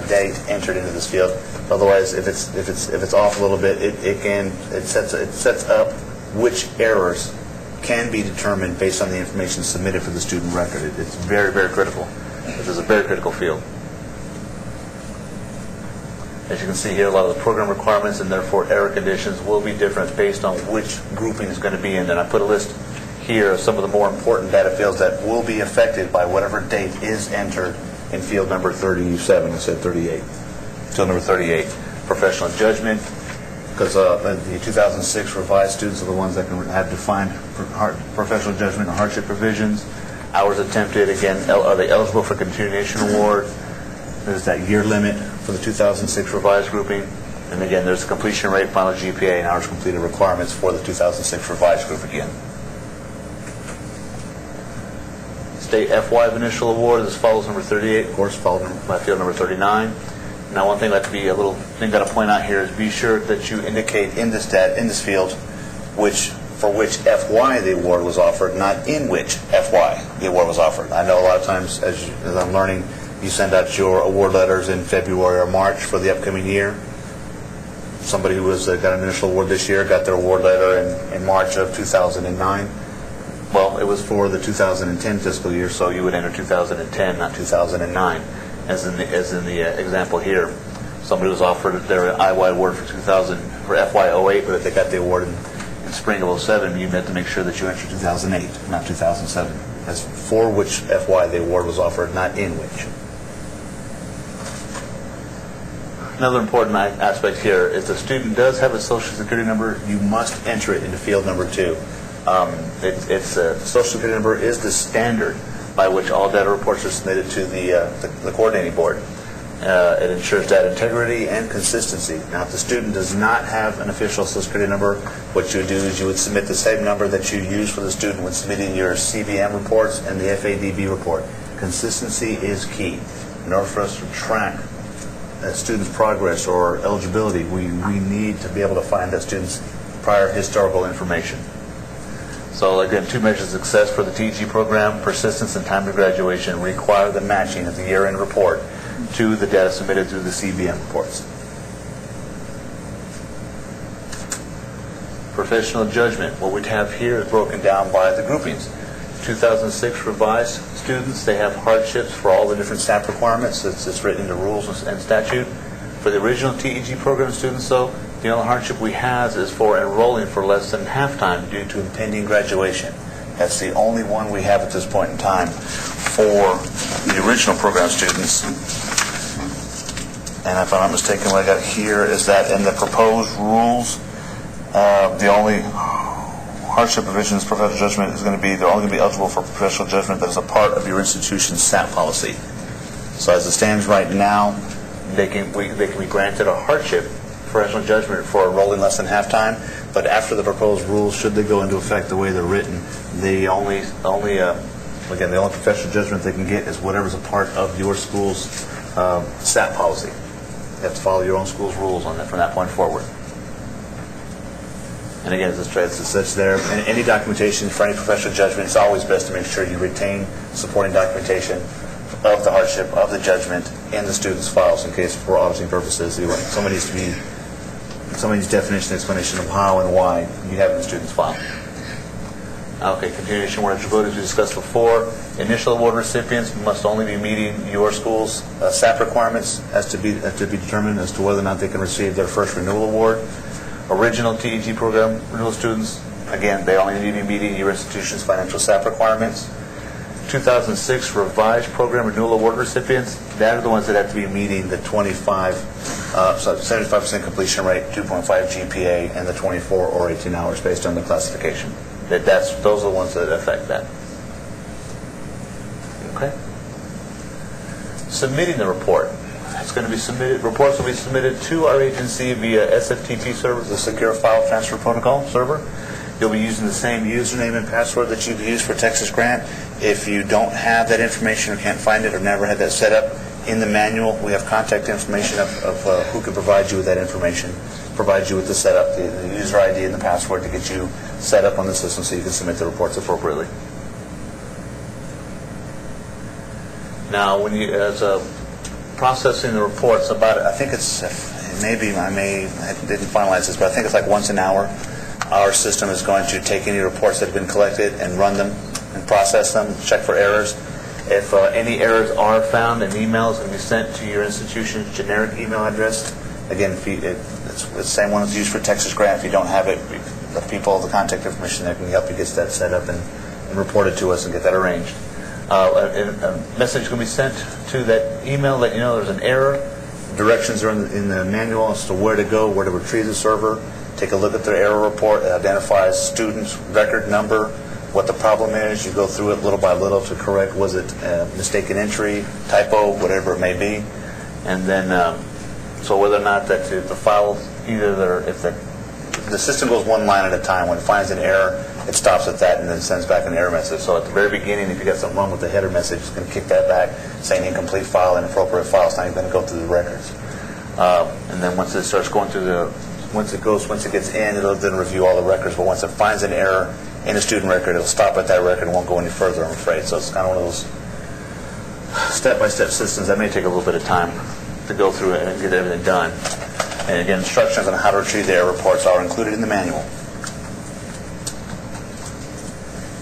date entered into this field. Otherwise, if it's off a little bit, it sets up which errors can be determined based on the information submitted for the student record. It's very, very critical. This is a very critical field. As you can see here, a lot of the program requirements and therefore error conditions will be different based on which grouping is going to be in. And I put a list here of some of the more important data fields that will be affected by whatever date is entered in field number 37. I said 38. Field number 38. Professional judgment, because the 2006 revised students are the ones that can have defined professional judgment and hardship provisions. Hours attempted, again, are they eligible for continuation award? There's that year limit for the 2006 revised grouping. And again, there's the completion rate, final GPA, and hours completed requirements for the 2006 revised group again. State FY of initial award is as follows, number 38, of course, followed by field number 39. Now, one thing that be a little thing that I point out here is be sure that you indicate in this field for which FY the award was offered, not in which FY the award was offered. I know a lot of times, as I'm learning, you send out your award letters in February or March for the upcoming year. Somebody who got an initial award this year got their award letter in March of 2009. Well, it was for the 2010 fiscal year, so you would enter 2010, not 2009. As in the example here, somebody was offered their IY award for FY08, but if they got the award in spring of 07, you had to make sure that you entered 2008, not 2007. As for which FY the award was offered, not in which. Another important aspect here is the student does have a Social Security number, you must enter it into field number 2. Social Security number is the standard by which all data reports are submitted to the coordinating board. It ensures data integrity and consistency. Now, if the student does not have an official Social Security number, what you would do is you would submit the same number that you use for the student when submitting your CBM reports and the FADB report. Consistency is key. In order for us to track a student's progress or eligibility, we need to be able to find that student's prior historical information. So again, 2 measures of success for the TEG program, persistence and time to graduation, require the matching of the year-end report to the data submitted through the CBM reports. Professional judgment. What we have here is broken down by the groupings. 2006 revised students, they have hardships for all the different staff requirements. It's written into rules and statute. For the original TEG program students, though, the only hardship we have is for enrolling for less than half-time due to impending graduation. That's the only one we have at this point in time for the original program students. And if I'm not mistaken, what I got here is that in the proposed rules, the only hardship provisions, professional judgment, is going to be, they're only going to be eligible for professional judgment that is a part of your institution's SAT policy. So as it stands right now, they can be granted a hardship professional judgment for enrolling less than half-time, but after the proposed rules, should they go into effect the way they're written, the only professional judgment they can get is whatever's a part of your school's SAT policy. You have to follow your own school's rules on that from that point forward. And again, it's such there. And any documentation for any professional judgment, it's always best to make sure you retain supporting documentation of the hardship of the judgment in the student's files in case, for auditing purposes, somebody needs definition, explanation of how and why you have it in the student's file. Okay, continuation award eligibility, as we discussed before. Initial award recipients must only be meeting your school's SAP requirements as to be determined as to whether or not they can receive their first renewal award. Original TEG program renewal students, again, they only need to be meeting your institution's financial SAP requirements. 2006 revised program renewal award recipients, that are the ones that have to be meeting the 75% completion rate, 2.5 GPA, and the 24 or 18 hours based on the classification. Those are the ones that affect that. Okay. Submitting the report. It's going to be submitted. Reports will be submitted to our agency via SFTP server, the Secure File Transfer Protocol server. You'll be using the same username and password that you've used for Texas Grant. If you don't have that information or can't find it or never had that set up, in the manual we have contact information of who can provide you with that information, provide you with the setup, the user ID and the password to get you set up on the system so you can submit the reports appropriately. Now, when you, processing the reports, I didn't finalize this, but I think it's like once an hour. Our system is going to take any reports that have been collected and run them and process them, check for errors. If any errors are found, an email is going to be sent to your institution's generic email address. Again, it's the same one that's used for Texas Grant. If you don't have it, the people, the contact information that can help you get that set up and report it to us and get that arranged. A message is going to be sent to that email, let you know there's an error. Directions are in the manual as to where to go, where to retrieve the server. Take a look at their error report. It identifies student's record number, what the problem is. You go through it little by little to correct, was it mistaken entry, typo, whatever it may be. And then, so whether or not that the file, if the system goes one line at a time, when it finds an error, it stops at that and then sends back an error message. So at the very beginning, if you got something wrong with the header message, it's going to kick that back, saying incomplete file, inappropriate file. It's not even going to go through the records. And then once it starts going through once it gets in, it'll then review all the records. But once it finds an error in a student record, it'll stop at that record and won't go any further, I'm afraid. So it's kind of one of those step-by-step systems that may take a little bit of time to go through it and get everything done. And again, instructions on how to retrieve the error reports are included in the manual.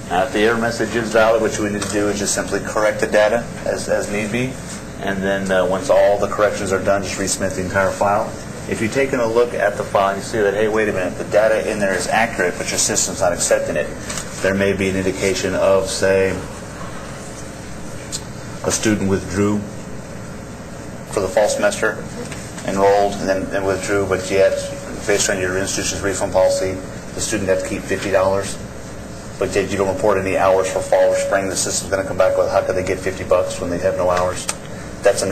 Now, if the error message is valid, what you need to do is just simply correct the data as need be. And then once all the corrections are done, just resubmit the entire file. If you've taken a look at the file and you see that, hey, wait a minute, the data in there is accurate, but your system's not accepting it, there may be an indication of, say, a student withdrew for the fall semester, enrolled, and then withdrew, but yet, based on your institution's refund policy, the student had to keep $50. But yet you don't report any hours for fall or spring, the system's going to come back with, how could they get $50 when they have no hours? That's an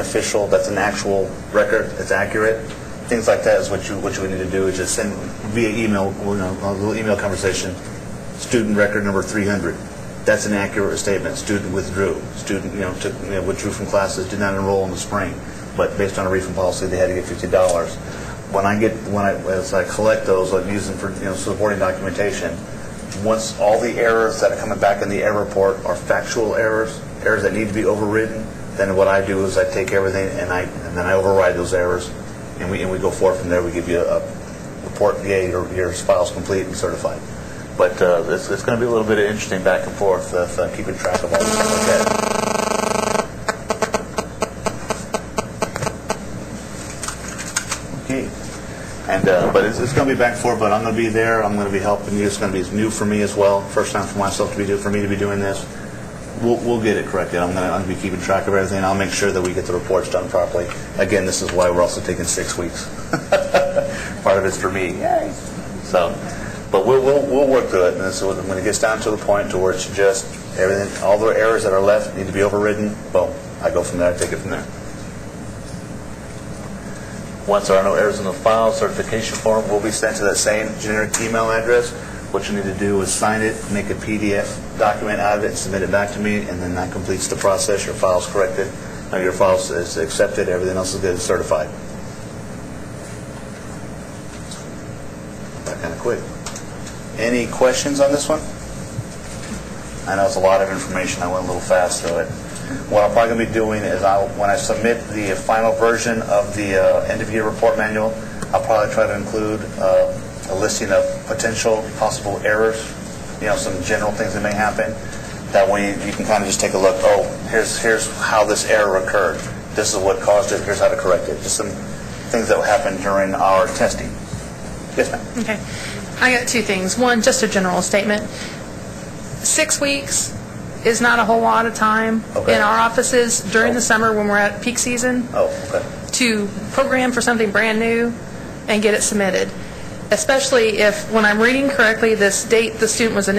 actual record, it's accurate. Things like that is what you need to do, is just send via email, a little email conversation, student record number 300. That's an accurate statement. Student withdrew. Student withdrew from classes, did not enroll in the spring, but based on a refund policy, they had to get $50. As I collect those, I'm using for supporting documentation. Once all the errors that are coming back in the error report are factual errors that need to be overridden, then what I do is I take everything and then I override those errors. And we go forward from there. We give you a report, your file's complete and certified. But it's going to be a little bit of interesting back and forth of keeping track of all this stuff like that. Okay. And but it's going to be back and forth. But I'm going to be there. I'm going to be helping you. It's going to be new for me as well. First time for myself for me to be doing this. We'll get it corrected. I'm going to be keeping track of everything. I'll make sure that we get the reports done properly. Again, this is why we're also taking 6 weeks. Part of it's for me. Yay. So, but we'll work through it. And so when it gets down to the point to where it's just everything, all the errors that are left need to be overridden, boom, I go from there. I take it from there. Once there are no errors in the file, certification form will be sent to that same generic email address. What you need to do is sign it, make a PDF document out of it, submit it back to me, and then that completes the process. Your file's corrected. Now your file is accepted. Everything else is good and certified. That kind of quick. Any questions on this one? I know it's a lot of information. I went a little fast through it. What I'm probably going to be doing is when I submit the final version of the end-of-year report manual, I'll probably try to include a listing of potential possible errors, some general things that may happen. That way you can kind of just take a look, here's how this error occurred. This is what caused it, here's how to correct it. Just some things that happened during our testing. Yes, ma'am. Okay. I got two things. One, just a general statement. 6 weeks, is not a whole lot of time Okay. in our offices during the summer when we're at peak season Oh, okay. to program for something brand new and get it submitted. Especially if, when I'm reading correctly, this date the student was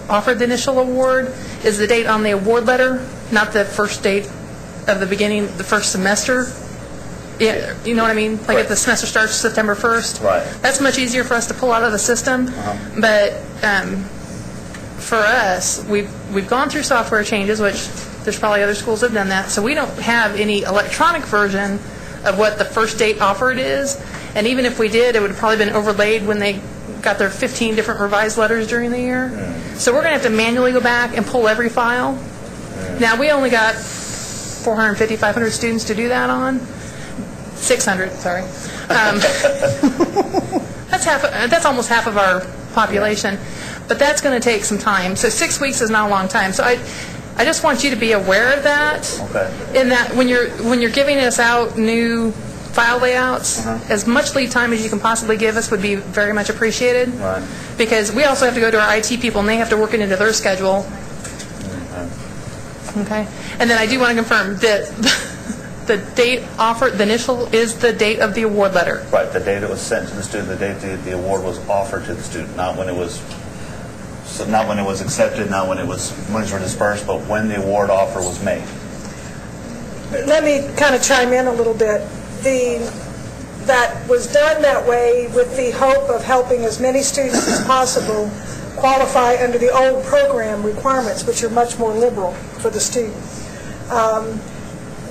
offered the initial award is the date on the award letter, not the first date of the beginning, the first semester. Yeah, you know what I mean? Like if the semester starts September 1st. Right. That's much easier for us to pull out of the system. But for us, we've gone through software changes, which there's probably other schools that have done that, so we don't have any electronic version of what the first date offered is. And even if we did, it would have probably been overlaid when they got their 15 different revised letters during the year. So we're going to have to manually go back and pull every file. Now, we only got 450, 500 students to do that on. 600, sorry. That's almost half of our population. But that's going to take some time. So 6 weeks is not a long time. So I just want you to be aware of that. Okay. In that when you're giving us out new file layouts, as much lead time as you can possibly give us would be very much appreciated. Right. Because we also have to go to our IT people, and they have to work it into their schedule. Okay. And then I do want to confirm that the date offered, the initial, is the date of the award letter. Right, the date it was sent to the student, the date the award was offered to the student, not when it was, so not when it was accepted, not when monies were dispersed, but when the award offer was made. Let me kind of chime in a little bit. That was done that way with the hope of helping as many students as possible qualify under the old program requirements, which are much more liberal for the student.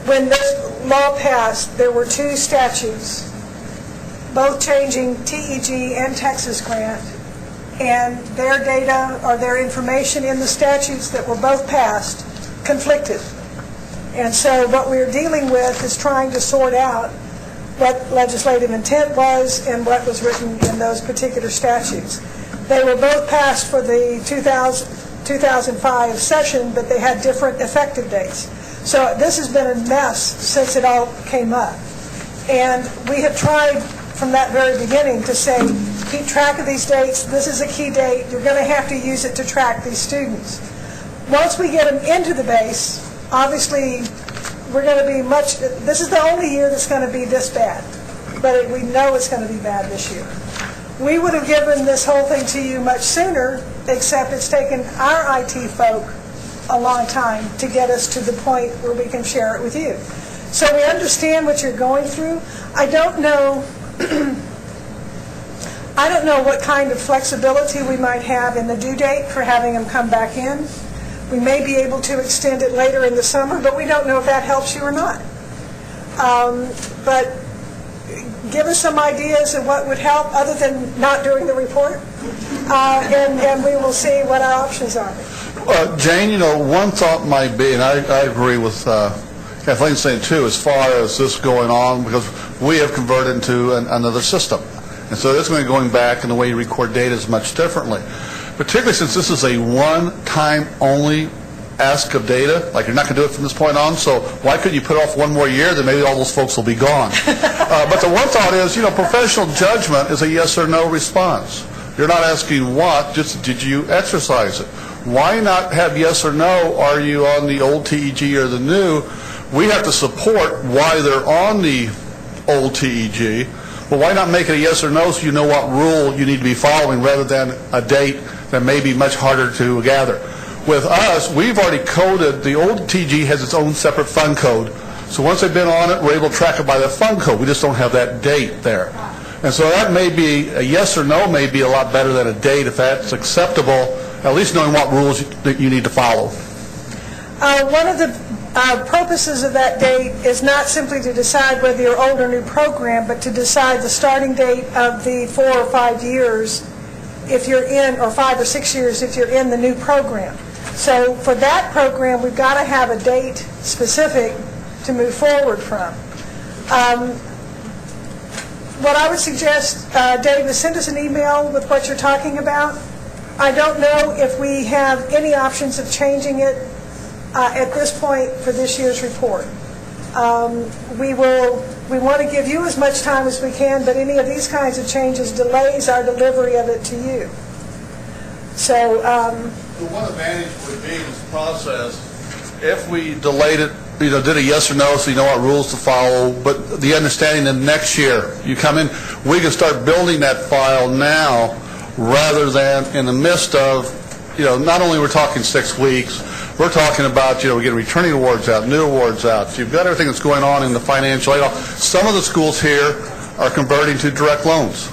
When this law passed, there were two statutes, both changing TEG and Texas grant, and their data or their information in the statutes that were both passed conflicted. And so what we're dealing with is trying to sort out what legislative intent was and what was written in those particular statutes. They were both passed for the 2005 session, but they had different effective dates. So this has been a mess since it all came up. And we have tried from that very beginning to say, keep track of these dates. This is a key date. You're going to have to use it to track these students. Once we get them into the base, obviously, we're going to be this is the only year that's going to be this bad. But we know it's going to be bad this year. We would have given this whole thing to you much sooner, except it's taken our IT folk a long time to get us to the point where we can share it with you. So we understand what you're going through. I don't know what kind of flexibility we might have in the due date for having them come back in. We may be able to extend it later in the summer, but we don't know if that helps you or not. But give us some ideas of what would help other than not doing the report, and we will see what our options are. Jane, one thought might be, and I agree with Kathleen saying too, as far as this going on, because we have converted into another system. And so this is going back, and the way you record data is much differently. Particularly since this is a one-time only ask of data, like you're not going to do it from this point on, so why couldn't you put off one more year, then maybe all those folks will be gone. But the one thought is, professional judgment is a yes or no response. You're not asking what, just did you exercise it? Why not have yes or no, are you on the old TEG or the new? We have to support why they're on the old TEG, but why not make it a yes or no so you know what rule you need to be following rather than a date that may be much harder to gather. With us, we've already coded, the old TG has its own separate fund code. So once they've been on it, we're able to track it by the fund code. We just don't have that date there. And so that may be, a yes or no may be a lot better than a date if that's acceptable, at least knowing what rules that you need to follow. One of the purposes of that date is not simply to decide whether you're old or new program, but to decide the starting date of the 4 or 5 years if you're in, or 5 or 6 years if you're in the new program. So for that program, we've got to have a date specific to move forward from. What I would suggest, Dave, is send us an email with what you're talking about. I don't know if we have any options of changing it at this point for this year's report. We want to give you as much time as we can, but any of these kinds of changes delays our delivery of it to you. So The one advantage would be in this process, if we delayed it, did a yes or no, so you know what rules to follow, but the understanding that next year, you come in, we can start building that file now, rather than in the midst of, not only we're talking 6 weeks, we're talking about, we're getting returning awards out, new awards out. So you've got everything that's going on in the financial aid. Some of the schools here are converting to direct loans.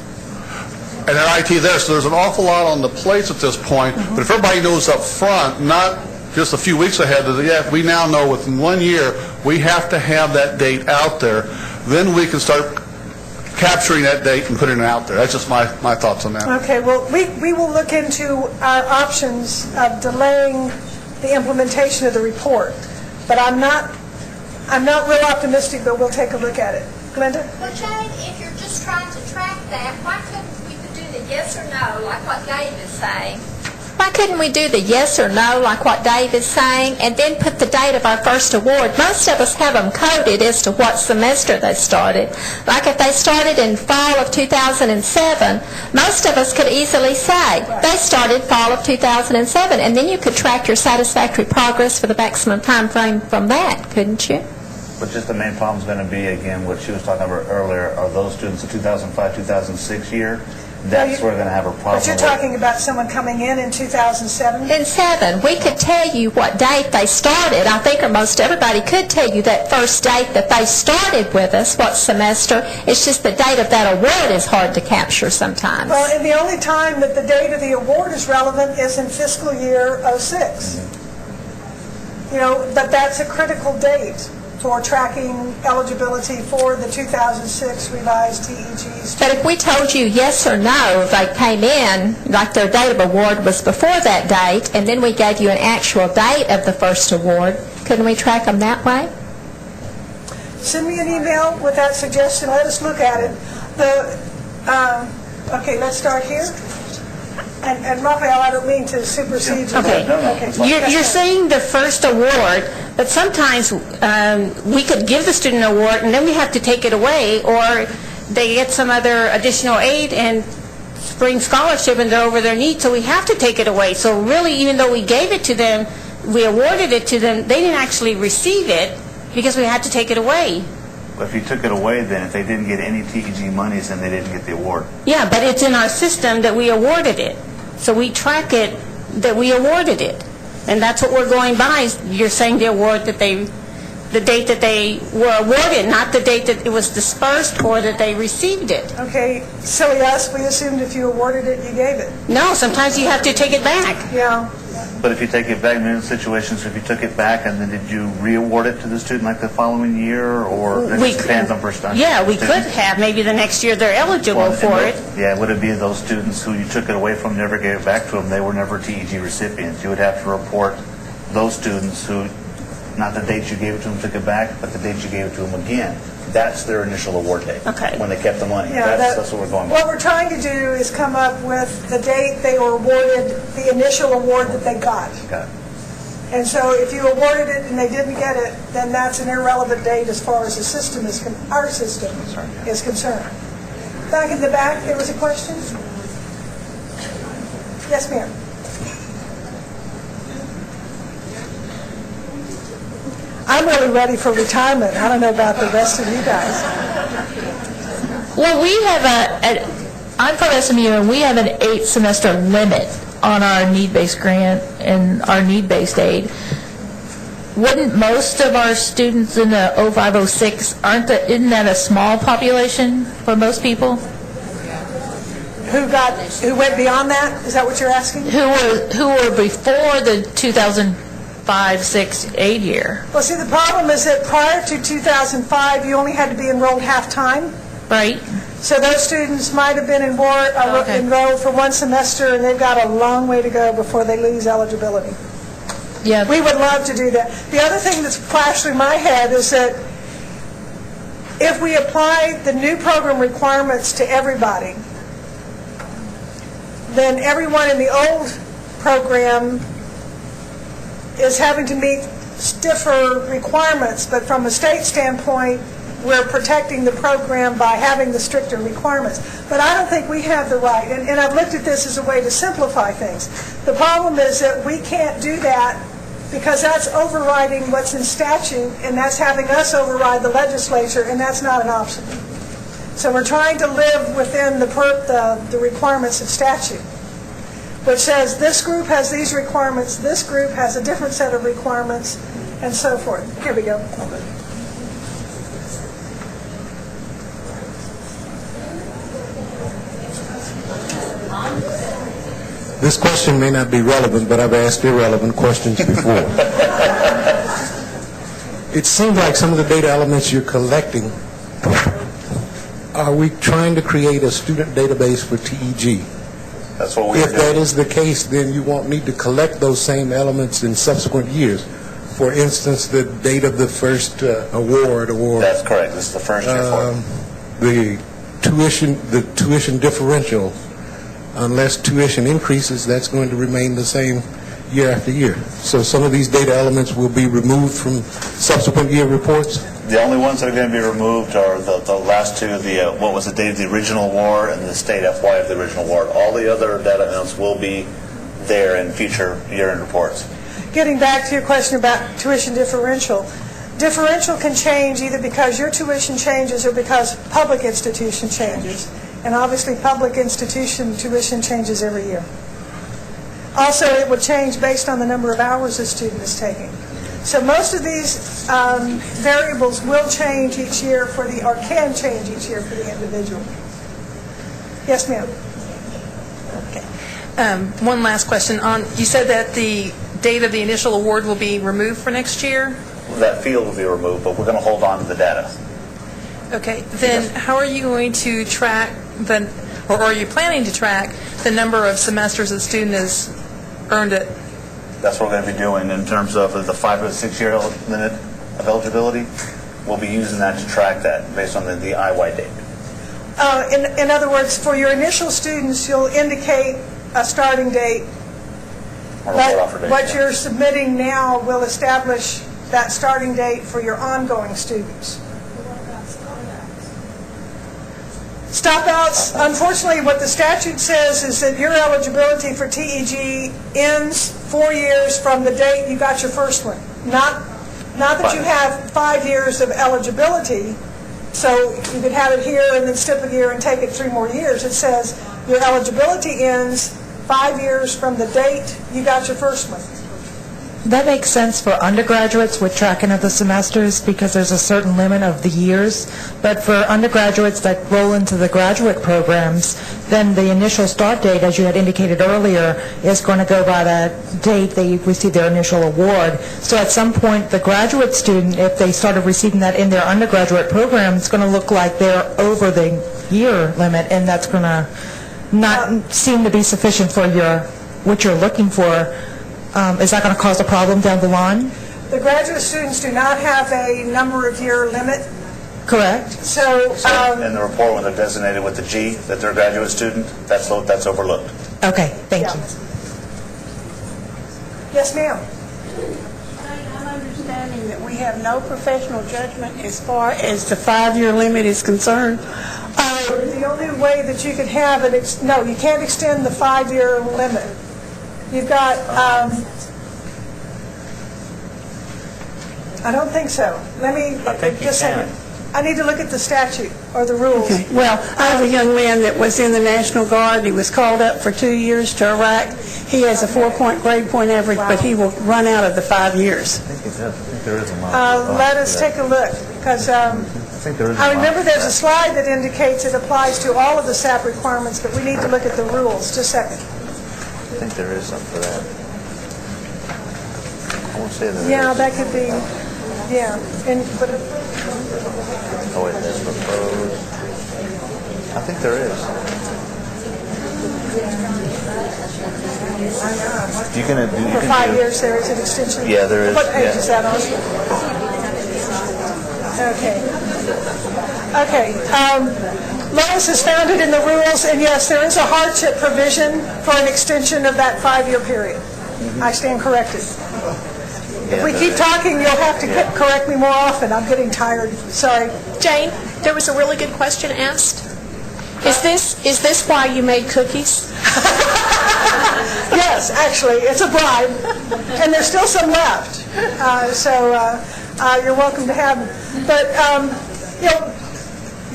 And they're IT there, so there's an awful lot on the plates at this point. But if everybody knows up front, not just a few weeks ahead, we now know within 1 year, we have to have that date out there. Then we can start capturing that date and putting it out there. That's just my thoughts on that. Okay, well, we will look into our options of delaying the implementation of the report. But I'm not real optimistic, but we'll take a look at it. Glenda? Well, Jane, if you're just trying to track that, why couldn't we do the yes or no, like what Dave is saying? Why couldn't we do the yes or no, like what Dave is saying, and then put the date of our first award? Most of us have them coded as to what semester they started. Like if they started in fall of 2007, most of us could easily say, they started fall of 2007, and then you could track your satisfactory progress for the maximum time frame from that, couldn't you? But just the main problem is going to be, again, what she was talking about earlier, are those students the 2005, 2006 year? That's where we're going to have a problem. But you're talking about someone coming in 2007? In 7, we could tell you what date they started. I think most everybody could tell you that first date that they started with us, what semester. It's just the date of that award is hard to capture sometimes. Well, and the only time that the date of the award is relevant is in fiscal year '06. But that's a critical date for tracking eligibility for the 2006 revised TEGs. But if we told you yes or no, if they came in, like their date of award was before that date, and then we gave you an actual date of the first award, couldn't we track them that way? Send me an email with that suggestion. Let us look at it. Okay, let's start here. And Raphael, I don't mean to supersede you. Okay. You're saying the first award, but sometimes we could give the student an award and then we have to take it away, or they get some other additional aid and spring scholarship and they're over their needs, so we have to take it away. So really, even though we gave it to them, we awarded it to them, they didn't actually receive it because we had to take it away. But if you took it away, then if they didn't get any TEG monies, then they didn't get the award. Yeah, but it's in our system that we awarded it. So we track it that we awarded it. And that's what we're going by. You're saying the award that the date that they were awarded, not the date that it was dispersed or that they received it. Okay, silly us, we assumed if you awarded it, you gave it. No, sometimes you have to take it back. Yeah. But if you take it back, in situations, if you took it back and then did you re-award it to the student like the following year, or it just depends on first time? Yeah, we could have. Maybe the next year they're eligible for it. Yeah, would it be those students who you took it away from, never gave it back to them, they were never TEG recipients? You would have to report those students who, not the date you gave it to them, took it back, but the date you gave it to them again. That's their initial award date. Okay. When they kept the money. Yeah, that's what we're going with. What we're trying to do is come up with the date they were awarded the initial award that they got. Got it. And so if you awarded it and they didn't get it, then that's an irrelevant date as far as the system is, our system is concerned. Back in the back, there was a question? Yes, ma'am. I'm really ready for retirement. I don't know about the rest of you guys. Well, we have I'm from SMU, and we have an 8-semester limit on our need-based grant and our need-based aid. Wouldn't most of our students in the 0506, isn't that a small population for most people? Who went beyond that? Is that what you're asking? Who were before the 2005-06 aid year? Well, see, the problem is that prior to 2005, you only had to be enrolled half-time. Right. So those students might have been enrolled for one semester, and they've got a long way to go before they lose eligibility. Yeah. We would love to do that. The other thing that's flashed through my head is that if we apply the new program requirements to everybody, then everyone in the old program is having to meet stiffer requirements, but from a state standpoint, we're protecting the program by having the stricter requirements. But I don't think we have the right, and I've looked at this as a way to simplify things. The problem is that we can't do that because that's overriding what's in statute, and that's having us override the legislature, and that's not an option. So we're trying to live within the requirements of statute, which says this group has these requirements, this group has a different set of requirements, and so forth. Here we go. This question may not be relevant, but I've asked irrelevant questions before. It seems like some of the data elements you're collecting, are we trying to create a student database for TEG? That's what we're If doing. that is the case, then you won't need to collect those same elements in subsequent years. For instance, the date of the first award, or That's correct. This is the first year for it. the tuition differential. Unless tuition increases, that's going to remain the same year after year. So some of these data elements will be removed from subsequent year reports? The only ones that are going to be removed are the last two, what was the date of the original award and the state FY of the original award. All the other data elements will be there in future year-end reports. Getting back to your question about tuition differential, differential can change either because your tuition changes or because public institution changes. And obviously, public institution tuition changes every year. Also, it will change based on the number of hours a student is taking. So most of these variables will change each year or can change each year for the individual. Yes, ma'am. One last question. You said that the date of the initial award will be removed for next year? That field will be removed, but we're going to hold on to the data. Okay. Then how are you going to track or are you planning to track the number of semesters a student has earned it? That's what we're going to be doing in terms of the 5 or 6 year limit of eligibility. We'll be using that to track that based on the IY date. In other words, for your initial students, you'll indicate a starting date, Or but offer date, what yeah. you're submitting now will establish that starting date for your ongoing students. Stop-outs, unfortunately, what the statute says is that your eligibility for TEG ends 4 years from the date you got your first one. Not that you have 5 years of eligibility, so you could have it here and then skip a year and take it 3 more years. It says your eligibility ends 5 years from the date you got your first one. That makes sense for undergraduates with tracking of the semesters because there's a certain limit of the years. But for undergraduates that roll into the graduate programs, then the initial start date, as you had indicated earlier, is going to go by the date they receive their initial award. So at some point, the graduate student, if they started receiving that in their undergraduate program, it's going to look like they're over the year limit, and that's going to not seem to be sufficient for what you're looking for. Is that going to cause a problem down the line? The graduate students do not have a number of year limit. Correct. So in the report, when they're designated with the G, that they're a graduate student, that's overlooked. Okay, thank you. Yes, ma'am. I'm understanding that we have no professional judgment as far as the 5-year limit is concerned. The only way that you could have it, no, you can't extend the 5-year limit. You've got, I don't think so. Let me, just a second. I need to look at the statute or the rules. Okay. Well, I have a young man that was in the National Guard. He was called up for 2 years to Iraq. He has a 4-point grade point average, but he will run out of the 5 years. I think there is a model. Let us take a look, because I remember there's a slide that indicates it applies to all of the SAP requirements, but we need to look at the rules. Just a second. I think there is something for that. I won't say that. Yeah, that could be, yeah. But Oh, wait, that's proposed. I think there is. You can for 5 years, there is an extension? Yeah, there is. What page is that on? Okay. Lois has found it in the rules, and yes, there is a hardship provision for an extension of that 5-year period. I stand corrected. If we keep talking, you'll have to correct me more often. I'm getting tired. Sorry. Jane, there was a really good question asked. Is this why you made cookies? Yes, actually, it's a bribe, and there's still some left. You're welcome to have them. But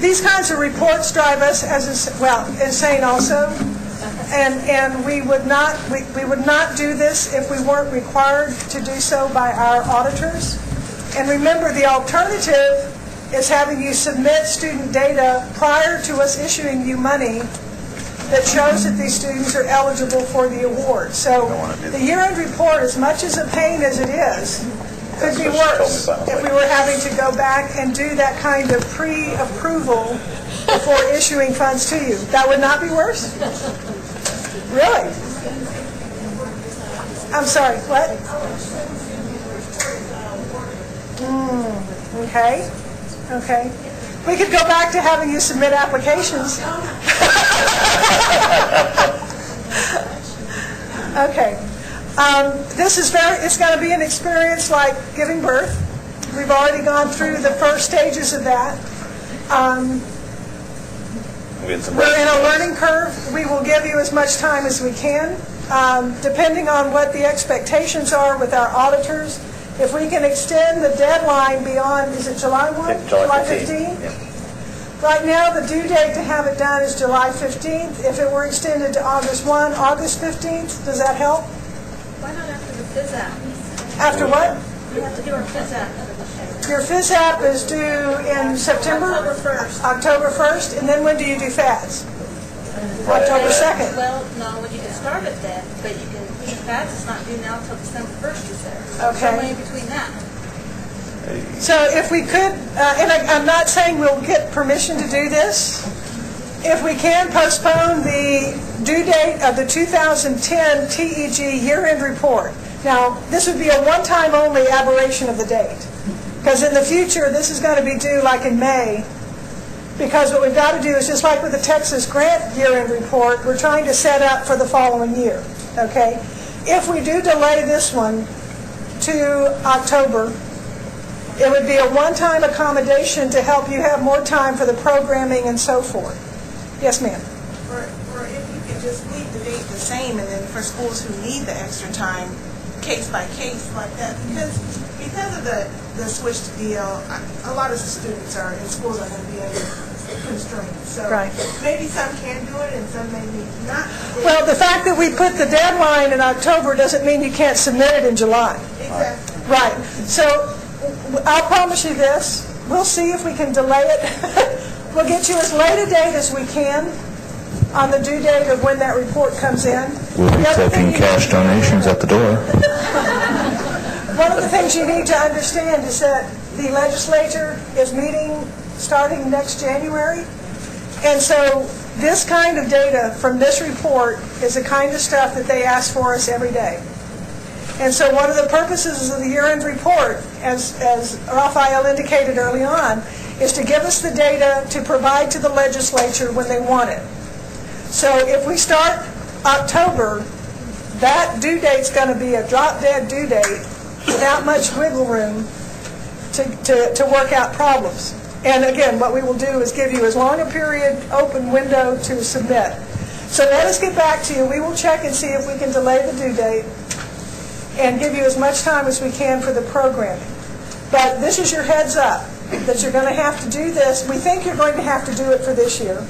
these kinds of reports drive us insane also. And we would not do this if we weren't required to do so by our auditors. And remember, the alternative is having you submit student data prior to us issuing you money that shows that these students are eligible for the award. So the year-end report, as much as a pain as it is, could be worse if we were having to go back and do that kind of pre-approval before issuing funds to you. That would not be worse? Really? I'm sorry, what? Okay. Okay. We could go back to having you submit applications. Okay. It's going to be an experience like giving birth. We've already gone through the first stages of that. We're in a learning curve. We will give you as much time as we can, depending on what the expectations are with our auditors. If we can extend the deadline beyond, is it July 1? July 15? Yeah. Right now, the due date to have it done is July 15th. If it were extended to August 1, August 15th, does that help? Why not after the FISAP? After what? We have to do our FISAP. Your FISAP is due in September? October 1st. October 1st, and then when do you do FADS? October 2nd. Well, no, when you can start it then, but you can, FADS is not due now until December 1st, you said. Okay. Somewhere in between that. So if we could, and I'm not saying we'll get permission to do this, if we can postpone the due date of the 2010 TEG year-end report. Now, this would be a one-time only aberration of the date, because in the future, this is going to be due like in May, because what we've got to do is just like with the Texas grant year-end report, we're trying to set up for the following year, okay? If we do delay this one to October, it would be a one-time accommodation to help you have more time for the programming and so forth. Yes, ma'am? Or if you could just leave the date the same, and then for schools who need the extra time, case by case like that, because of the switched deal, a lot of the students are in schools are going to be under constraints. So right. Maybe some can do it and some maybe not. Well, the fact that we put the deadline in October doesn't mean you can't submit it in July. Exactly. Right. So I'll promise you this. We'll see if we can delay it. We'll get you as late a date as we can on the due date of when that report comes in. We'll be taking cash donations at the door. One of the things you need to understand is that the legislature is meeting starting next January. And so this kind of data from this report is the kind of stuff that they ask for us every day. And so one of the purposes of the year-end report, as Raphael indicated early on, is to give us the data to provide to the legislature when they want it. So if we start October, that due date's going to be a drop-dead due date without much wiggle room to work out problems. And again, what we will do is give you as long a period open window to submit. So let us get back to you. We will check and see if we can delay the due date and give you as much time as we can for the programming. But this is your heads up, that you're going to have to do this. We think you're going to have to do it for this year.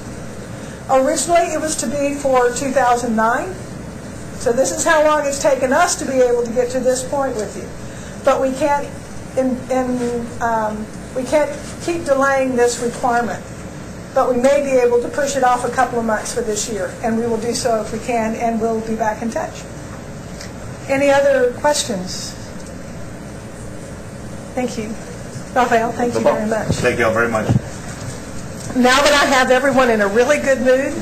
Originally, it was to be for 2009. So this is how long it's taken us to be able to get to this point with you. But we can't, we can't keep delaying this requirement. But we may be able to push it off a couple of months for this year, and we will do so if we can, and we'll be back in touch. Any other questions? Thank you. Raphael, thank you very much. Thank you all very much. Now that I have everyone in a really good mood,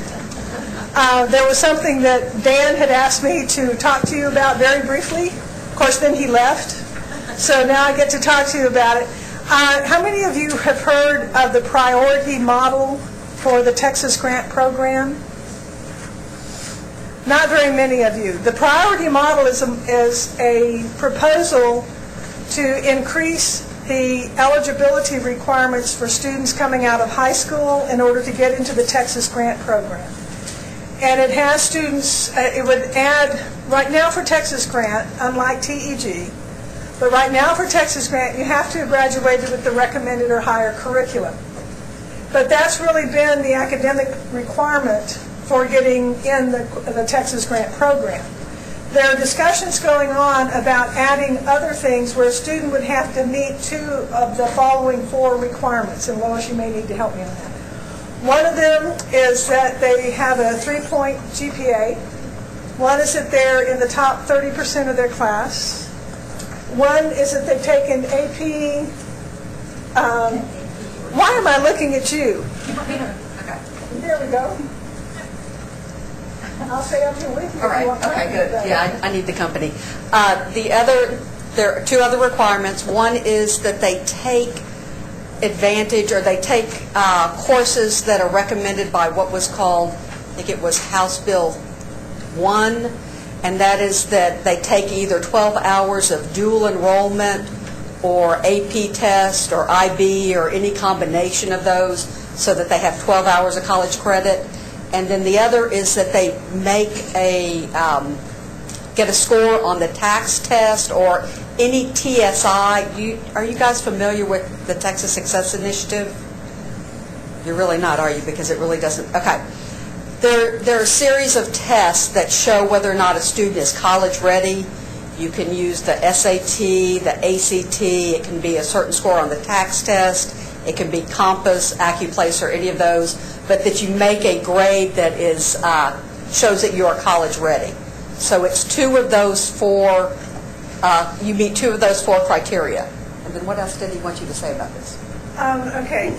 there was something that Dan had asked me to talk to you about very briefly. Of course, then he left. So now I get to talk to you about it. How many of you have heard of the priority model for the Texas Grant Program? Not very many of you. The priority model is a proposal to increase the eligibility requirements for students coming out of high school in order to get into the Texas Grant Program. And it has students, it would add, right now for Texas Grant, unlike TEG, but right now for Texas Grant, you have to have graduated with the recommended or higher curriculum. But that's really been the academic requirement for getting in the Texas Grant Program. There are discussions going on about adding other things where a student would have to meet 2 of the following 4 requirements, and Lois, you may need to help me on that. One of them is that they have a 3-point GPA. One is that they're in the top 30% of their class. One is that they've taken AP. Why am I looking at you? There we go. I'll stay up here with you. All right, okay, good. Yeah, I need the company. There are 2 other requirements. One is that they take advantage, or they take courses that are recommended by what was called, I think it was House Bill 1, and that is that they take either 12 hours of dual enrollment or AP test or IB or any combination of those so that they have 12 hours of college credit. And then the other is that they make get a score on the tax test or any TSI. Are you guys familiar with the Texas Success Initiative? You're really not, are you? Because it really doesn't. Okay. There are a series of tests that show whether or not a student is college ready. You can use the SAT, the ACT. It can be a certain score on the tax test. It can be Compass, AccuPlace, or any of those. But that you make a grade that is shows that you are college ready. So it's 2 of those 4. You meet 2 of those 4 criteria. And then what else did he want you to say about this? Okay.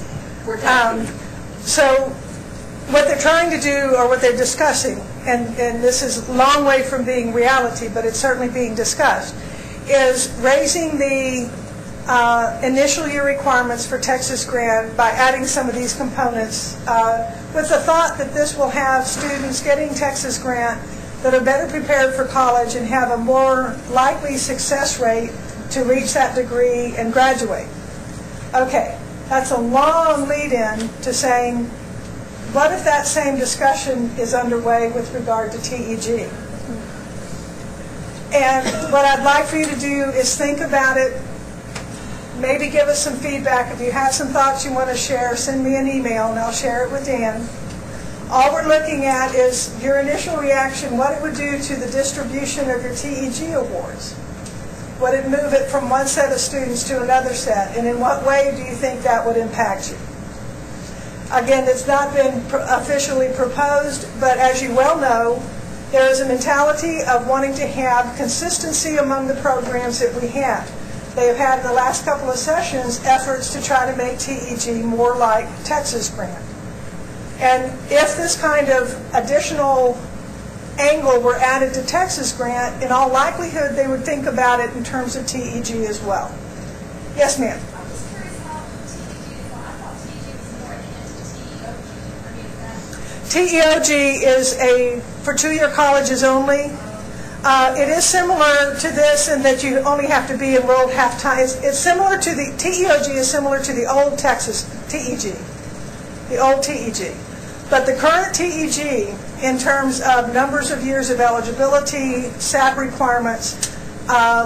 So what they're trying to do, or what they're discussing, and this is a long way from being reality, but it's certainly being discussed, is raising the initial year requirements for Texas Grant by adding some of these components with the thought that this will have students getting Texas Grant that are better prepared for college and have a more likely success rate to reach that degree and graduate. Okay, that's a long lead-in to saying, what if that same discussion is underway with regard to TEG? And what I'd like for you to do is think about it, maybe give us some feedback. If you have some thoughts you want to share, send me an email and I'll share it with Dan. All we're looking at is your initial reaction, what it would do to the distribution of your TEG awards. Would it move it from one set of students to another set? And in what way do you think that would impact you? Again, it's not been officially proposed, but as you well know, there is a mentality of wanting to have consistency among the programs that we have. They have had in the last couple of sessions efforts to try to make TEG more like Texas Grant. And if this kind of additional angle were added to Texas Grant, in all likelihood they would think about it in terms of TEG as well. Yes, ma'am. TEOG is for 2-year colleges only. It is similar to this in that you only have to be enrolled half-time. It's similar to the, TEOG is similar to the old Texas TEG, the old TEG. But the current TEG, in terms of numbers of years of eligibility, SAT requirements,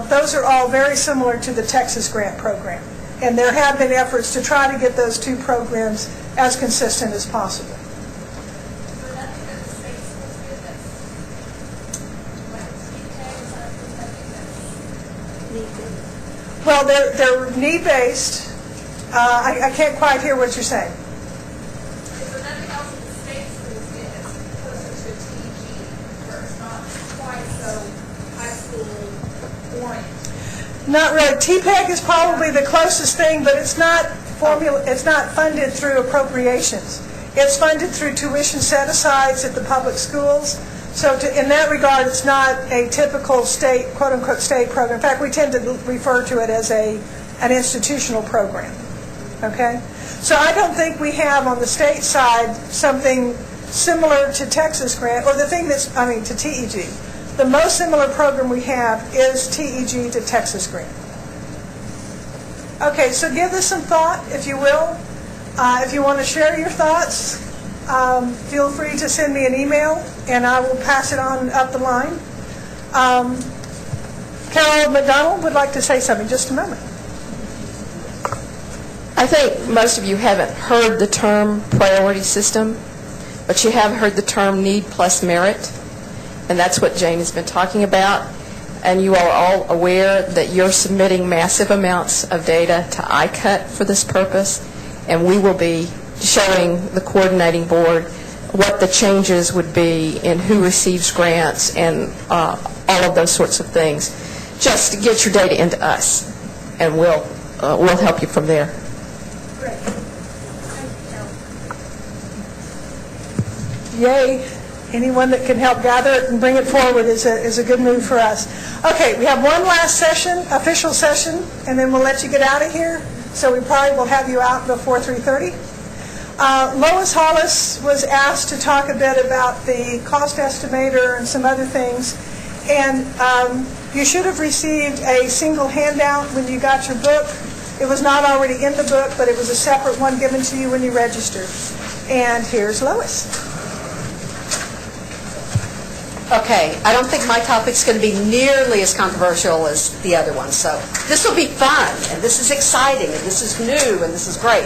those are all very similar to the Texas Grant Program. And there have been efforts to try to get those 2 programs as consistent as possible. Well, they're need-based. I can't quite hear what you're saying. Is there nothing else that the state schools get that's closer to TEG, where it's not quite so high school oriented? Not really. TPEG is probably the closest thing, but it's not funded through appropriations. It's funded through tuition set-asides at the public schools. So in that regard, it's not a typical state, quote-unquote, state program. In fact, we tend to refer to it as an institutional program. Okay? So I don't think we have on the state side something similar to Texas Grant, or the thing that's, to TEG. The most similar program we have is TEG to Texas Grant. Okay, so give this some thought, if you will. If you want to share your thoughts, feel free to send me an email, and I will pass it on up the line. Carol McDonald would like to say something. Just a moment. I think most of you haven't heard the term priority system, but you have heard the term need plus merit, and that's what Jane has been talking about. And you are all aware that you're submitting massive amounts of data to ICUT for this purpose, and we will be showing the coordinating board what the changes would be in who receives grants and all of those sorts of things, just to get your data into us, and we'll help you from there. Great. Yay. Anyone that can help gather it and bring it forward is a good move for us. Okay, we have one last session, official session, and then we'll let you get out of here. So we probably will have you out before 3:30. Lois Hollis was asked to talk a bit about the cost estimator and some other things. And you should have received a single handout when you got your book. It was not already in the book, but it was a separate one given to you when you registered. And here's Lois. Okay, I don't think my topic's going to be nearly as controversial as the other one, so this will be fun, and this is exciting, and this is new, and this is great.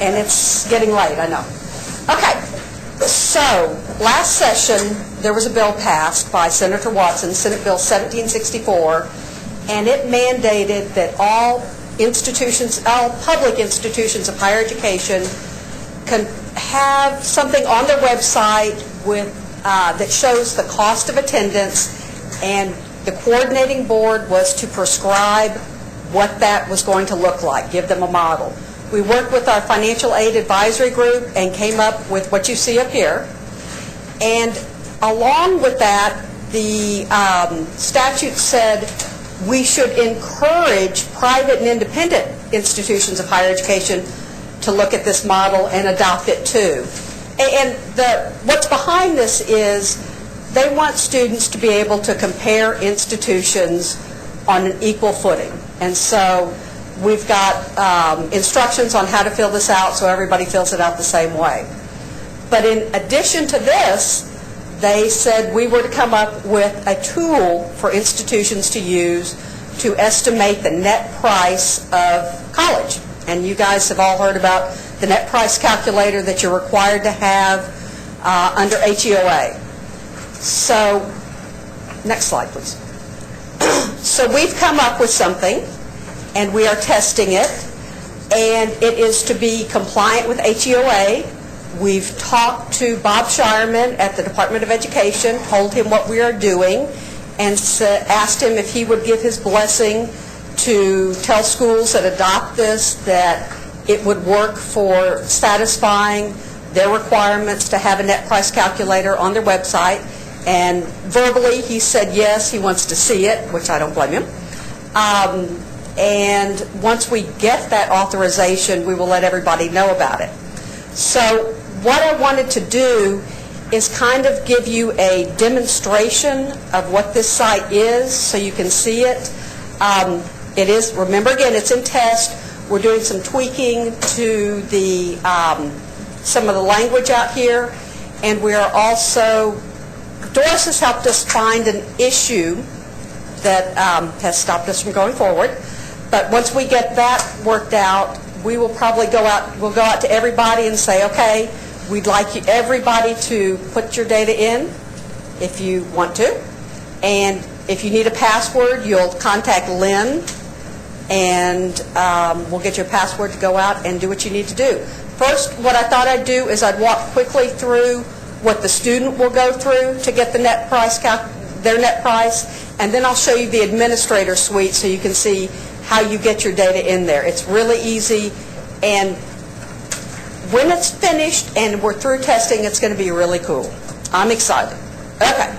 And it's getting late, I know. Okay, so last session, there was a bill passed by Senator Watson, Senate Bill 1764, and it mandated that all public institutions of higher education can have something on their website with that shows the cost of attendance, and the coordinating board was to prescribe what that was going to look like, give them a model. We worked with our financial aid advisory group and came up with what you see up here. And along with that, the statute said we should encourage private and independent institutions of higher education to look at this model and adopt it too. And what's behind this is they want students to be able to compare institutions on an equal footing. And so we've got instructions on how to fill this out so everybody fills it out the same way. But in addition to this, they said we were to come up with a tool for institutions to use to estimate the net price of college. And you guys have all heard about the net price calculator that you're required to have under HEOA. So, next slide, please. So we've come up with something, and we are testing it, and it is to be compliant with HEOA. We've talked to Bob Shireman at the Department of Education, told him what we are doing, and asked him if he would give his blessing to tell schools that adopt this that it would work for satisfying their requirements to have a net price calculator on their website. And verbally, he said yes, he wants to see it, which I don't blame him. And once we get that authorization, we will let everybody know about it. So what I wanted to do is kind of give you a demonstration of what this site is so you can see it. It is, remember again, it's in test. We're doing some tweaking to the some of the language out here, and we are also, Doris has helped us find an issue that has stopped us from going forward. But once we get that worked out, we will probably go out to everybody and say, okay, we'd like everybody to put your data in if you want to. And if you need a password, you'll contact Lynn, and we'll get your password to go out and do what you need to do. First, what I thought I'd do is I'd walk quickly through what the student will go through to get the net price, their net price, and then I'll show you the administrator suite so you can see how you get your data in there. It's really easy, and when it's finished and we're through testing, it's going to be really cool. I'm excited. Okay,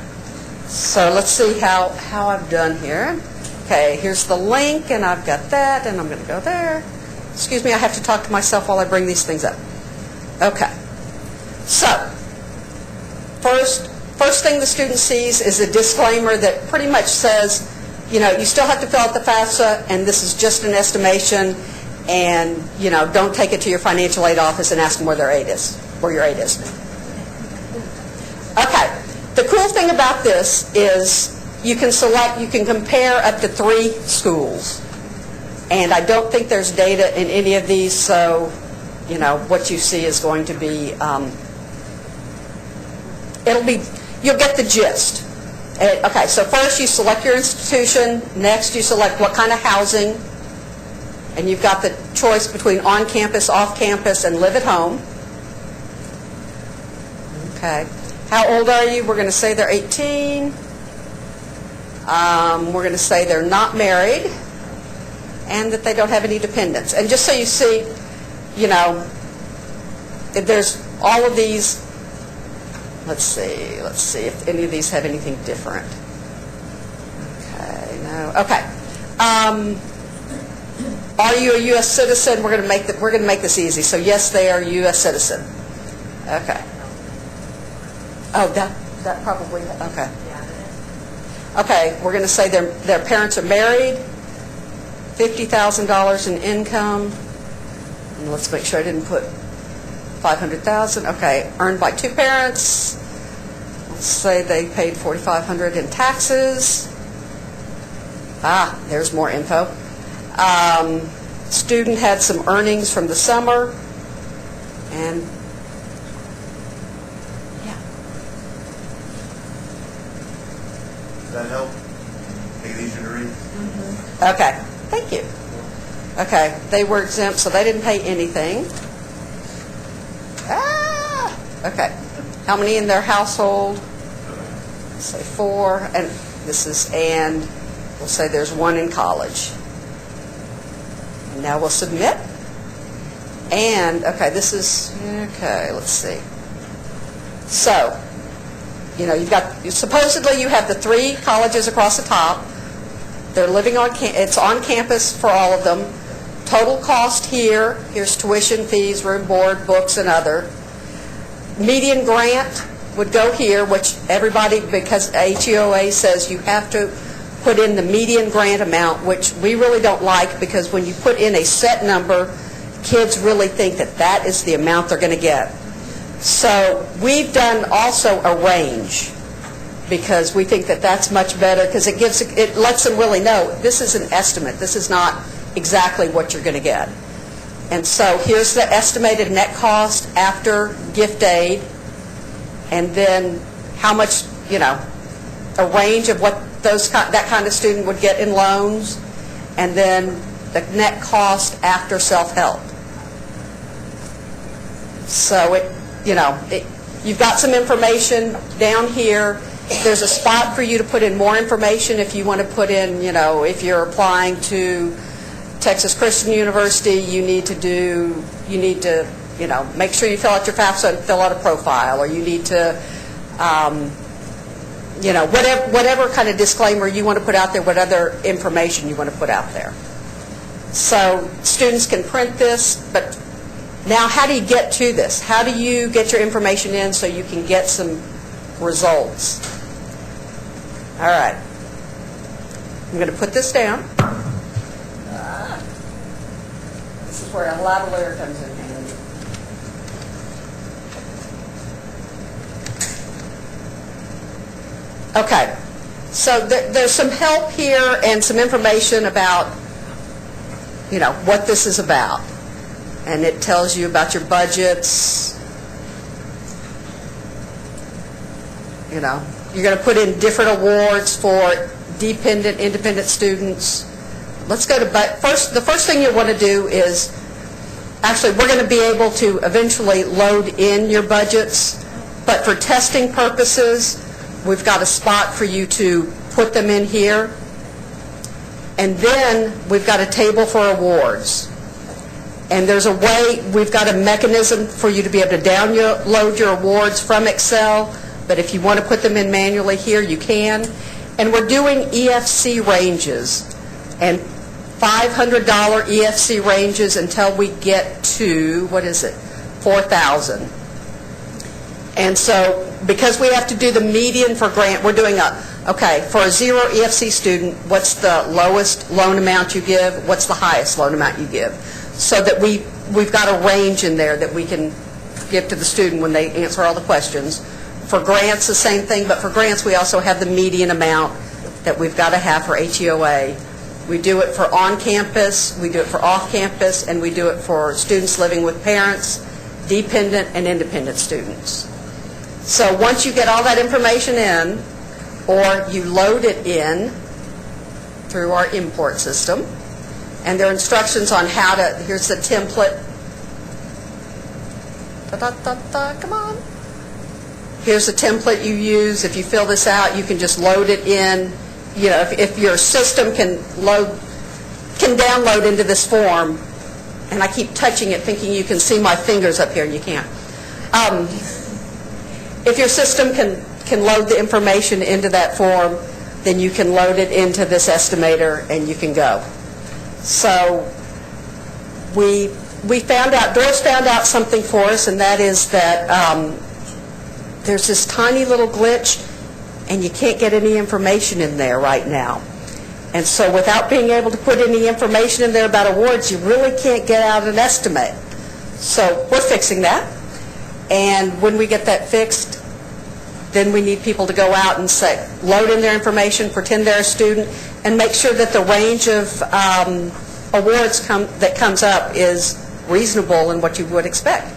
so let's see how I've done here. Okay, here's the link, and I've got that, and I'm going to go there. Excuse me, I have to talk to myself while I bring these things up. Okay, so first thing the student sees is a disclaimer that pretty much says you still have to fill out the FAFSA, and this is just an estimation, and, don't take it to your financial aid office and ask them where your aid is. Okay. The cool thing about this is you can compare up to 3 schools. And I don't think there's data in any of these, so, what you see is going to be, you'll get the gist. Okay, so first you select your institution, next you select what kind of housing, and you've got the choice between on-campus, off-campus, and live at home. Okay. How old are you? We're going to say they're 18. We're going to say they're not married, and that they don't have any dependents. And just so you see, if there's all of these, let's see if any of these have anything different. Okay, no. Okay. Are you a U.S. citizen? We're going to make this easy. So yes, they are a U.S. citizen. Okay. Oh, that probably, okay. Okay, we're going to say their parents are married, $50,000 in income, and let's make sure I didn't put $500,000. Okay, earned by 2 parents. Let's say they paid $4,500 in taxes. There's more info. Student had some earnings from the summer, and Does that help? Make it easier to read? okay, thank you. Okay, they were exempt, so they didn't pay anything. Okay, how many in their household? Let's say 4, and we'll say there's 1 in college. And now we'll submit. And, okay, let's see. So, supposedly you have the 3 colleges across the top. They're living it's on campus for all of them. Total cost here's tuition, fees, room, board, books, and other. Median grant would go here, which everybody, because HEOA says you have to put in the median grant amount, which we really don't like, because when you put in a set number, kids really think that is the amount they're going to get. So we've done also a range, because we think that's much better, because it lets them really know this is an estimate. This is not exactly what you're going to get. And so here's the estimated net cost after gift aid, and then how much, a range of what that kind of student would get in loans, and then the net cost after self-help. So you've got some information down here. There's a spot for you to put in more information if you want to put in, if you're applying to Texas Christian University, you need to make sure you fill out your FAFSA and fill out a profile, or you need to, whatever kind of disclaimer you want to put out there, what other information you want to put out there. So students can print this, but now how do you get to this? How do you get your information in so you can get some results? All right. I'm going to put this down. This is where a lavalier comes in handy. Okay, so there's some help here and some information about, what this is about. And it tells you about your budgets. You're going to put in different awards for dependent, independent students. Let's go to, the first thing you want to do is, actually, we're going to be able to eventually load in your budgets, but for testing purposes, we've got a spot for you to put them in here. And then we've got a table for awards. And there's a way, we've got a mechanism for you to be able to download your awards from Excel, but if you want to put them in manually here, you can. And we're doing EFC ranges, and $500 EFC ranges until we get to, 4,000. And so, because we have to do the median for grant, we're doing a Okay, for a zero EFC student, what's the lowest loan amount you give? What's the highest loan amount you give? So that we've got a range in there that we can give to the student when they answer all the questions. For grants, the same thing, but for grants, we also have the median amount that we've got to have for HEOA. We do it for on-campus, we do it for off-campus, and we do it for students living with parents, dependent and independent students. So once you get all that information in, or you load it in through our import system, and there are instructions on how to, here's the template. Come on. Here's the template you use. If you fill this out, you can just load it in. You know, if your system can download into this form, and I keep touching it thinking you can see my fingers up here, and you can't. If your system can load the information into that form, then you can load it into this estimator and you can go. So we found out, Doris found out something for us, and that is that there's this tiny little glitch and you can't get any information in there right now. And so without being able to put any information in there about awards, you really can't get out an estimate. So we're fixing that. And when we get that fixed, then we need people to go out and say, load in their information, pretend they're a student, and make sure that the range of awards that comes up is reasonable in what you would expect.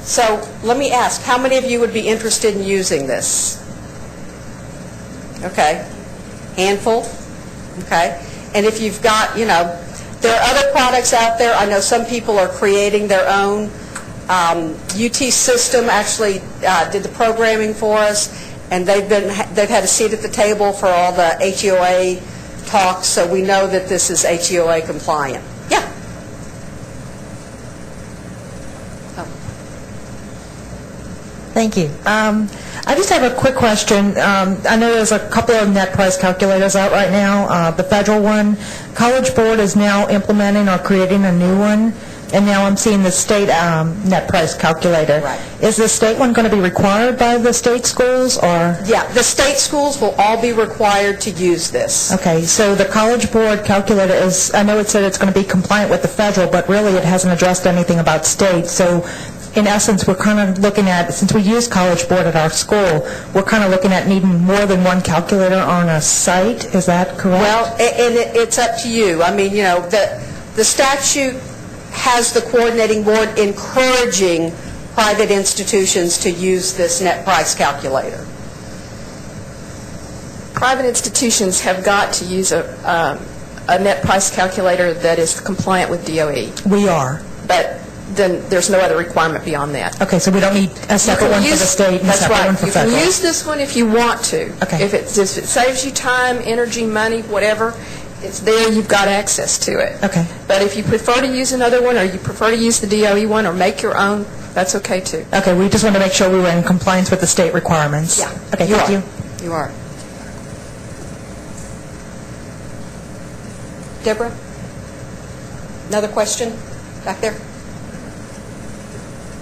So let me ask, how many of you would be interested in using this? Okay. Handful? Okay. And if you've got, there are other products out there. I know some people are creating their own. UT System actually did the programming for us, and they've had a seat at the table for all the HEOA talks, so we know that this is HEOA compliant. Yeah. Thank you. I just have a quick question. I know there's a couple of net price calculators out right now. The federal one, College Board is now implementing or creating a new one, and now I'm seeing the state net price calculator. Right. Is the state one going to be required by the state schools, or? Yeah, the state schools will all be required to use this. Okay, so the College Board calculator is, I know it said it's going to be compliant with the federal, but really it hasn't addressed anything about state. So in essence, we're kind of looking at, since we use College Board at our school, we're kind of looking at needing more than one calculator on a site. Is that correct? Well, and it's up to you. I mean, the statute has the coordinating board encouraging private institutions to use this net price calculator. Private institutions have got to use a net price calculator that is compliant with DOE. We are. But then there's no other requirement beyond that. Okay, so we don't need a separate one for the state and a separate one for federal. You can use this one if you want to. Okay. If it saves you time, energy, money, whatever, it's there, you've got access to it. Okay. But if you prefer to use another one, or you prefer to use the DOE one, or make your own, that's okay too. Okay, we just want to make sure we were in compliance with the state requirements. Yeah. Okay, thank you. You are. Deborah? Another question? Back there?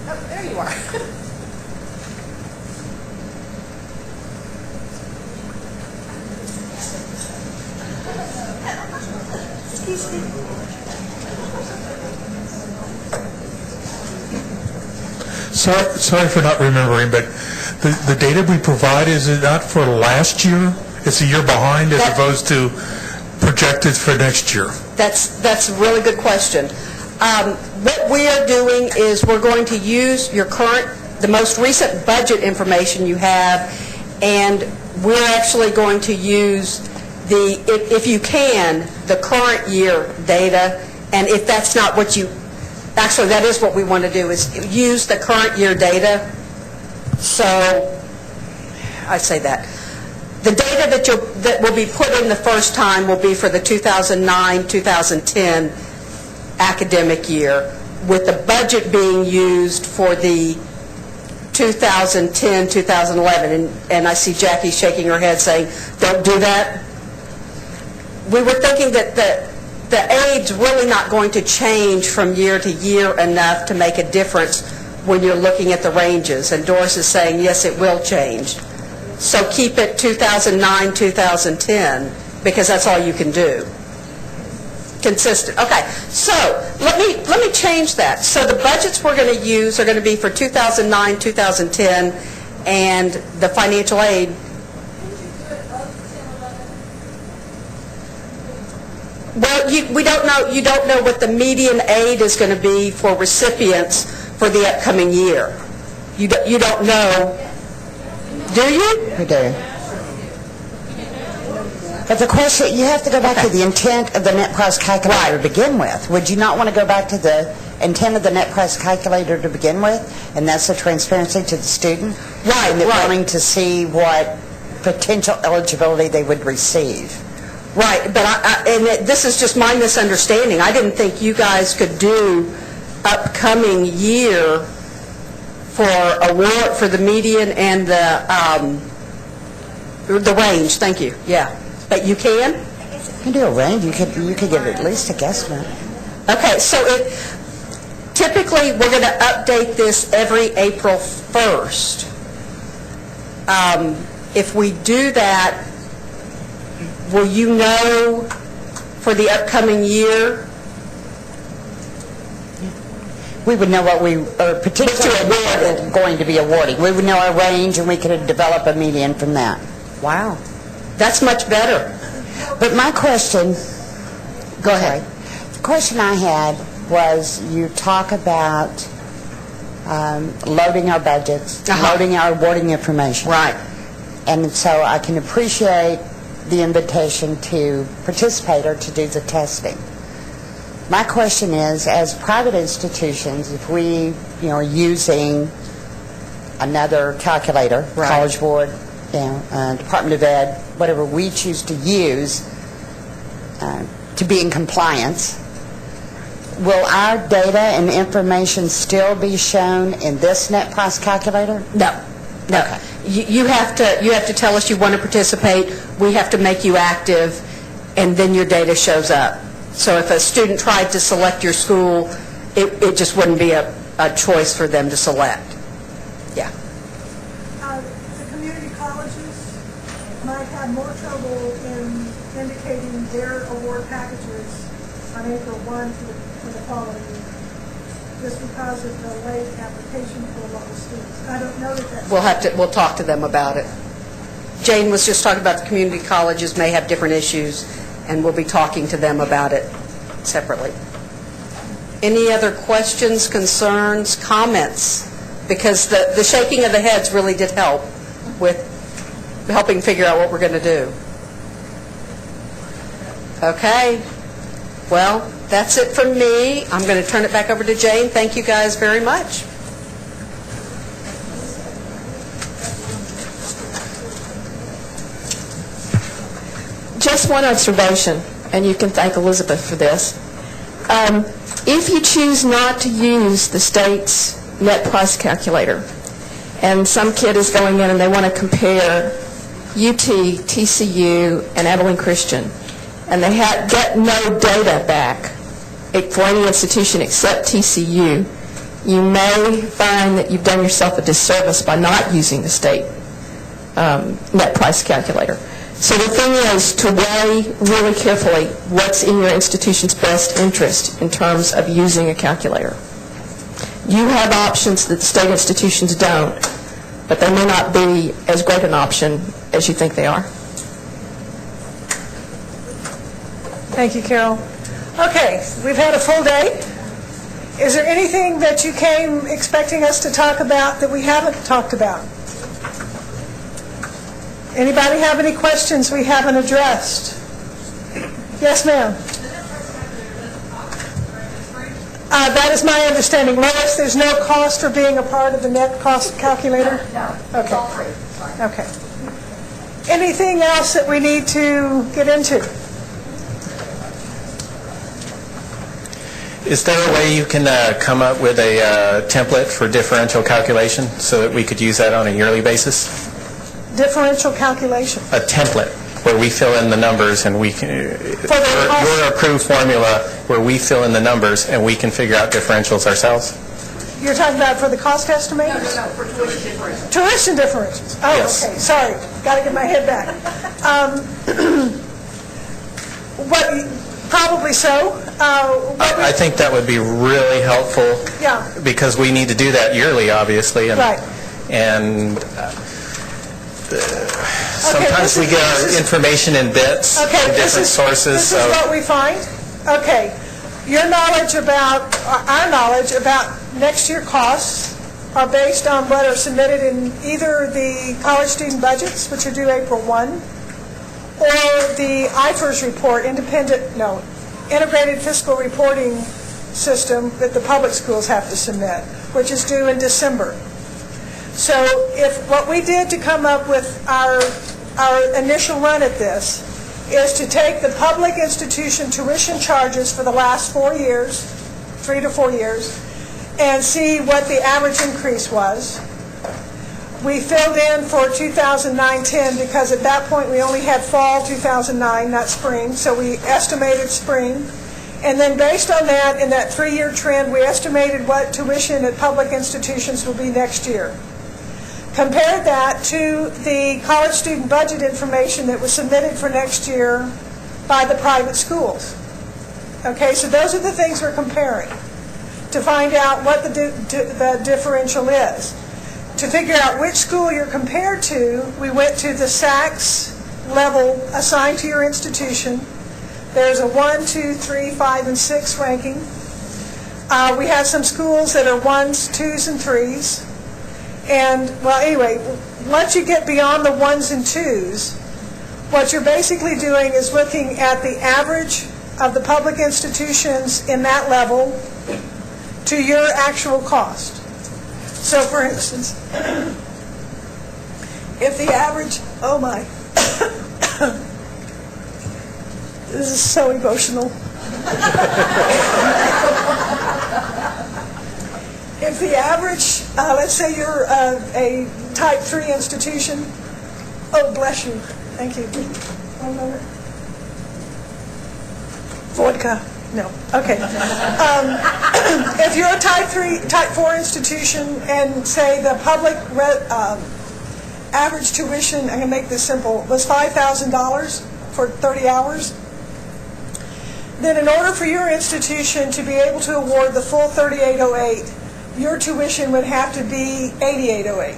Oh, there you are. Sorry for not remembering, but the data we provide, is it not for last year? It's a year behind as opposed to projected for next year? That's a really good question. What we are doing is we're going to use the most recent budget information you have, and we're actually going to use if you can, the current year data, and if that's not what actually that is what we want to do, is use the current year data. So, I say that. The data that will be put in the first time will be for the 2009-2010 academic year, with the budget being used for the 2010-2011. And I see Jackie shaking her head saying, don't do that. We were thinking that the aid's really not going to change from year to year enough to make a difference when you're looking at the ranges. And Doris is saying, yes, it will change. So keep it 2009, 2010, because that's all you can do. Consistent. Okay. So let me change that. So the budgets we're going to use are going to be for 2009, 2010, and the financial aid. Well, we don't know. You don't know what the median aid is going to be for recipients for the upcoming year. You don't know. Do you? We do. But the question, you have to go back to the intent of the net price calculator to begin with. Would you not want to go back to the intent of the net price calculator to begin with? And that's the transparency to the student? Right, and they're wanting to see what potential eligibility they would receive. Right, but this is just my misunderstanding. I didn't think you guys could do upcoming year for award for the median and the range. Thank you. Yeah, but you can. You can do a range. You could give at least a guesstimate. Okay, so typically we're going to update this every April 1st. If we do that, will you know for the upcoming year? We would know what we are particularly going to be awarding. We would know our range, and we could develop a median from that. Wow. That's much better. But my question... Go ahead. The question I had was, you talk about loading our budgets, loading our awarding information. Right. And so I can appreciate the invitation to participate or to do the testing. My question is, as private institutions, if we are using another calculator, College Board, Department of Ed, whatever we choose to use to be in compliance, will our data and information still be shown in this net price calculator? No. No. Okay. You have to tell us you want to participate. We have to make you active, and then your data shows up. So if a student tried to select your school, it just wouldn't be a choice for them to select. Yeah. The community colleges might have more trouble in indicating their award packages on April 1 for the following year, just because of the late application for a lot of students. I don't know that that's... We'll talk to them about it. Jane was just talking about the community colleges may have different issues, and we'll be talking to them about it separately. Any other questions, concerns, comments? Because the shaking of the heads really did help with helping figure out what we're going to do. Okay. Well, that's it from me. I'm going to turn it back over to Jane. Thank you guys very much. Just one observation, and you can thank Elizabeth for this. If you choose not to use the state's net price calculator, and some kid is going in and they want to compare UT, TCU, and Abilene Christian, and they get no data back for any institution except TCU, you may find that you've done yourself a disservice by not using the state net price calculator. So the thing is to weigh really carefully what's in your institution's best interest in terms of using a calculator. You have options that the state institutions don't, but they may not be as great an option as you think they are. Thank you, Carol. Okay, we've had a full day. Is there anything that you came expecting us to talk about that we haven't talked about? Anybody have any questions we haven't addressed? Yes, ma'am. That is my understanding. Lois, there's no cost for being a part of the net cost calculator? No. Okay. Okay. Anything else that we need to get into? Is there a way you can come up with a template for differential calculation so that we could use that on a yearly basis? Differential calculation. A template where we fill in the numbers and we can, your approved formula where we fill in the numbers and we can figure out differentials ourselves? You're talking about for the cost estimators? No, for tuition differential. Tuition differentials. Oh, Yes. okay, sorry. Got to get my head back. Probably so. I think that would be really helpful. Yeah. Because we need to do that yearly, obviously. And, Right. And sometimes we get our information in bits from different sources. This is what we find? Okay. Your knowledge about, our knowledge about next year costs are based on what are submitted in either the college student budgets, which are due April 1, or the IFRS report, Integrated Fiscal Reporting System that the public schools have to submit, which is due in December. So if what we did to come up with our initial run at this is to take the public institution tuition charges for the last 4 years, 3 to 4 years, and see what the average increase was. We filled in for 2009-10 because at that point we only had fall 2009, not spring, so we estimated spring. And then based on that, in that 3-year trend, we estimated what tuition at public institutions will be next year. Compared that to the college student budget information that was submitted for next year by the private schools. Okay, so those are the things we're comparing to find out what the differential is. To figure out which school you're compared to, we went to the SACS level assigned to your institution. There's a 1, 2, 3, 5, and 6 ranking. We have some schools that are 1s, 2s, and 3s. And, well, anyway, once you get beyond the 1s and 2s, what you're basically doing is looking at the average of the public institutions in that level to your actual cost. So, for instance, if the average, oh my, this is so emotional. If the average, let's say you're a type 3 institution, oh bless you, thank you. 1 moment. Vodka. No. Okay. If you're a type 4 institution and say the public average tuition, I'm going to make this simple, was $5,000 for 30 hours, then in order for your institution to be able to award the full 3808, your tuition would have to be 8808.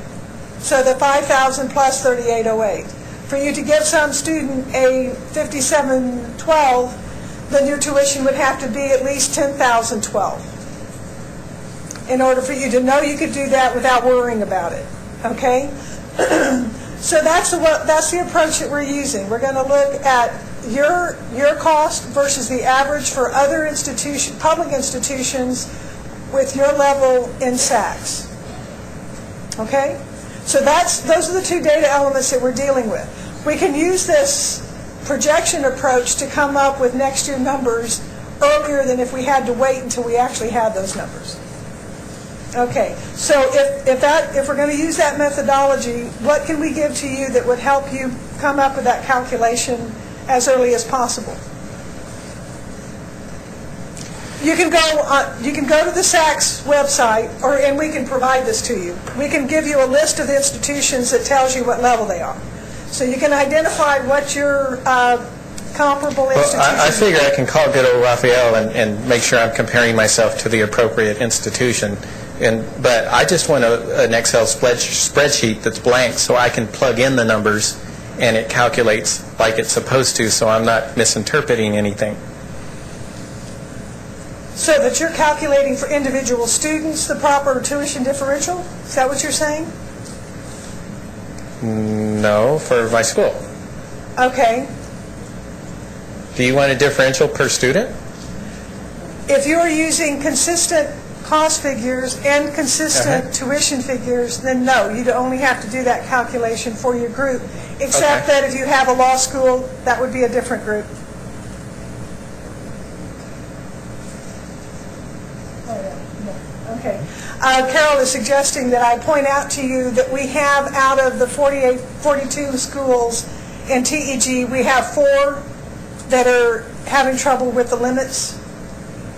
So the 5,000 plus 3808. For you to give some student a 5712, then your tuition would have to be at least 10,012 in order for you to know you could do that without worrying about it. Okay? So that's the approach that we're using. We're going to look at your cost versus the average for other public institutions with your level in SACS. Okay? So those are the 2 data elements that we're dealing with. We can use this projection approach to come up with next year numbers earlier than if we had to wait until we actually had those numbers. Okay, so if we're going to use that methodology, what can we give to you that would help you come up with that calculation as early as possible? You can go to the SACS website, and we can provide this to you. We can give you a list of institutions that tells you what level they are. So you can identify what your comparable institution is. I figure I can call good old Raphael and make sure I'm comparing myself to the appropriate institution. But I just want an Excel spreadsheet that's blank so I can plug in the numbers and it calculates like it's supposed to, so I'm not misinterpreting anything. So that you're calculating for individual students the proper tuition differential? Is that what you're saying? No, for my school. Okay. Do you want a differential per student? If you're using consistent cost figures and consistent tuition figures, then no, you'd only have to do that calculation for your group, except that if you have a law school, that would be a different group. Okay. Carol is suggesting that I point out to you that we have out of the 42 schools in TEG, we have 4 that are having trouble with the limits.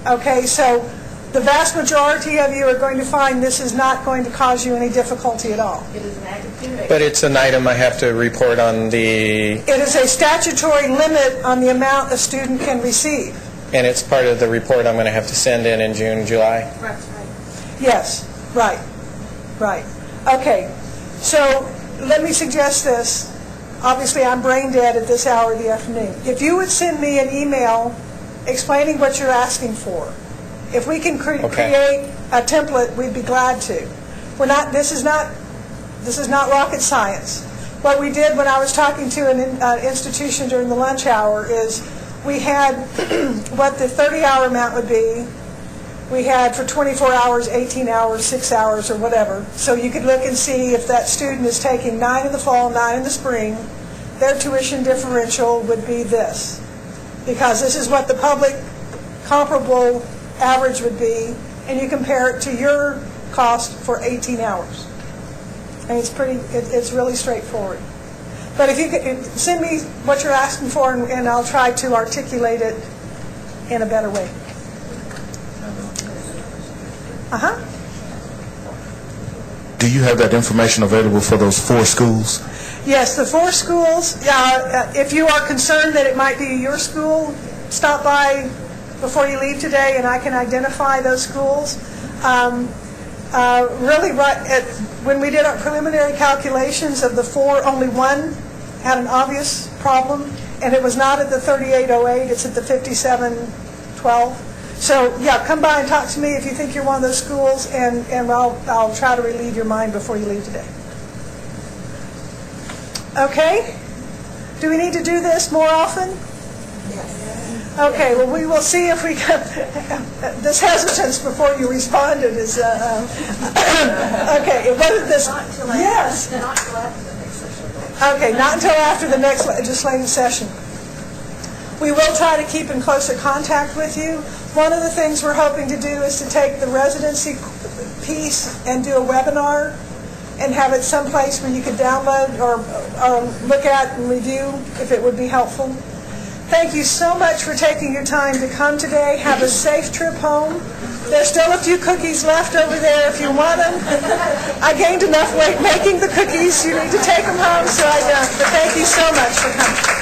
Okay, so the vast majority of you are going to find this is not going to cause you any difficulty at all. It is an academic. But it's an item I have to report on the, It is a statutory limit on the amount a student can receive. and it's part of the report I'm going to have to send in June, July? That's right. Yes, right, right. Okay, so let me suggest this. Obviously, I'm brain dead at this hour of the afternoon. If you would send me an email explaining what you're asking for, if we can create a template, we'd be glad to. We're not. This is not rocket science. What we did when I was talking to an institution during the lunch hour is we had what the 30-hour amount would be. We had for 24 hours, 18 hours, 6 hours, or whatever. So you could look and see if that student is taking 9 in the fall, 9 in the spring, their tuition differential would be this. Because this is what the public comparable average would be, and you compare it to your cost for 18 hours. And it's really straightforward. But if you could send me what you're asking for, and I'll try to articulate it in a better way. Do you have that information available for those 4 schools? Yes, the 4 schools. If you are concerned that it might be your school, stop by before you leave today, and I can identify those schools. Really, when we did our preliminary calculations of the 4, only 1 had an obvious problem, and it was not at the 3808, it's at the 5712. So, yeah, come by and talk to me if you think you're one of those schools, and I'll try to relieve your mind before you leave today. Okay? Do we need to do this more often? Okay, well, we will see if we can. This hesitance before you responded is, okay, it wasn't this, yes. Okay, not until after the next legislative session. We will try to keep in closer contact with you. One of the things we're hoping to do is to take the residency piece and do a webinar and have it someplace where you could download or look at and review if it would be helpful. Thank you so much for taking your time to come today. Have a safe trip home. There's still a few cookies left over there if you want them. I gained enough weight making the cookies. You need to take them home, so I don't. But thank you so much for coming.